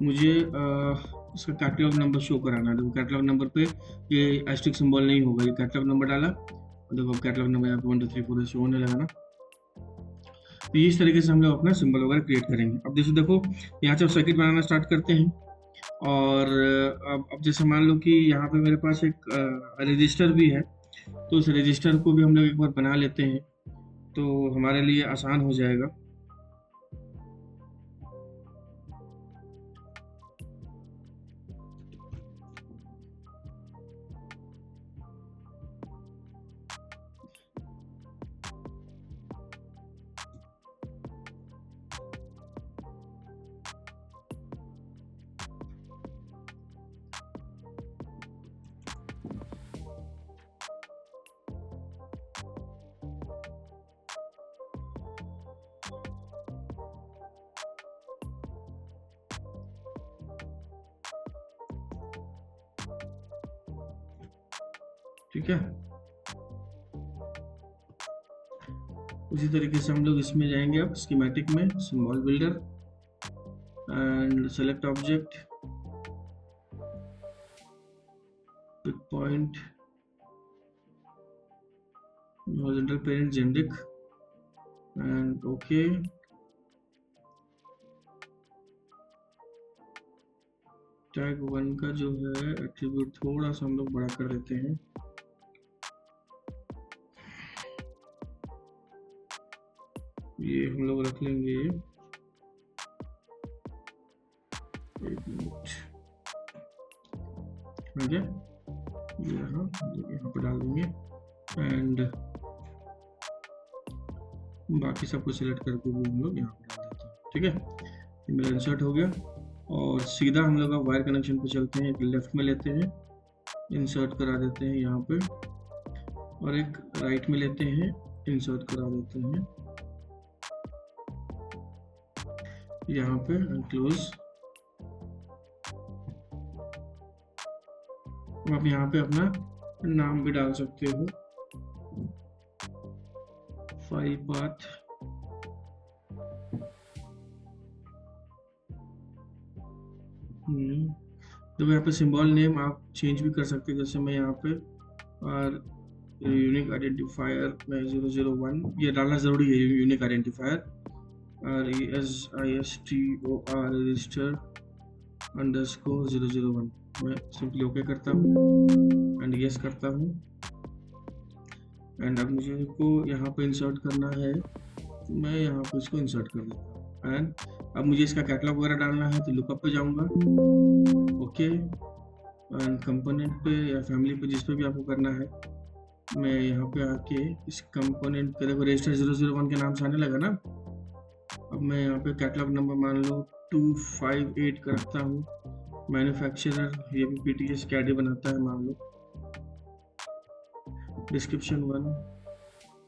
Speaker 2: मुझे इसका कैटलॉग नंबर शो कराना है। देखो कैटलॉग नंबर पे ये एस्ट्रिक सिंबल नहीं होगा, ये कैटलॉग नंबर डाला, देखो अब कैटलॉग नंबर यहाँ पे 1 2 3 4 शो होने लगा ना। तो इस तरीके से हम लोग अपना सिंबल वगैरह क्रिएट करेंगे। अब जैसे देखो यहाँ से सर्किट बनाना स्टार्ट करते हैं और अब जैसे मान लो कि यहाँ पे मेरे पास एक रजिस्टर भी है, तो उस रजिस्टर को भी हम लोग एक बार बना लेते हैं तो हमारे लिए आसान हो जाएगा। ठीक है, उसी तरीके से हम लोग इसमें जाएंगे। अब स्कीमेटिक में symbol builder and select object, pick point, horizontal parent generic and okay. Tag 1 का जो है एट्रीब्यूट थोड़ा सा हम लोग बड़ा कर देते हैं, ये हम लोग रख लेंगे 1 मिनट। ठीक है, यहाँ पे डाल देंगे एंड बाकी सब कुछ सिलेक्ट करके भी हम लोग यहाँ पे डाल देते हैं। ठीक है, मेरा इंसर्ट हो गया और सीधा हम लोग अब वायर कनेक्शन पे चलते हैं। एक लेफ्ट में लेते हैं, इंसर्ट करा देते हैं यहाँ पे, और एक राइट में लेते हैं, इंसर्ट करा देते हैं यहाँ पे एंड क्लोज। आप यहाँ पे अपना नाम भी डाल सकते हो, फाइल पाथ, तो यहाँ पे सिंबल नेम आप चेंज भी कर सकते हैं। जैसे मैं यहाँ पे और यूनिक आइडेंटिफायर में 001 ये डालना जरूरी है, यूनिक आइडेंटिफायर, और RESTOR रजिस्टर अंडरस्कोर 001 मैं सिंपली ओके करता हूँ एंड यस करता हूँ। एंड अब मुझे इसको यहाँ पे इंसर्ट करना है, मैं यहाँ पे इसको इंसर्ट कर देता हूँ। एंड अब मुझे इसका कैटलॉग वगैरह डालना है तो लुकअप पे जाऊँगा, ओके, एंड कंपोनेंट पे या फैमिली पे जिस पे भी आपको करना है मैं यहाँ पे आके इस कंपोनेंट पे देखो रजिस्टर 001 के नाम से आने लगा ना। अब मैं यहाँ पे कैटलॉग नंबर मान लो 258 का रखता हूँ। मैन्युफैक्चरर ये भी पीटीएस कैडी बनाता है मान लो। डिस्क्रिप्शन 1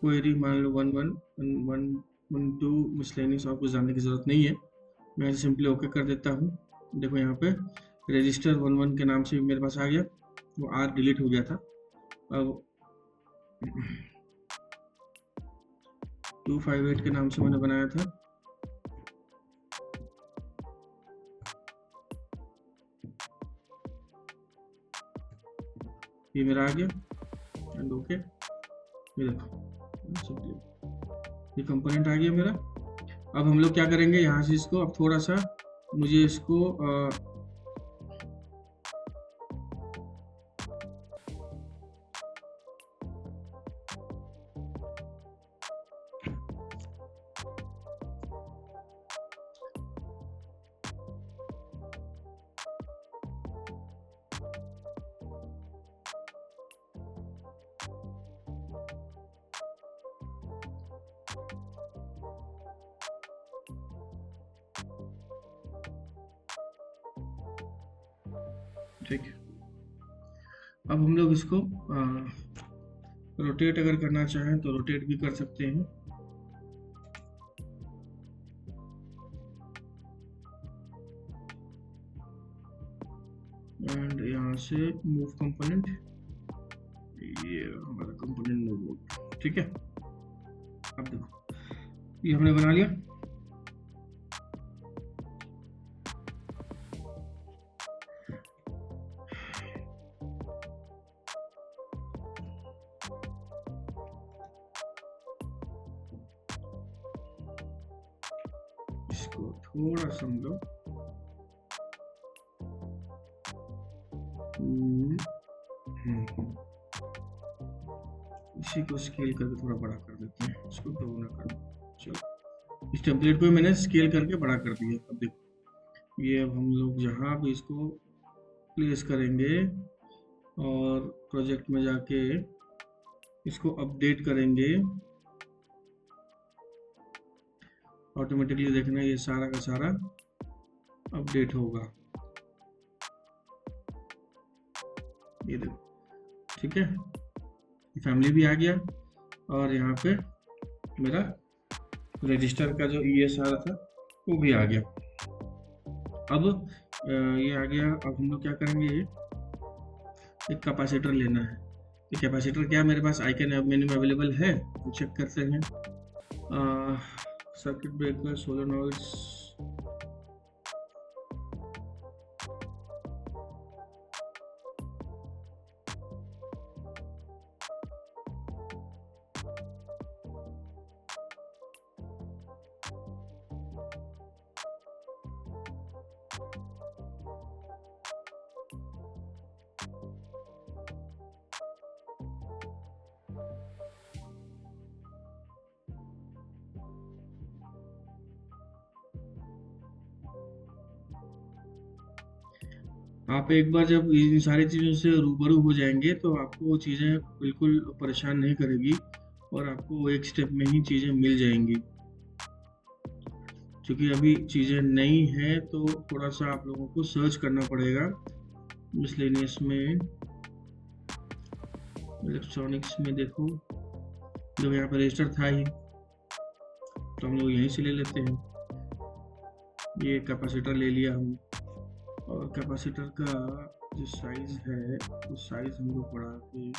Speaker 2: क्वेरी मान लो 1112 मिसलेनियस, और कुछ जानने की जरूरत नहीं है। मैं सिंपली ओके कर देता हूँ। देखो यहाँ पे रजिस्टर 11 के नाम से भी मेरे पास आ गया, वो आर डिलीट हो गया था। अब 258 के नाम से मैंने बनाया था। ये मेरा आ गया एंड ओके। ये देखो ये कंपोनेंट आ गया मेरा। अब हम लोग क्या करेंगे, यहाँ से इसको अब थोड़ा सा मुझे इसको ठीक है। अब हम लोग इसको रोटेट अगर करना चाहें तो रोटेट भी कर सकते हैं। एंड यहाँ से मूव कंपोनेंट, ये हमारा कंपोनेंट मूव हो गया। ठीक है, अब देखो ये हमने बना लिया। इसको थोड़ा सा हम लोग इसी को स्केल करके थोड़ा बड़ा कर देते हैं, इसको दो ना कर। चलो इस टेम्पलेट को मैंने स्केल करके बड़ा कर दिया। अब देखो ये अब हम लोग जहाँ भी इसको प्लेस करेंगे और प्रोजेक्ट में जाके इसको अपडेट करेंगे, ऑटोमेटिकली देखना ये सारा का सारा अपडेट होगा। ये देखो ठीक है, फैमिली भी आ गया और यहाँ पे मेरा रजिस्टर का जो ईएस आ रहा था वो भी आ गया। अब ये आ गया। अब हम लोग क्या करेंगे, एक कैपेसिटर लेना है। ये कैपेसिटर क्या मेरे पास आइकन मेन्यू में अवेलेबल है, तो चेक करते हैं। सर्किट ब्रेकर, सोलेनॉइड्स, आप एक बार जब इन सारी चीज़ों से रूबरू हो जाएंगे तो आपको वो चीज़ें बिल्कुल परेशान नहीं करेगी और आपको एक स्टेप में ही चीज़ें मिल जाएंगी। क्योंकि अभी चीज़ें नई हैं तो थोड़ा सा आप लोगों को सर्च करना पड़ेगा। मिसलेनियस में, इलेक्ट्रॉनिक्स में देखो, जब यहाँ पर रजिस्टर था ही तो हम लोग यहीं से ले लेते हैं। ये कैपेसिटर ले लिया हम, और कैपेसिटर का जो साइज है वो साइज हम लोग बढ़ा के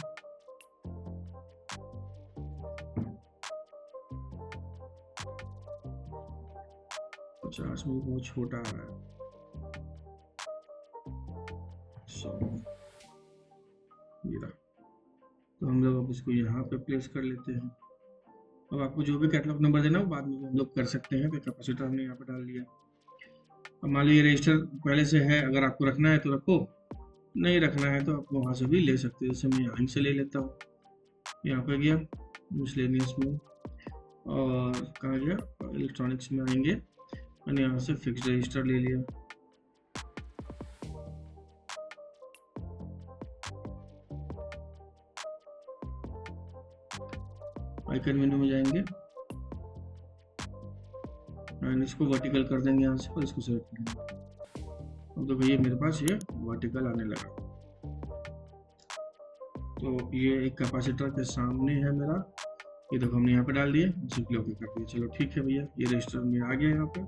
Speaker 2: 50 में बहुत छोटा आ रहा है। ये रहा। तो हम लोग अब इसको यहाँ पे प्लेस कर लेते हैं। अब आपको जो भी कैटलॉग नंबर देना हो बाद में हम लोग कर सकते हैं। तो कैपेसिटर हमने यहाँ पे डाल दिया। अब मान लो ये रजिस्टर पहले से है, अगर आपको रखना है तो रखो, नहीं रखना है तो आप वहाँ से भी ले सकते हो। जैसे मैं यहाँ से ले लेता हूँ, यहाँ पे गया मिसलेनियस में और कहाँ गया, इलेक्ट्रॉनिक्स में आएंगे, मैंने यहाँ से फिक्स रजिस्टर ले लिया। आइकन मेनू में जाएंगे एंड इसको वर्टिकल कर देंगे यहाँ से और इसको सेलेक्ट करेंगे। अब देखो ये मेरे पास ये वर्टिकल आने लगा। तो ये एक कैपेसिटर के सामने है मेरा, ये देखो हमने यहाँ पे डाल दिए, सिंपली ओके कर दिया। चलो ठीक है भैया, ये रजिस्टर मेरा आ गया यहाँ पे।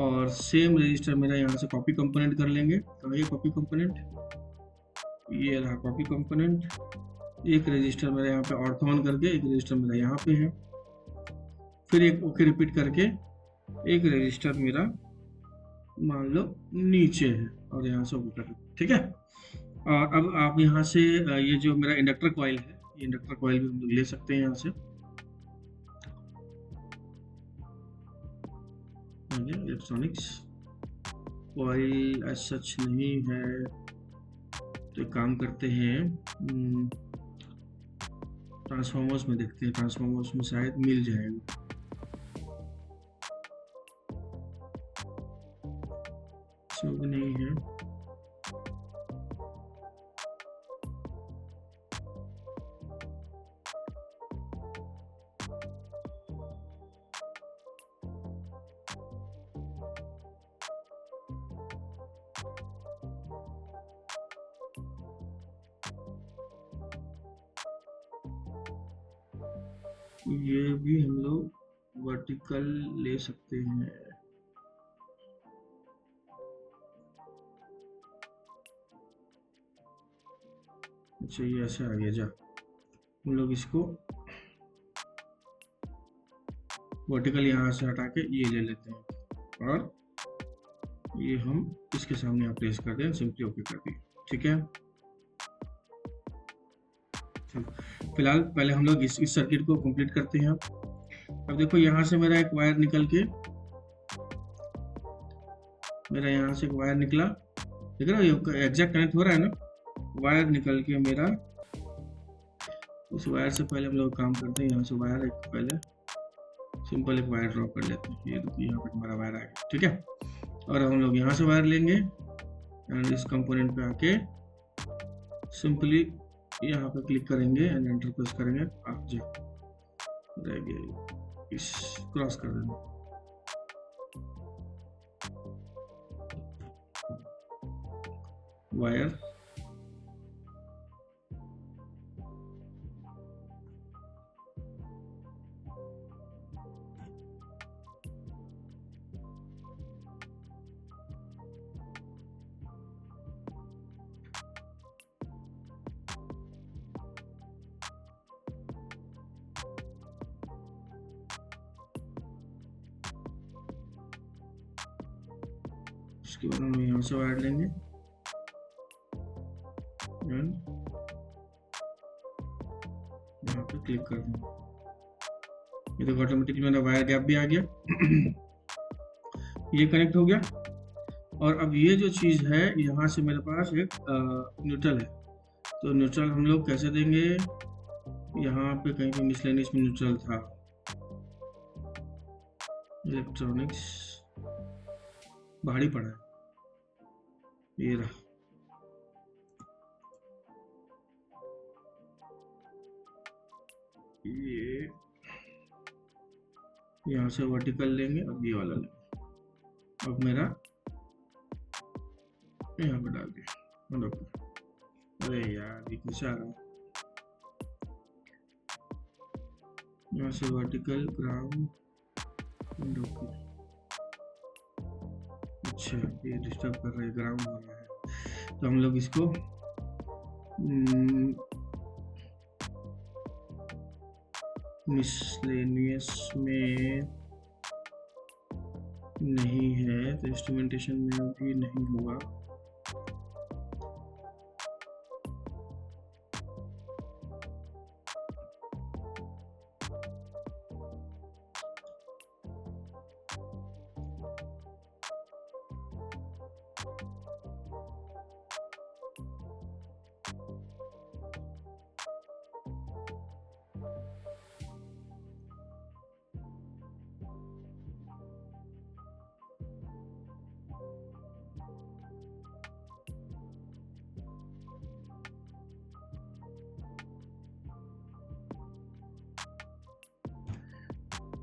Speaker 2: और सेम रजिस्टर मेरा यहाँ से कॉपी कंपोनेंट कर लेंगे। तो ये कॉपी कंपोनेंट, ये रहा कॉपी कंपोनेंट। एक रजिस्टर मेरा यहाँ पे ऑर्थोन करके, एक रजिस्टर मेरा यहाँ पे है, फिर एक ओके रिपीट करके एक रजिस्टर मेरा मान लो नीचे है और यहाँ से ओके कर, ठीक है। और अब आप यहाँ से ये जो मेरा इंडक्टर कॉइल है, ये इंडक्टर कॉइल भी हम लोग ले सकते हैं यहाँ से। इलेक्ट्रॉनिक्स कॉइल एज सच नहीं है, तो एक काम करते हैं, ट्रांसफॉर्मर्स में देखते हैं, ट्रांसफॉर्मर्स में शायद मिल जाएगा। सब नहीं है, ये भी हम लोग वर्टिकल ले सकते हैं। अच्छा ये ऐसे आ गया, जा हम लोग इसको वर्टिकल यहाँ से हटा के ये ले लेते हैं और ये हम इसके सामने यहाँ प्लेस कर दें, सिंपली ओके कर दिए, ठीक है। फिलहाल पहले हम लोग इस सर्किट को कंप्लीट करते हैं। अब देखो यहाँ से मेरा एक वायर निकल के, मेरा यहाँ से एक वायर निकला, देख रहे हो ये एग्जैक्ट कनेक्ट हो रहा है ना। वायर निकल के मेरा, उस वायर से पहले हम लोग काम करते हैं, यहाँ से वायर एक पहले सिंपल एक वायर ड्रॉ कर लेते हैं। ये देखिए यहाँ पे हमारा वायर आ गया, ठीक है। और हम लोग यहाँ से वायर लेंगे एंड इस कंपोनेंट पे आके सिंपली यहाँ पे क्लिक करेंगे एंड एंटर प्रेस करेंगे। आप जा रह गया, इस क्रॉस कर देना। वायर उसके बाद हम यहाँ से वायर लेंगे एंड यहाँ पे क्लिक कर देंगे। ये देखो ऑटोमेटिकली मेरा वायर गैप भी आ गया ये कनेक्ट हो गया। और अब ये जो चीज़ है, यहाँ से मेरे पास एक न्यूट्रल है, तो न्यूट्रल हम लोग कैसे देंगे, यहाँ पे कहीं पे मिसलेनियस में न्यूट्रल था, इलेक्ट्रॉनिक्स भारी पड़ा है, ये रहा। ये यहाँ से वर्टिकल लेंगे, अब ये वाला लेंगे। अब मेरा यहाँ पे डाल दिया, अरे यार ये कैसे आ रहा है, यहाँ से वर्टिकल ग्राउंड, अच्छा ये डिस्टर्ब कर रहा है, ग्राउंड हो रहा है। तो हम लोग इसको मिसलेनियस में नहीं है, तो इंस्ट्रूमेंटेशन में भी नहीं होगा।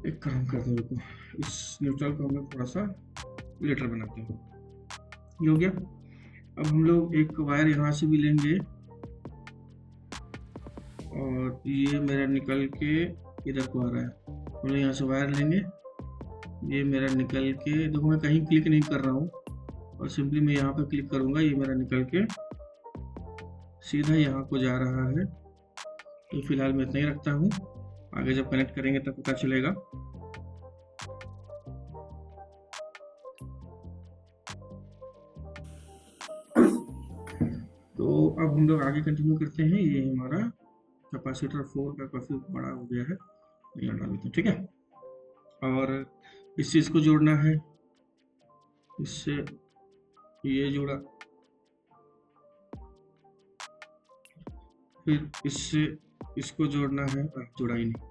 Speaker 2: एक काम करते हैं, रुको, इस न्यूट्रल को हम लोग थोड़ा सा लेटर बनाते हैं। ये हो गया। अब हम लोग एक वायर यहाँ से भी लेंगे और ये मेरा निकल के इधर को आ रहा है। हम लोग यहाँ से वायर लेंगे, ये मेरा निकल के, देखो मैं कहीं क्लिक नहीं कर रहा हूँ और सिंपली मैं यहाँ पे क्लिक करूँगा, ये मेरा निकल के सीधा यहाँ को जा रहा है। तो फिलहाल मैं इतना ही रखता हूँ, आगे जब कनेक्ट करेंगे तब पता चलेगा। तो अब हम लोग आगे कंटिन्यू करते हैं। ये हमारा कैपेसिटर 4 का काफ़ी बड़ा हो गया है, यहाँ डाल देते हैं, ठीक है। और इस चीज़ को जोड़ना है, इससे ये जुड़ा, फिर इससे इसको जोड़ना है, जुड़ा ही नहीं,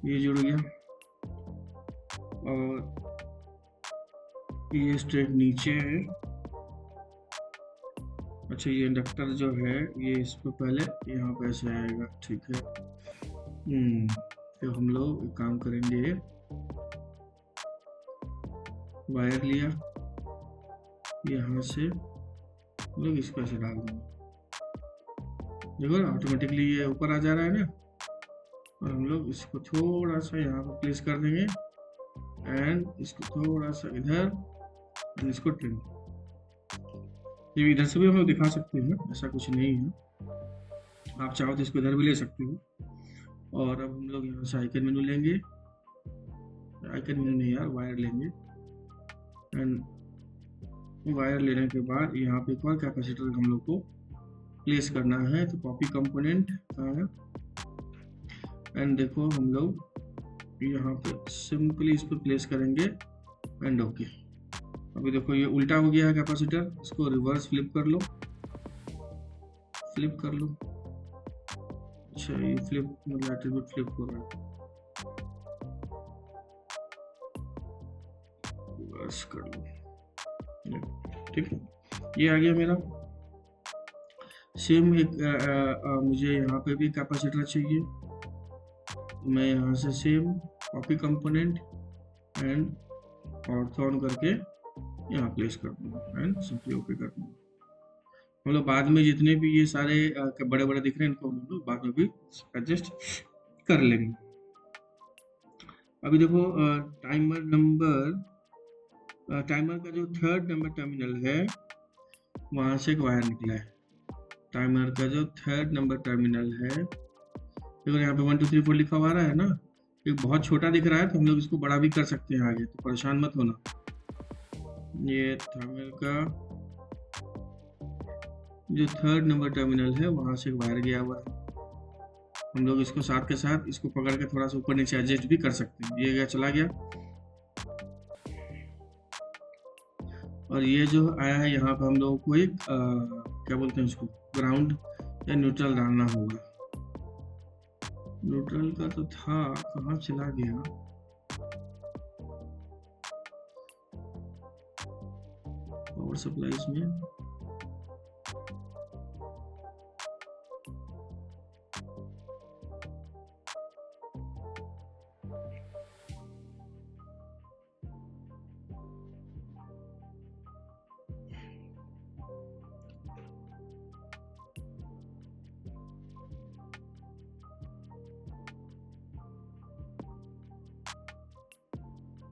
Speaker 2: ये जुड़ गया। और ये स्ट्रेट नीचे है। अच्छा, ये इंडक्टर जो है ये इस पर पहले यहाँ पे ऐसे आएगा, ठीक है। तो हम लोग एक काम करेंगे, वायर लिया, यहाँ से हम लोग इसको ऐसे डाल देंगे, देखो ऑटोमेटिकली ये ऊपर आ जा रहा है ना। और हम लोग इसको थोड़ा सा यहाँ पर प्लेस कर देंगे एंड इसको थोड़ा सा इधर, एंड इसको ट्रिम। ये इधर से भी हम लोग दिखा सकते हैं, ऐसा कुछ नहीं है, आप चाहो तो इसको इधर भी ले सकते हो। और अब हम लोग यहाँ से आइकन मेनू लेंगे, आइकन मेनू नहीं यार, वायर लेंगे। एंड वायर लेने के बाद यहाँ पे एक और कैपेसिटर हम लोग को प्लेस करना है। तो कॉपी कंपोनेंट कहाँ है, एंड देखो हम लोग यहाँ पे सिंपली इस पर प्लेस करेंगे एंड ओके। अभी देखो ये उल्टा हो गया है कैपेसिटर, इसको रिवर्स फ्लिप कर लो, फ्लिप कर लो। अच्छा, ये फ्लिप मतलब एट्रीब्यूट फ्लिप हो रहा है, रिवर्स कर लो, ठीक है। ये आ गया मेरा। सेम एक मुझे यहाँ पे भी कैपेसिटर चाहिए, मैं यहाँ से सेम कॉपी कंपोनेंट एंड ऑर्थोन करके यहाँ प्लेस कर दूँगा एंड सिंपली ओके कर दूँगा। हम लोग बाद में जितने भी ये सारे बड़े बड़े दिख रहे हैं इनको हम लोग बाद में भी एडजस्ट कर लेंगे। अभी देखो टाइमर का जो 3rd नंबर टर्मिनल है वहाँ से एक वायर निकला है। टाइमर का जो 3rd नंबर टर्मिनल है, देखो यहाँ पे 1 2 3 4 लिखा हुआ है ना, ये बहुत छोटा दिख रहा है, तो हम लोग इसको बड़ा भी कर सकते हैं आगे, तो परेशान मत होना। ये टाइमर का जो 3rd नंबर टर्मिनल है वहाँ से एक वायर गया हुआ है, हम लोग इसको साथ के साथ इसको पकड़ के थोड़ा सा ऊपर नीचे एडजस्ट भी कर सकते हैं। ये गया, चला गया। और ये जो आया है यहाँ पे हम लोगों को एक क्या बोलते हैं उसको, ग्राउंड या न्यूट्रल डालना होगा। न्यूट्रल का तो था, कहाँ चला गया, पावर सप्लाईज में,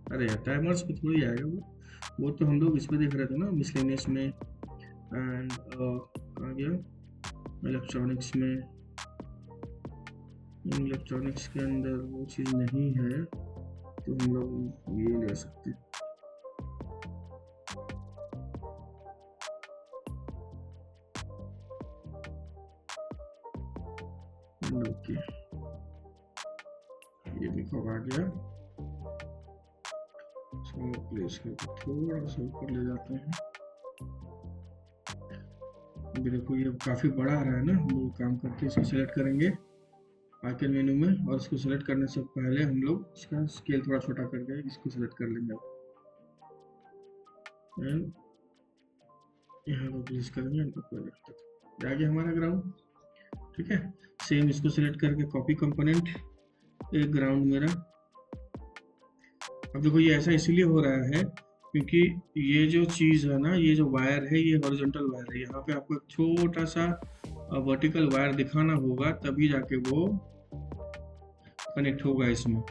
Speaker 2: अरे यार टाइमर्स पे थोड़ी आएगा वो तो हम लोग इसमें देख रहे थे ना, मिसलेनियस में एंड कहाँ गया, इलेक्ट्रॉनिक्स में। इलेक्ट्रॉनिक्स के अंदर वो चीज़ नहीं है, तो हम लोग ये ले सकते हैं। ओके, ये देखो आ गया, प्लेस करके थोड़ा सा ऊपर ले जाते हैं। अभी देखो ये काफ़ी बड़ा आ रहा है ना, हम लोग काम करके इसको सेलेक्ट करेंगे आइकन मेनू में, और इसको सेलेक्ट करने से पहले हम लोग इसका स्केल थोड़ा छोटा करके इसको सेलेक्ट कर लेंगे। यहाँ पे प्लेस करेंगे प्रोजेक्ट तक जा गया हमारा ग्राउंड। ठीक है, सेम इसको सिलेक्ट करके कॉपी कंपोनेंट, एक ग्राउंड मेरा। अब देखो ये ऐसा इसीलिए हो रहा है क्योंकि ये जो चीज़ है ना, ये जो वायर है ये हॉरिजॉन्टल वायर है। यहाँ पे आपको एक छोटा सा वर्टिकल वायर दिखाना होगा, तभी जाके वो कनेक्ट होगा इसमें।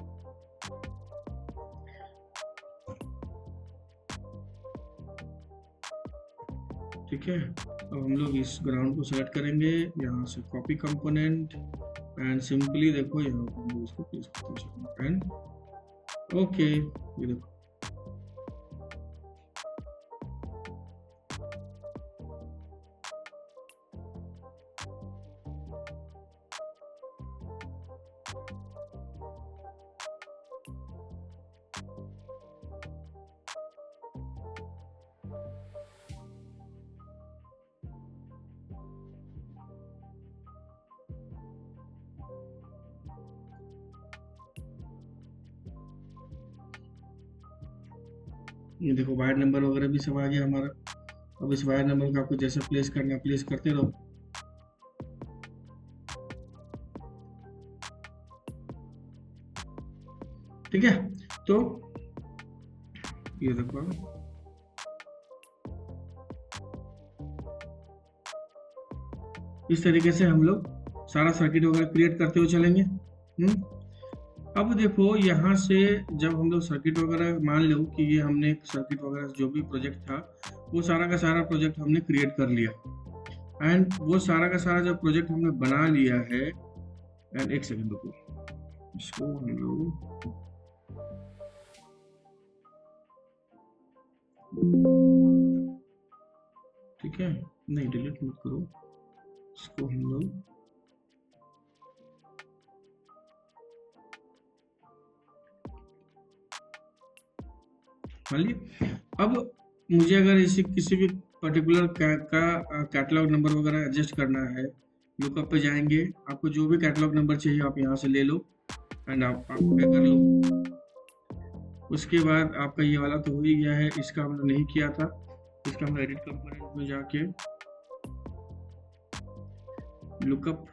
Speaker 2: ठीक है, अब हम लोग इस ग्राउंड को सेलेक्ट करेंगे, यहाँ से कॉपी कंपोनेंट एंड सिंपली देखो यहाँ पे हम लोग इसको प्लेस करते हैं एंड ओके। ये देखो वायर नंबर वगैरह भी सब आ गया हमारा। अब इस वायर नंबर को आपको जैसे प्लेस करना प्लेस करते रहो। ठीक है, तो ये देखो इस तरीके से हम लोग सारा सर्किट वगैरह क्रिएट करते हुए चलेंगे। अब देखो यहाँ से जब हम लोग सर्किट वगैरह, मान लो कि ये हमने एक सर्किट वगैरह जो भी प्रोजेक्ट था वो सारा का सारा प्रोजेक्ट हमने क्रिएट कर लिया एंड वो सारा का सारा जब प्रोजेक्ट हमने बना लिया है एंड एक सेकंड रुको, इसको हम लोग ठीक है, नहीं डिलीट मत करो, इसको हम लोग मान लिए। अब मुझे अगर इसी किसी भी पर्टिकुलर कैटलॉग नंबर वगैरह एडजस्ट करना है, लुकअप पे जाएंगे, आपको जो भी कैटलॉग नंबर चाहिए आप यहाँ से ले लो एंड आप पे कर लो। उसके बाद आपका ये वाला तो हो ही गया है, इसका हमने नहीं किया था, इसका हम एडिट कंपोनेंट में जाके लुकअप,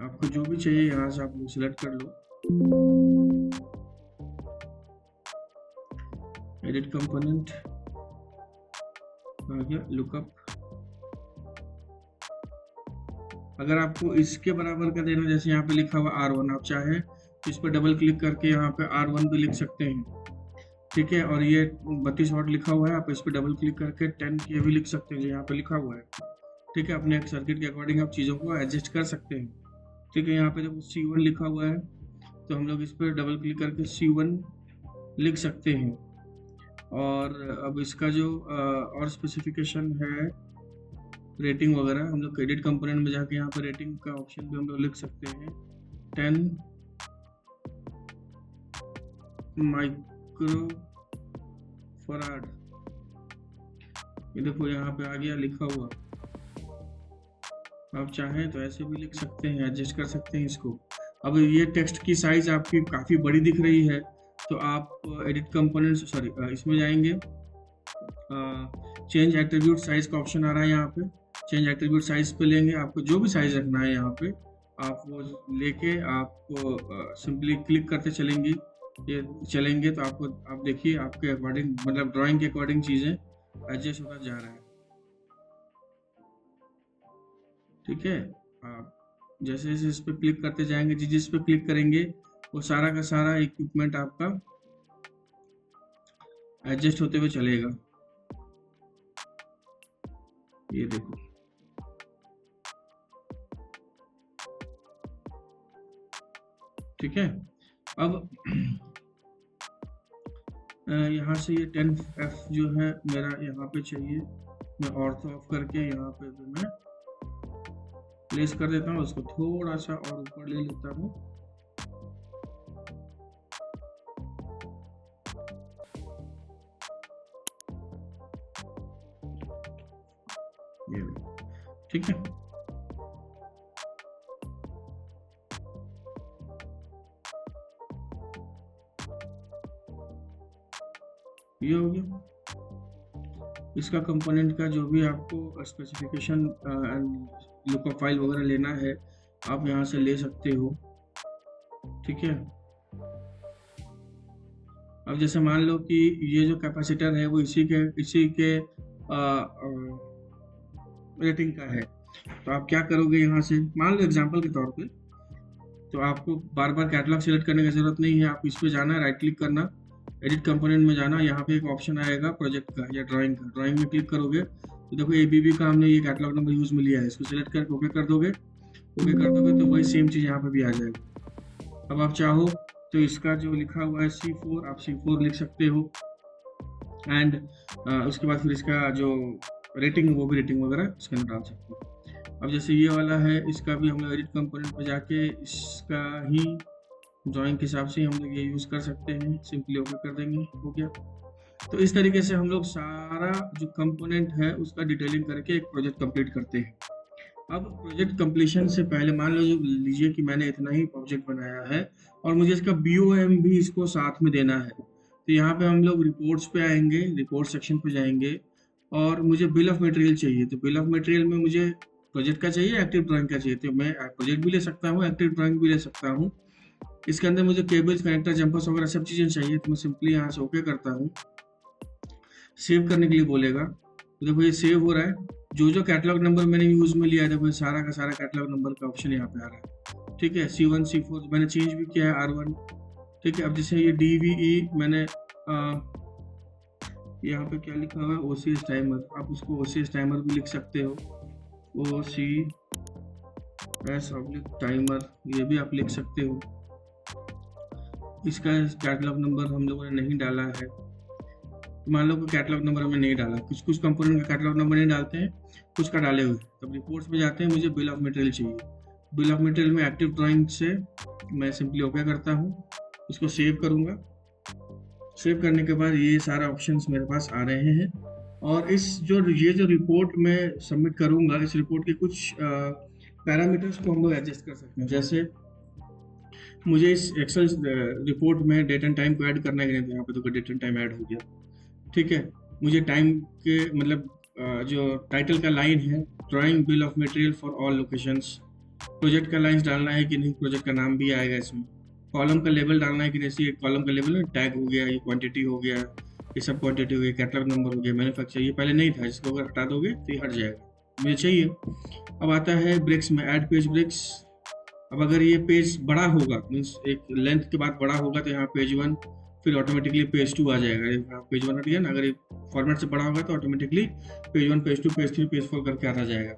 Speaker 2: आपको जो भी चाहिए यहाँ से आप सिलेक्ट कर लो, एडिट कंपोनेंट आ गया, लुकअप। अगर आपको इसके बराबर का देना, जैसे यहाँ पे लिखा हुआ R1, आप चाहे इस पर डबल क्लिक करके यहाँ पे R1 भी लिख सकते हैं। ठीक है, और ये 32 वाट लिखा हुआ है, आप इस पर डबल क्लिक करके 10 के भी लिख सकते हैं जो यहाँ पे लिखा हुआ है। ठीक है, अपने सर्किट के अकॉर्डिंग आप चीज़ों को एडजस्ट कर सकते हैं। ठीक है, यहाँ पे जब C1 लिखा हुआ है तो हम लोग इस पर डबल क्लिक करके C1 लिख सकते हैं। और अब इसका जो और स्पेसिफिकेशन है, रेटिंग वगैरह, हम लोग एडिट कंपोनेंट में जाके यहाँ पर रेटिंग का ऑप्शन भी हम लोग लिख सकते हैं, 10 माइक्रो फराड। ये देखो यहाँ पे आ गया लिखा हुआ, आप चाहें तो ऐसे भी लिख सकते हैं, एडजस्ट कर सकते हैं इसको। अब ये टेक्स्ट की साइज आपकी काफ़ी बड़ी दिख रही है तो आप एडिट कंपोनेंट इसमें जाएंगे, चेंज एट्रीब्यूट साइज का ऑप्शन आ रहा है यहाँ पे, चेंज एट्रीब्यूट साइज पे लेंगे, आपको जो भी साइज रखना है यहाँ पे आप वो लेके आप सिंपली क्लिक करते चलेंगे, ये चलेंगे तो आपको, आप देखिए आपके अकॉर्डिंग, मतलब ड्राइंग के अकॉर्डिंग चीज़ें एडजस्ट होता जा रहा है। ठीक है, आप जैसे जैसे इस पर क्लिक करते जाएंगे, जिस पे क्लिक करेंगे वो सारा का सारा इक्विपमेंट आपका एडजस्ट होते हुए चलेगा। ये देखो, ठीक है। अब यहाँ से ये 10F जो है मेरा यहाँ पे चाहिए, मैं ऑर्थो ऑफ करके यहाँ पे भी मैं प्लेस कर देता हूँ, उसको थोड़ा सा और ऊपर ले लेता हूँ। ये ठीक है, ये हो गया। इसका कंपोनेंट का जो भी आपको स्पेसिफिकेशन एंड लुकअप फाइल वगैरह लेना है आप यहाँ से ले सकते हो, ठीक है। अब जैसे मान लो कि ये जो कैपेसिटर है वो इसी के रेटिंग का है, तो आप क्या करोगे, यहाँ से मान लो एग्जांपल के तौर पे, तो आपको बार बार कैटलॉग सिलेक्ट करने की ज़रूरत नहीं है। आप इस पे जाना, राइट क्लिक करना, एडिट कंपोनेंट में जाना, यहाँ पे एक ऑप्शन आएगा प्रोजेक्ट का या ड्राइंग का। ड्राइंग में क्लिक करोगे तो देखो ABB का हमने ये कैटलॉग नंबर यूज़ में लिया है, इसको सिलेक्ट करके ओके कर दोगे। ओके कर दोगे तो वही सेम चीज़ यहाँ पे भी आ जाएगी। अब आप चाहो तो इसका जो लिखा हुआ है C4, आप C4 लिख सकते हो एंड उसके बाद फिर इसका जो रेटिंग है वो भी रेटिंग वगैरह इसके अंदर डाल सकते हो। अब जैसे ये वाला है, इसका भी हम लोग एडिट कंपोनेंट पे जाके इसका ही ड्राइंग के हिसाब से हम लोग ये यूज़ कर सकते हैं। सिंपली ओके कर देंगे, हो गया। तो इस तरीके से हम लोग सारा जो कंपोनेंट है उसका डिटेलिंग करके एक प्रोजेक्ट कंप्लीट करते हैं। अब प्रोजेक्ट कंप्लीशन से पहले मान लीजिए कि मैंने इतना ही प्रोजेक्ट बनाया है और मुझे इसका BOM भी इसको साथ में देना है, तो यहाँ पे हम लोग रिपोर्ट्स पे आएंगे, रिपोर्ट सेक्शन पे जाएंगे और मुझे बिल ऑफ मटेरियल चाहिए। तो बिल ऑफ मटेरियल में मुझे प्रोजेक्ट का चाहिए, एक्टिव ड्राइंग का चाहिए, तो मैं प्रोजेक्ट भी ले सकता हूँ, एक्टिव ड्राइंग भी ले सकता हूँ। इसके अंदर मुझे केबल्स, कनेक्टर, जंपर्स वगैरह सब चीज़ें चाहिए, तो मैं सिंपली यहाँ से ओके करता हूँ। सेव करने के लिए बोलेगा, तो देखो ये सेव हो रहा है। जो जो कैटलॉग नंबर मैंने यूज में लिया है, देखो सारा का सारा कैटलॉग नंबर का ऑप्शन यहाँ पे आ रहा है, ठीक है। C1 C4 मैंने चेंज भी किया है, R1, ठीक है। अब जैसे ये DVE मैंने यहाँ पे क्या लिखा हुआ है, OCS टाइमर, आप उसको OCS टाइमर भी लिख सकते हो, OCS टाइमर, ये भी आप लिख सकते हो। इसका कैटलॉग नंबर हम लोगों ने नहीं डाला है, मान लो कि कैटलॉग नंबर हमने नहीं डाला, कुछ कंपोनेंट का कैटलॉग नंबर नहीं डालते हैं, कुछ का डाले हुए। तब रिपोर्ट्स में जाते हैं, मुझे बिल ऑफ मटेरियल चाहिए। बिल ऑफ मटेरियल में एक्टिव ड्राइंग से मैं सिंपली ओके करता हूँ, इसको सेव करूँगा। सेव करने के बाद ये सारा ऑप्शंस मेरे पास आ रहे हैं और ये जो रिपोर्ट मैं सबमिट करूँगा, इस रिपोर्ट के कुछ पैरामीटर्स को हम लोग एडजस्ट कर सकते हैं। जैसे मुझे इस एक्सेल रिपोर्ट में डेट एंड टाइम को ऐड करना है कि नहीं, तो यहाँ पे तो डेट एंड टाइम ऐड हो गया, ठीक है। मुझे टाइम के मतलब जो टाइटल का लाइन है, drawing bill of material for all locations, project का लाइन डालना है कि नहीं, प्रोजेक्ट का नाम भी आएगा इसमें। कॉलम का लेवल डालना है कि जैसे कॉलम का लेवल में टैग हो गया, ये क्वांटिटी हो गया, ये सब क्वांटिटी हो गया, कैटलॉग नंबर हो गया, मैन्युफैक्चर, ये पहले नहीं था, इसको अगर हटा दोगे तो ये हट जाएगा, मुझे चाहिए। अब आता है ब्रेक्स में, ऐड पेज ब्रेक्स। अब अगर ये पेज बड़ा होगा, मीन्स एक लेंथ के बाद बड़ा होगा, तो यहाँ पेज 1 फिर ऑटोमेटिकली पेज 2 आ जाएगा। यहाँ पेज 1 हट गया ना, अगर ये फॉर्मेट से बड़ा होगा तो automatically page 1, page 2, page 3, page 4 करके आता जाएगा।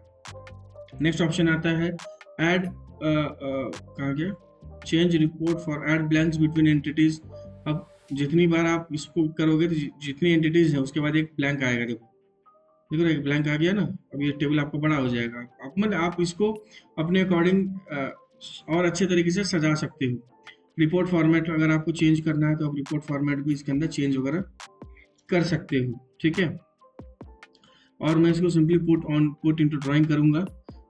Speaker 2: नेक्स्ट ऑप्शन आता है ऐड, कहाँ गया, change report for add blanks between entities. अब जितनी बार आप इसको करोगे तो जितनी एंटिटीज है उसके बाद एक ब्लैंक आएगा, देखो एक ब्लैंक आ गया ना। अब ये टेबल आपको बड़ा हो जाएगा, आप इसको अपने अकॉर्डिंग और अच्छे तरीके से सजा सकते हो। रिपोर्ट फॉर्मेट अगर आपको चेंज करना है तो आप रिपोर्ट फॉर्मेट भी इसके अंदर चेंज वगैरह कर सकते हो, ठीक है। और मैं इसको सिंपली पुट इनटू ड्राइंग करूंगा।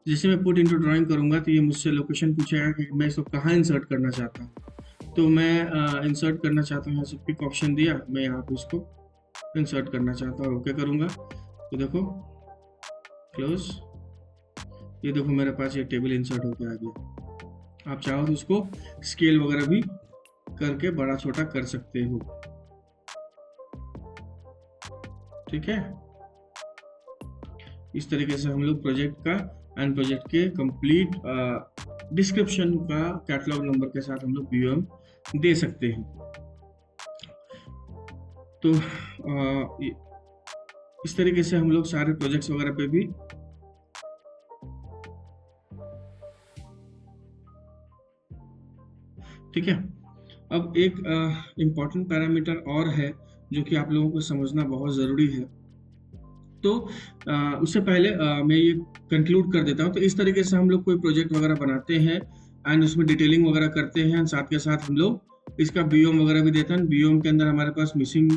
Speaker 2: जैसे मैं पुट इनटू ड्राइंग करूंगा तो ये मुझसे लोकेशन पूछेगा कि मैं इसको कहाँ इंसर्ट करना चाहता हूँ। तो मैं इंसर्ट करना चाहता हूँ, यहाँ से पिक ऑप्शन दिया, मैं यहाँ पे इसको इंसर्ट करना चाहता हूँ, ओके करूँगा। तो देखो क्लोज, ये देखो मेरे पास ये टेबल इंसर्ट होकर आ गया। आप चाहो तो इसको स्केल वगैरह भी करके बड़ा छोटा कर सकते हो, ठीक है। इस तरीके से हम लोग प्रोजेक्ट का एंड प्रोजेक्ट के कंप्लीट डिस्क्रिप्शन का कैटलॉग नंबर के साथ हम लोग BOM दे सकते हैं। तो इस तरीके से हम लोग सारे प्रोजेक्ट्स वगैरह पे भी ठीक है। अब एक इम्पॉर्टेंट पैरामीटर और है जो कि आप लोगों को समझना बहुत ज़रूरी है। तो उससे पहले मैं ये कंक्लूड कर देता हूँ। तो इस तरीके से हम लोग कोई प्रोजेक्ट वगैरह बनाते हैं एंड उसमें डिटेलिंग वगैरह करते हैं, साथ के साथ हम लोग इसका BOM वगैरह भी देते हैं। BOM के अंदर हमारे पास मिसिंग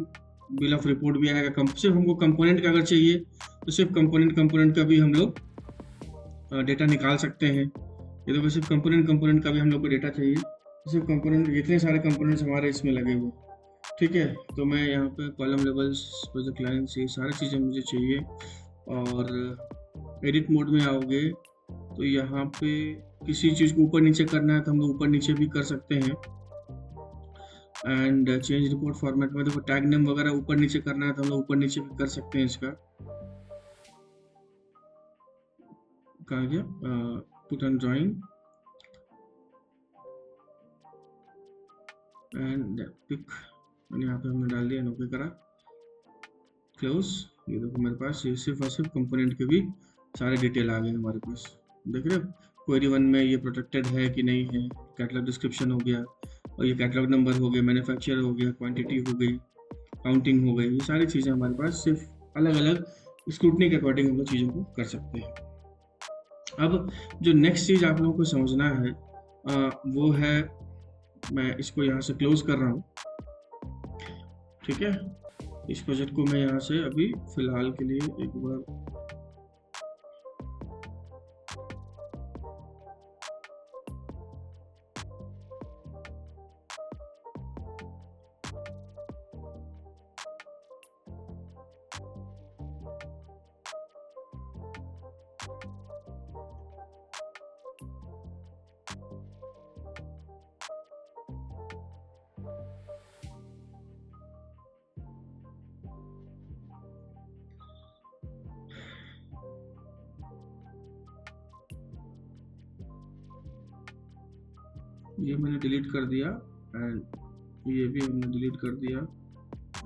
Speaker 2: बिल ऑफ रिपोर्ट भी आएगा। सिर्फ हमको कंपोनेंट का अगर चाहिए तो सिर्फ कंपोनेंट का भी हम लोग डेटा निकाल सकते हैं। ये तो सिर्फ कंपोनेंट का भी हम लोग को डेटा चाहिए। सिर्फ कंपोनेंट, इतने सारे कंपोनेंट्स हमारे इसमें लगे हुए, ठीक है, तो मैं यहाँ पे कॉलम लेवल्स, प्रोजेक्ट लाइन्स, ये सारी चीज़ें मुझे चाहिए। और एडिट मोड में आओगे तो यहाँ पे किसी चीज़ को ऊपर नीचे करना है तो हम लोग ऊपर नीचे भी कर सकते हैं। एंड चेंज रिपोर्ट फॉर्मेट में देखो टैग नेम वगैरह ऊपर नीचे करना है तो हम लोग ऊपर नीचे भी कर सकते हैं। इसका कहाँ गया, put and drawing and pick, मैंने यहाँ पे हमने डाल दिया, ओके करा, क्लोज। ये देखो मेरे पास ये सिर्फ और सिर्फ कंपोनेंट के भी सारे डिटेल आ गए हमारे पास, देख रहे हो। क्वेरी 1 में ये प्रोटेक्टेड है कि नहीं है, कैटलॉग डिस्क्रिप्शन हो गया, और ये कैटलॉग नंबर हो गया, मैन्युफैक्चरर हो गया, क्वांटिटी हो गई, काउंटिंग हो गई, ये सारी चीज़ें हमारे पास सिर्फ अलग अलग स्क्रूटनी के अकॉर्डिंग हम लोग चीज़ों को कर सकते हैं। अब जो नेक्स्ट चीज़ आप लोगों को समझना है वो है, मैं इसको यहाँ से क्लोज कर रहा हूँ, ठीक है। इस प्रोजेक्ट को मैं यहाँ से अभी फिलहाल के लिए एक बार ये मैंने डिलीट कर दिया एंड ये भी हमने डिलीट कर दिया,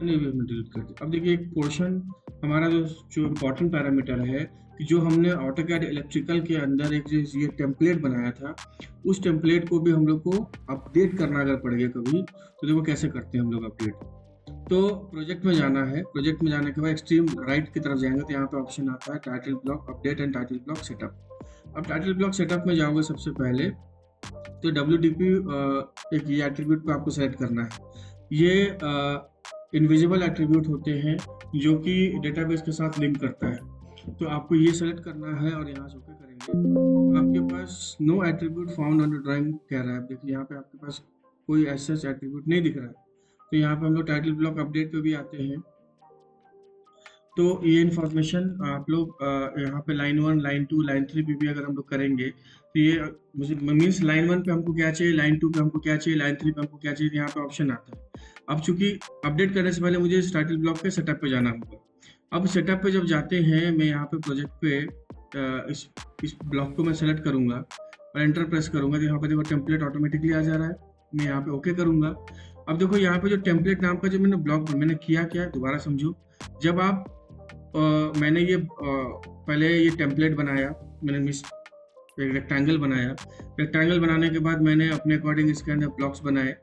Speaker 2: ये भी हमने डिलीट कर दिया। अब देखिए एक पोर्शन हमारा जो इम्पोर्टेंट पैरामीटर है कि जो हमने ऑटोकैड इलेक्ट्रिकल के अंदर एक जो ये टेम्पलेट बनाया था, उस टेम्पलेट को भी हम लोग को अपडेट करना अगर पड़ गया कभी, तो देखो कैसे करते हैं हम लोग अपडेट। तो प्रोजेक्ट में जाना है, प्रोजेक्ट में जाने के बाद एक्सट्रीम राइट की तरफ जाएंगे तो यहाँ पे ऑप्शन आता है title block update and title block setup. अब टाइटल ब्लॉक सेटअप में जाओगे सबसे पहले तो WDP एक ये एट्रीब्यूट को आपको सेलेक्ट करना है। ये इनविजिबल एट्रीब्यूट होते हैं जो कि डेटाबेस के साथ लिंक करता है, तो आपको ये सेलेक्ट करना है और यहाँ से ओके करेंगे तो आपके पास no attribute found on the drawing कह रहा है। देखिए यहाँ पे आपके पास कोई ऐसा एट्रीब्यूट नहीं दिख रहा है, तो यहाँ पे हम लोग टाइटल ब्लॉक अपडेट पे भी आते हैं। तो ये इन्फॉर्मेशन आप लोग यहाँ पे लाइन 1, लाइन 2, लाइन 3 पे भी अगर हम लोग करेंगे तो ये मुझे मीन्स लाइन 1 पे हमको क्या चाहिए, लाइन 2 पे हमको क्या चाहिए, लाइन 3 पे हमको क्या चाहिए, यहाँ पे ऑप्शन आता है। अब चूंकि अपडेट करने से पहले मुझे इस टाइटल ब्लॉक के सेटअप पे जाना होगा। अब सेटअप पे जब जाते हैं, मैं यहाँ पे प्रोजेक्ट पे इस ब्लॉक को मैं सेलेक्ट करूंगा और एंटर प्रेस करूंगा तो यहाँ पे देखो टेम्पलेट ऑटोमेटिकली आ जा रहा है। मैं यहाँ पे ओके करूंगा। अब देखो यहाँ पे जो टेम्पलेट नाम का जो मैंने ब्लॉक मैंने किया क्या, दोबारा समझो। जब आप मैंने ये पहले ये टेम्पलेट बनाया, मैंने एक रेक्टेंगल बनाया, रेक्टेंगल बनाने के बाद मैंने अपने अकॉर्डिंग इसके अंदर ब्लॉक्स बनाए,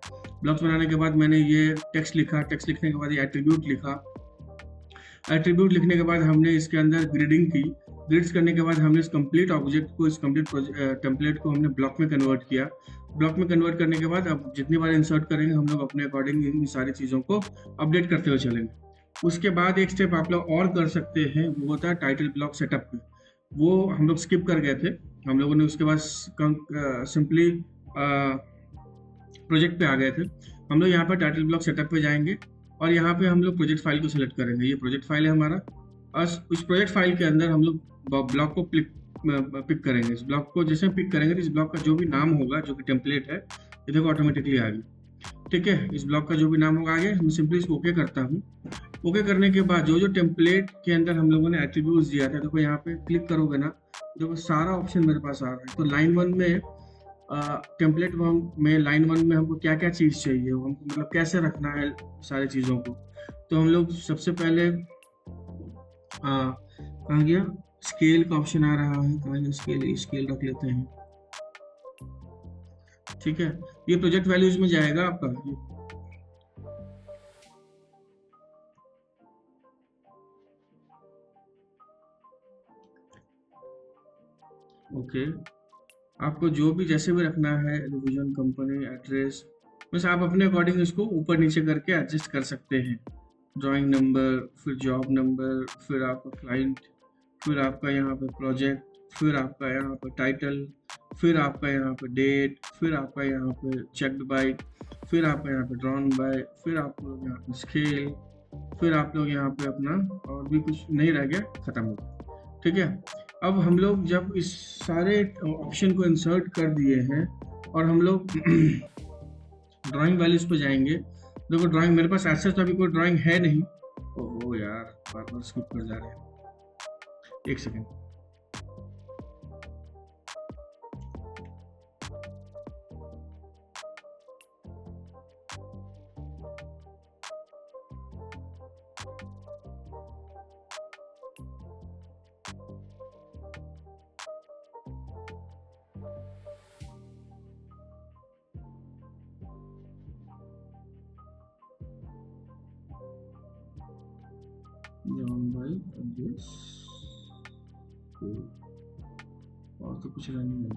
Speaker 2: ब्लॉक्स बनाने के बाद मैंने ये टेक्स्ट लिखा, टेक्स्ट लिखने के बाद ये एट्रीब्यूट लिखा, एट्रीब्यूट लिखने के बाद हमने इसके अंदर ग्रिडिंग की, ग्रिड्स करने के बाद हमने इस कंप्लीट ऑब्जेक्ट को, इस कंप्लीट टेम्पलेट को हमने ब्लॉक में कन्वर्ट किया। ब्लॉक में कन्वर्ट करने के बाद अब जितनी बार इंसर्ट करेंगे हम लोग अपने अकॉर्डिंग इन सारी चीज़ों को अपडेट करते हुए चलेंगे। उसके बाद एक स्टेप आप लोग और कर सकते हैं, वो होता है टाइटल ब्लॉक सेटअप पे। वो हम लोग स्किप कर गए थे, हम लोगों ने उसके बाद सिंपली प्रोजेक्ट पे आ गए थे। हम लोग यहाँ पर टाइटल ब्लॉक सेटअप पे जाएंगे और यहाँ पे हम लोग प्रोजेक्ट फाइल को सिलेक्ट करेंगे। ये प्रोजेक्ट फाइल है हमारा, और उस प्रोजेक्ट फाइल के अंदर हम लोग ब्लॉक को पिक करेंगे। इस ब्लॉक को जैसे पिक करेंगे तो इस ब्लॉक का जो भी नाम होगा, जो कि टेम्पलेट है, ये देखो ऑटोमेटिकली आ गई। ठीक है, इस ब्लॉक का जो भी नाम होगा आगे, मैं सिंपली इसको ओके करता हूँ। ओके करने के बाद जो टेम्पलेट के अंदर हम लोगों ने एट्रीब्यूट्स दिया था, देखो यहाँ पे क्लिक करोगे ना, देखो सारा ऑप्शन मेरे पास आ रहा है। तो लाइन 1 में टेम्पलेट में लाइन 1 में हमको क्या क्या चीज़ चाहिए, हमको मतलब कैसे रखना है सारी चीज़ों को। तो हम लोग सबसे पहले कहाँ गया, स्केल का ऑप्शन आ रहा है, कहाँ गया स्केल रख लेते हैं। ठीक है, ये प्रोजेक्ट वैल्यूज में जाएगा आपका। ओके, आपको जो भी जैसे भी रखना है, डिवीजन, कंपनी, एड्रेस, बस आप अपने अकॉर्डिंग इसको ऊपर नीचे करके एडजस्ट कर सकते हैं। ड्राइंग नंबर, फिर जॉब नंबर, फिर आपका क्लाइंट, फिर आपका यहाँ पे प्रोजेक्ट, फिर आपका यहाँ पे टाइटल, फिर आपका यहाँ पे डेट, फिर आपका यहाँ पे चेक्ड बाय, फिर आप यहाँ पे ड्रॉन बाय, फिर आप लोग यहाँ पे स्केल, फिर आप लोग यहाँ पे अपना और भी कुछ नहीं रह गया, खत्म हो गया। ठीक है, अब हम लोग जब इस सारे ऑप्शन को इंसर्ट कर दिए हैं और हम लोग ड्राइंग वैल्यूज पे जाएंगे। देखो ड्राइंग मेरे पास ऐसे तो अभी कोई ड्राइंग है नहीं। ओहो यार, बार बार स्किप कर जा रहे हैं, एक सेकेंड। और तो कुछ नहीं है।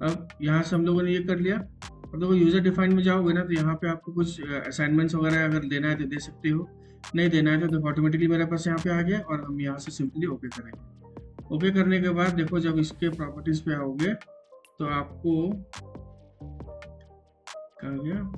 Speaker 2: अब यहाँ से हम लोगों ने ये कर लिया। अब देखो यूजर डिफाइन में जाओगे ना, तो यहाँ पे आपको कुछ असाइनमेंट्स वगैरह अगर देना है तो दे सकते हो, नहीं देना है तो देखो ऑटोमेटिकली मेरे पास यहाँ पे आ गया और हम यहाँ से सिंपली ओके करेंगे। ओके करने के बाद देखो जब इसके प्रॉपर्टीज पे आओगे तो आपको कहाँ गया,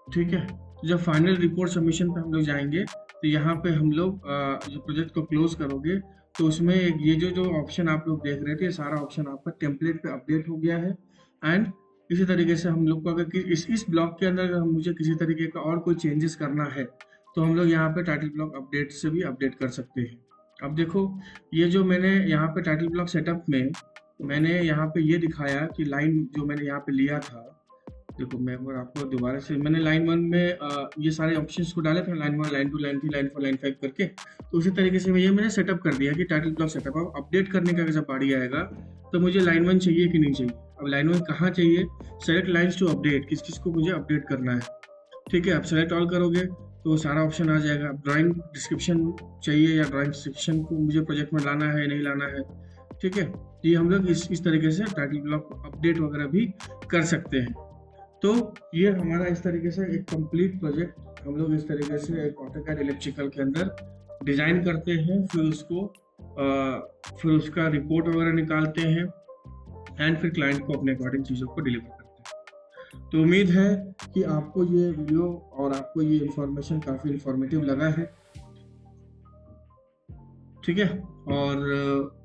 Speaker 2: ठीक है। जब फाइनल रिपोर्ट सबमिशन पे हम लोग जाएंगे तो यहाँ पे हम लोग जो प्रोजेक्ट को क्लोज करोगे तो उसमें ये जो ऑप्शन आप लोग देख रहे थे, सारा ऑप्शन आपका टेम्पलेट पे अपडेट हो गया है। एंड इसी तरीके से हम लोग को अगर इस ब्लॉक के अंदर अगर मुझे किसी तरीके का और कोई चेंजेस करना है तो हम लोग यहाँ पे टाइटल ब्लॉक अपडेट से भी अपडेट कर सकते हैं। अब देखो ये जो मैंने यहाँ पे टाइटल ब्लॉक सेटअप में मैंने यहाँ पे ये दिखाया कि लाइन जो मैंने यहाँ पे लिया था, देखो मैं अगर आपको दोबारा से मैंने लाइन 1 में ये सारे ऑप्शंस को डाले थे, line 1, line 2, line 3, line 4, line 5 करके, तो उसी तरीके से ये मैंने सेटअप कर दिया कि टाइटल ब्लॉक सेटअप। अब अपडेट करने का जब बारी आएगा तो मुझे लाइन 1 चाहिए कि नहीं चाहिए। अब लाइन 1 कहाँ चाहिए, सेलेक्ट लाइन्स टू अपडेट, किस किस को मुझे अपडेट करना है। ठीक है, अब सेलेक्ट ऑल करोगे तो वो सारा ऑप्शन आ जाएगा। ड्राइंग डिस्क्रिप्शन चाहिए या ड्राइंग डिस्क्रिप्शन को मुझे प्रोजेक्ट में लाना है नहीं लाना है। ठीक है, ये हम लोग इस तरीके से टाइटल ब्लॉक अपडेट वगैरह भी कर सकते हैं। तो ये हमारा इस तरीके से एक कंप्लीट प्रोजेक्ट हम लोग इस तरीके से एक ऑटोकैड इलेक्ट्रिकल के अंदर डिजाइन करते हैं, फिर उसका रिपोर्ट वगैरह निकालते हैं एंड फिर क्लाइंट को अपने अकॉर्डिंग चीज़ों को डिलीवर करते हैं। तो उम्मीद है कि आपको ये वीडियो और आपको ये इंफॉर्मेशन काफ़ी इंफॉर्मेटिव लगा है। ठीक है, और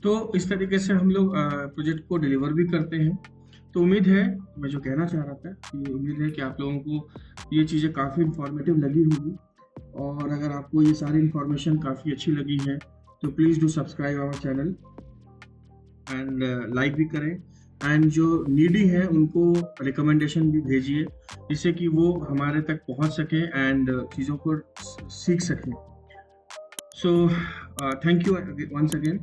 Speaker 2: तो इस तरीके से हम लोग प्रोजेक्ट को डिलीवर भी करते हैं। तो उम्मीद है, मैं जो कहना चाह रहा था कि उम्मीद है कि आप लोगों को ये चीज़ें काफ़ी इंफॉर्मेटिव लगी होगी, और अगर आपको ये सारी इंफॉर्मेशन काफ़ी अच्छी लगी है तो please do subscribe our channel and like भी करें, एंड जो नीडी है उनको रिकमेंडेशन भी भेजिए जिससे कि वो हमारे तक पहुंच सकें एंड चीज़ों को सीख सकें। So thank you once again.